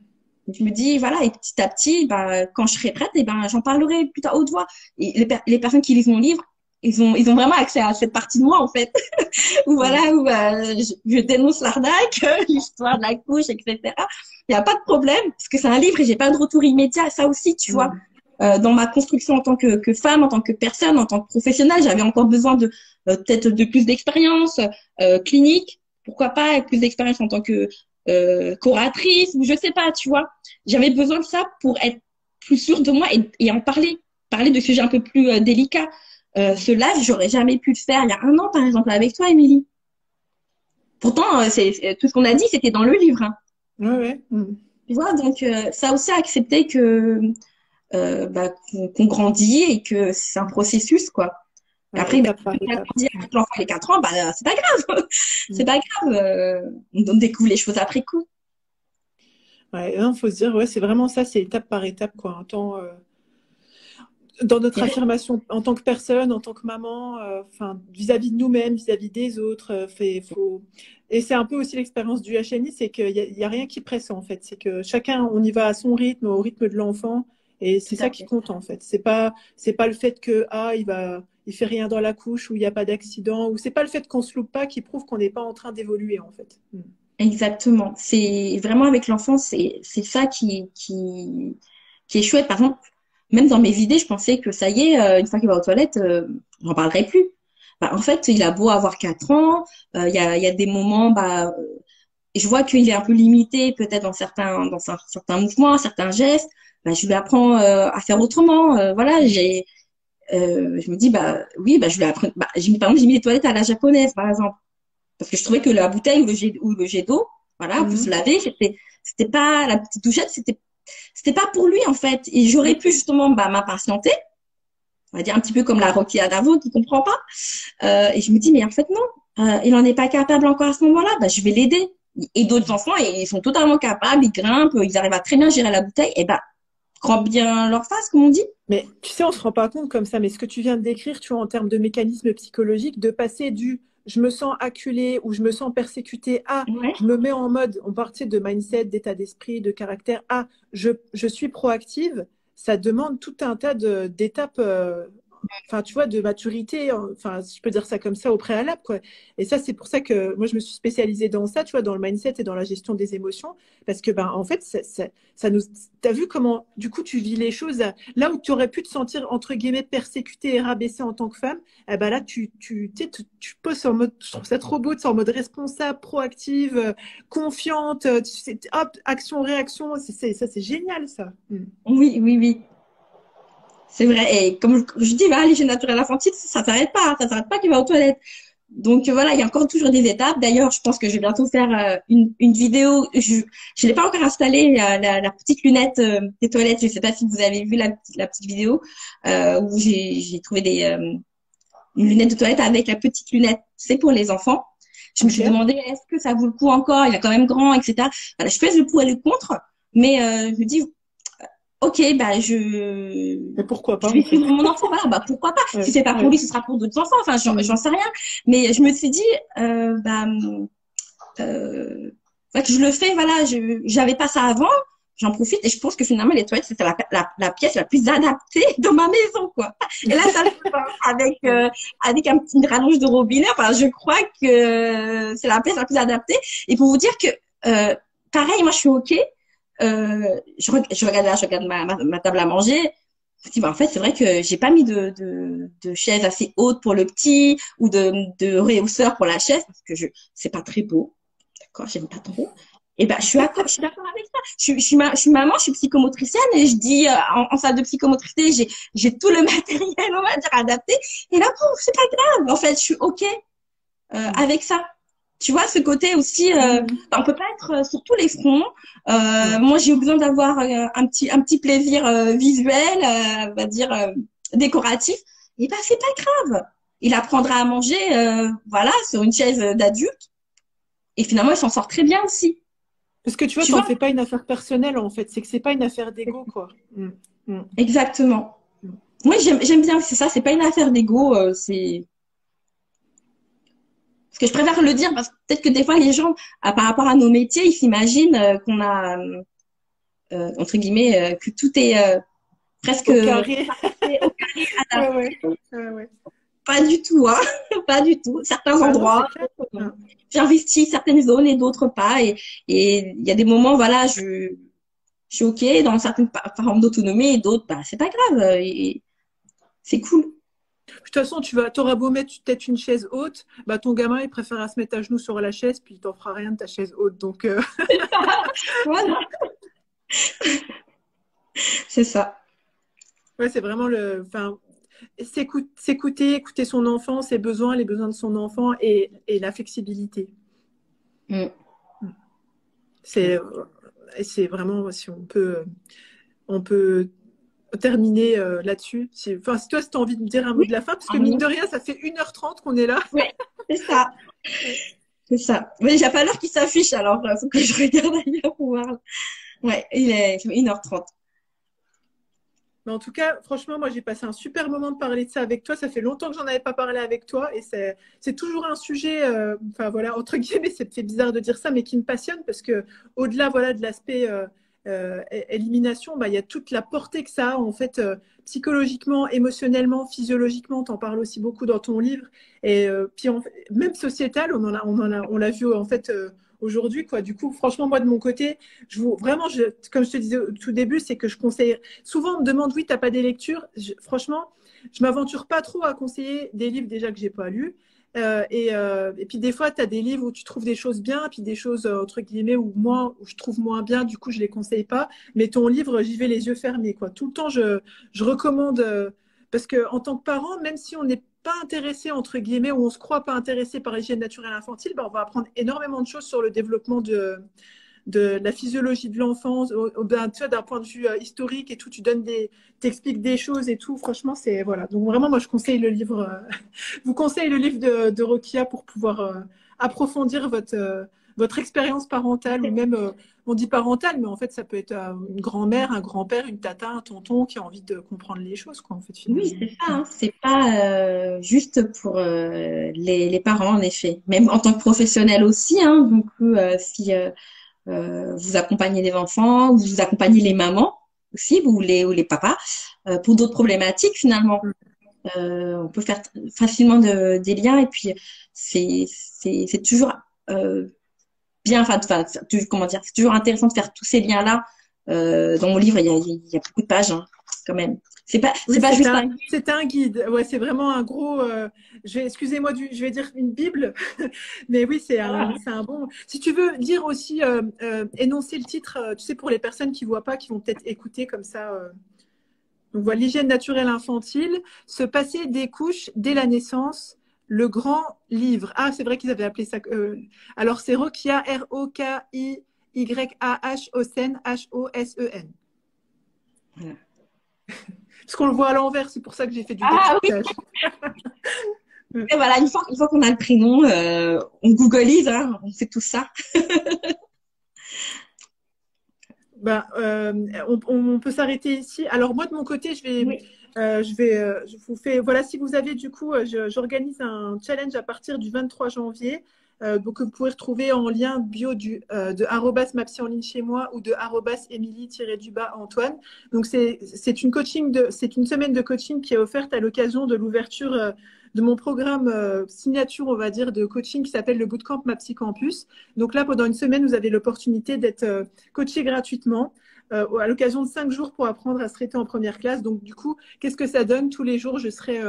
Je me dis, voilà, et petit à petit, bah, quand je serai prête, et ben, j'en parlerai plus tard haute voix. Et les personnes qui lisent mon livre, ils ont vraiment accès à cette partie de moi, en fait, où Mm. voilà, où je dénonce l'arnaque, l'histoire de la couche, etc. Il n'y a pas de problème, parce que c'est un livre et j'ai pas de retour immédiat. Ça aussi, tu vois, Mm. dans ma construction en tant que femme, en tant que personne, en tant que professionnelle, j'avais encore besoin de peut-être de plus d'expérience clinique. Pourquoi pas plus d'expérience en tant que oratrice, ou je sais pas, tu vois. J'avais besoin de ça pour être plus sûre de moi et en parler de sujets un peu plus délicats. Ce live, j'aurais jamais pu le faire il y a un an, par exemple, avec toi, Émilie. Pourtant, tout ce qu'on a dit, c'était dans le livre, hein. Ouais, ouais. Mm. Tu vois, donc ça aussi accepter que bah, qu'on grandit et que c'est un processus, quoi. Et Ouais, après, bah, étape par si on a étape. grandi avec l'enfant les 4 ans, bah, c'est pas grave. C'est Mm. pas grave. On découvre les choses après coup. Ouais, il faut se dire, ouais, c'est vraiment ça, c'est étape par étape, quoi. Un temps, dans notre affirmation en tant que personne, en tant que maman, enfin, vis-à-vis de nous-mêmes, vis-à-vis des autres, et c'est un peu aussi l'expérience du HNI, c'est qu'il y a rien qui presse en fait. C'est que chacun, on y va à son rythme, au rythme de l'enfant, et c'est Tout à ça qui fait. compte en fait. C'est pas le fait que il fait rien dans la couche ou il n'y a pas d'accident, ou c'est pas le fait qu'on se loupe pas qui prouve qu'on n'est pas en train d'évoluer en fait. Mm. Exactement. C'est vraiment avec l'enfant, c'est ça qui est chouette. Par exemple, même dans mes idées, je pensais que ça y est, une fois qu'il va aux toilettes, j'en parlerai plus. Bah, en fait, il a beau avoir 4 ans, il y a des moments, bah, je vois qu'il est un peu limité peut-être dans certains mouvements, certains gestes. Bah, je lui apprends à faire autrement. Voilà, je me dis bah oui, bah je lui apprends. Bah, par exemple, j'ai mis les toilettes à la japonaise, par exemple. Parce que je trouvais que la bouteille ou le jet d'eau, voilà, pour se Mhm. laver, c'était pas la petite douchette, c'était pas pour lui en fait. Et j'aurais pu justement bah, m'impatienter, on va dire un petit peu comme la Rocky Adamo qui comprend pas. Et je me dis mais en fait non, il en est pas capable encore à ce moment-là, bah je vais l'aider. Et d'autres enfants, ils sont totalement capables, ils grimpent, ils arrivent à très bien gérer la bouteille. Et bah grand bien leur face, comme on dit. Mais tu sais, on se rend pas compte comme ça, mais ce que tu viens de décrire, tu vois, en termes de mécanisme psychologique, de passer du je me sens acculé ou je me sens persécuté à Ouais. je me mets en mode, on partait de mindset, d'état d'esprit, de caractère à je suis proactive, ça demande tout un tas d'étapes, enfin, tu vois, de maturité, enfin, si je peux dire ça comme ça, au préalable, quoi. Et ça, c'est pour ça que moi, je me suis spécialisée dans ça, tu vois, dans le mindset et dans la gestion des émotions, parce que, ben, en fait, ça nous, t'as vu comment, du coup, tu vis les choses. Là où tu aurais pu te sentir, entre guillemets, persécutée et rabaissée en tant que femme, eh ben là, tu poses en mode, je trouve ça trop beau, tu es en mode responsable, proactive, confiante, tu sais, hop, action, réaction, ça, c'est génial, ça. Mm. Oui, oui, oui. C'est vrai. Et comme je dis, bah, l'hygiène naturelle infantile, ça s'arrête pas, hein. Ça s'arrête pas qu'il va aux toilettes. Donc voilà, il y a encore toujours des étapes. D'ailleurs, je pense que je vais bientôt faire une vidéo. Je l'ai pas encore installée, la petite lunette des toilettes. Je sais pas si vous avez vu la petite vidéo où j'ai trouvé une lunette de toilette avec la petite lunette. C'est pour les enfants. Je me suis demandé, est-ce que ça vaut le coup encore? Il est quand même grand, etc. Voilà, je pèse le pour et le contre, mais je me dis, ok, bah Mais pourquoi pas, je vais en fait. suivre mon enfant. Voilà, bah pourquoi pas? Si Ouais, c'est pas pour ouais. lui, ce sera pour d'autres enfants. Enfin, j'en sais rien. Mais je me suis dit, bah ouais, que je le fais. Voilà, j'avais pas ça avant. J'en profite et je pense que finalement les toilettes c'était la pièce la plus adaptée dans ma maison, quoi. Et la salle de bain avec un petit rallonge de robinet. Enfin, je crois que c'est la pièce la plus adaptée. Et pour vous dire que pareil, moi je suis ok. Je regarde là, je regarde ma table à manger. Je me dis, bah, en fait, c'est vrai que j'ai pas mis de chaise assez haute pour le petit ou de réhausseur pour la chaise parce que c'est pas très beau. D'accord, j'aime pas trop. Et ben, je suis d'accord avec ça. Je suis maman, je suis psychomotricienne et je dis, en salle de psychomotricité, j'ai tout le matériel, on va dire, adapté. Et là, bon, c'est pas grave. En fait, je suis OK, avec ça. Tu vois, ce côté aussi, on peut pas être sur tous les fronts. Non. Moi, j'ai eu besoin d'avoir un petit plaisir visuel, on va dire décoratif. Et ben, c'est pas grave. Il apprendra à manger, voilà, sur une chaise d'adulte. Et finalement, il s'en sort très bien aussi. Parce que tu vois, Tu t'en vois? fais pas une affaire personnelle, en fait. C'est que c'est pas une affaire d'ego, quoi. Mm. Exactement. Mm. Moi, j'aime bien, c'est ça, c'est pas une affaire d'ego, c'est parce que je préfère le dire parce que peut-être que des fois les gens, par rapport à nos métiers, ils s'imaginent qu'on a entre guillemets que tout est presque Au carré. parfait, au carré, Ouais, adapté. ouais. Ouais, ouais. Pas du tout, hein. Pas du tout. Certains Ah non, c'est endroits, clair. Mm. j'investis certaines zones et d'autres pas. Et il y a des moments, voilà, je suis OK dans certaines formes d'autonomie et d'autres, bah, c'est pas grave. Et c'est cool. De toute façon, t'auras beau mettre peut-être une chaise haute, bah ton gamin il préférera se mettre à genoux sur la chaise, puis il t'en fera rien de ta chaise haute. Donc, Voilà, c'est ça. ouais, c'est vraiment enfin, écouter son enfant, ses besoins, les besoins de son enfant et la flexibilité. Mm. C'est, c'est vraiment si on peut terminer là-dessus. Enfin, si toi, si tu as envie de me dire un mot Oui, de la fin, parce que mine Arnaud. de rien, ça fait 1h30 qu'on est là. Ouais, c'est ça. Ouais. C'est ça. Mais j'ai pas l'heure qui s'affiche, alors faut que je regarde ailleurs pour voir. Ouais, il est 1h30. Mais en tout cas, franchement, moi, j'ai passé un super moment de parler de ça avec toi. Ça fait longtemps que j'en avais pas parlé avec toi et c'est toujours un sujet, enfin voilà, entre guillemets, c'est bizarre de dire ça, mais qui me passionne parce que au-delà, voilà, de l'aspect élimination, bah, il y a toute la portée que ça a en fait psychologiquement, émotionnellement, physiologiquement. T'en parles aussi beaucoup dans ton livre et puis même sociétal, on l'a vu en fait. Aujourd'hui, quoi. Du coup, franchement, moi, de mon côté, vraiment, comme je te disais au tout début, c'est que je conseille. Souvent, on me demande, oui, t'as pas des lectures. Franchement, je m'aventure pas trop à conseiller des livres déjà que j'ai pas lus. Et puis des fois, tu as des livres où tu trouves des choses bien, puis des choses, entre guillemets, où je trouve moins bien, du coup, je les conseille pas. Mais ton livre, j'y vais les yeux fermés, quoi. Tout le temps, je recommande, parce que en tant que parent, même si on n'est pas intéressé, entre guillemets, ou on se croit pas intéressé par l'hygiène naturelle infantile, ben, on va apprendre énormément de choses sur le développement de la physiologie de l'enfance, ben, tu vois, d'un point de vue historique et tout, t'expliques des choses et tout. Franchement, c'est voilà. Donc vraiment, moi, je conseille le livre. Vous conseille le livre de Rokia pour pouvoir approfondir votre expérience parentale ou même, on dit parentale, mais en fait, ça peut être une grand-mère, un grand-père, une tata, un tonton qui a envie de comprendre les choses, quoi, en fait, Oui, finalement. c'est ça, hein. C'est pas juste pour les parents, en effet. Même en tant que professionnel aussi, hein. Donc, si vous accompagnez les enfants, vous accompagnez les mamans aussi, ou les papas, pour d'autres problématiques, finalement. On peut faire facilement des liens et puis c'est toujours bien, comment dire, c'est toujours intéressant de faire tous ces liens-là. Dans mon livre, il y a beaucoup de pages, hein, quand même. C'est Oui, pas juste un. c'est un guide. Ouais, c'est vraiment un gros. Excusez-moi, je vais dire une Bible, mais oui, c'est un bon. Si tu veux lire aussi, énoncer le titre, tu sais, pour les personnes qui voient pas, qui vont peut-être écouter comme ça. Donc voilà, l'hygiène naturelle infantile, se passer des couches dès la naissance, le grand livre. Ah, c'est vrai qu'ils avaient appelé ça. Alors c'est Rokia, RokyahOsen, Hosen. Voilà. Parce qu'on le voit à l'envers, c'est pour ça que j'ai fait du Ah oui, déchiffrage. Et voilà, une fois qu'on a le prénom, on googleise, hein, on fait tout ça. Ben, on peut s'arrêter ici. Alors moi de mon côté, Oui. je vous fais, voilà, si vous avez du coup, j'organise un challenge à partir du 23 janvier, donc que vous pouvez retrouver en lien bio de @mapsy en ligne chez moi ou de @Émilie-Antoine. Donc c'est une semaine de coaching qui est offerte à l'occasion de l'ouverture de mon programme signature, on va dire, de coaching qui s'appelle le Bootcamp Mapsy Campus. Donc là, pendant une semaine, vous avez l'opportunité d'être coaché gratuitement à l'occasion de 5 jours pour apprendre à se traiter en première classe. Donc, du coup, qu'est-ce que ça donne? Tous les jours, je serai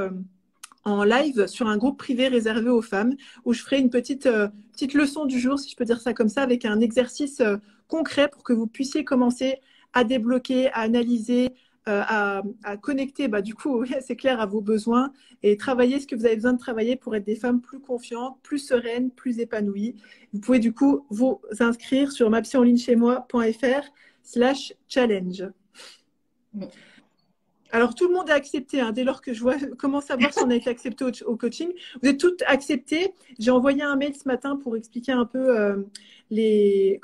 en live sur un groupe privé réservé aux femmes où je ferai une petite leçon du jour, si je peux dire ça comme ça, avec un exercice concret pour que vous puissiez commencer à débloquer, à analyser, à connecter, du coup, c'est clair, à vos besoins et travailler ce que vous avez besoin de travailler pour être des femmes plus confiantes, plus sereines, plus épanouies. Vous pouvez du coup vous inscrire sur mapsyonlinechez-moi.fr/challenge. Alors, tout le monde est accepté. Dès lors que je commence à voir si on a été accepté au coaching. Vous êtes toutes acceptées. J'ai envoyé un mail ce matin pour expliquer un peu les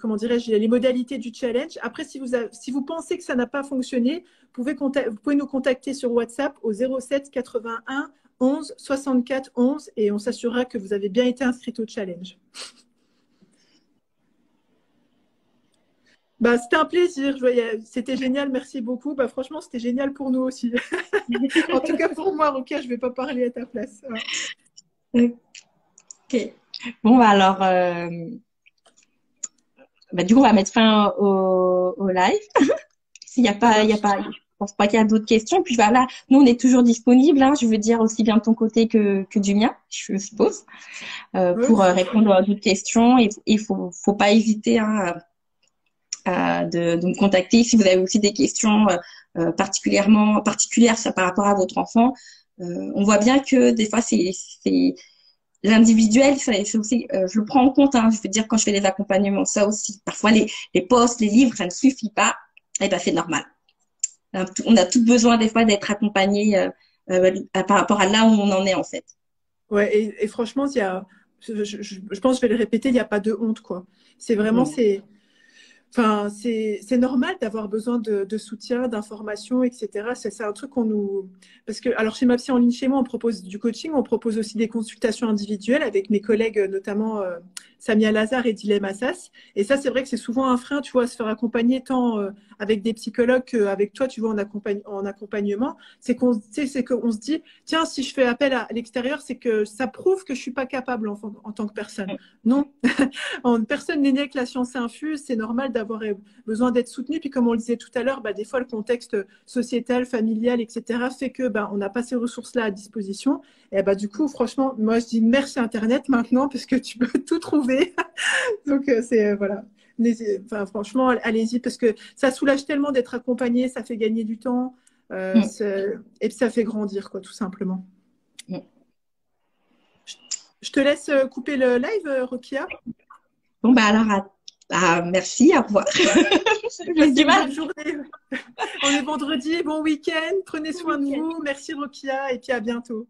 modalités du challenge. Après, si vous pensez que ça n'a pas fonctionné, vous pouvez nous contacter sur WhatsApp au 07 81 11 64 11 et on s'assurera que vous avez bien été inscrite au challenge. C'était un plaisir. C'était génial. Merci beaucoup. Franchement, c'était génial pour nous aussi. En tout cas, pour moi, Rokia, je ne vais pas parler à ta place. Ok. Bon, alors, du coup, on va mettre fin au live. S'il n'y a pas, je pense pas qu'il y a d'autres questions. Puis voilà, nous, on est toujours disponibles, hein, je veux dire, aussi bien de ton côté que du mien, je suppose, pour répondre à d'autres questions. Et il faut pas hésiter, hein, de me contacter si vous avez aussi des questions particulières par rapport à votre enfant. On voit bien que des fois, c'est l'individuel, c'est aussi, je le prends en compte, hein, je veux dire, quand je fais des accompagnements, ça aussi. Parfois, les posts, les livres, ça ne suffit pas. Eh ben, c'est normal. On a tout besoin des fois d'être accompagné par rapport à là où on en est en fait. Ouais, et franchement, je pense que je vais le répéter, il n'y a pas de honte, quoi. C'est vraiment, Enfin, c'est normal d'avoir besoin de soutien, d'informations, etc. C'est un truc qu'on nous... Parce que, alors, chez Mapsy en ligne chez moi, on propose du coaching, on propose aussi des consultations individuelles avec mes collègues, notamment Samia Lazare et Dilem Assas. Et ça, c'est vrai que c'est souvent un frein, tu vois, à se faire accompagner tant avec des psychologues qu'avec toi, tu vois, en accompagnement. C'est qu'on se dit, tiens, si je fais appel à l'extérieur, c'est que ça prouve que je suis pas capable en tant que personne. Non, personne n'est né avec la science infuse, c'est normal d'avoir besoin d'être soutenu. Puis comme on le disait tout à l'heure, des fois le contexte sociétal, familial, etc. fait que on n'a pas ces ressources-là à disposition. Et du coup, franchement, moi je dis merci Internet maintenant parce que tu peux tout trouver. Donc voilà. Franchement, allez-y parce que ça soulage tellement d'être accompagné, ça fait gagner du temps et puis ça fait grandir, quoi, tout simplement. Je te laisse couper le live, Rokia. Bon, alors, merci, au revoir. J'ai du mal. Bonne journée. On est vendredi, bon week-end, prenez soin de vous. Merci, Rokia, et puis à bientôt.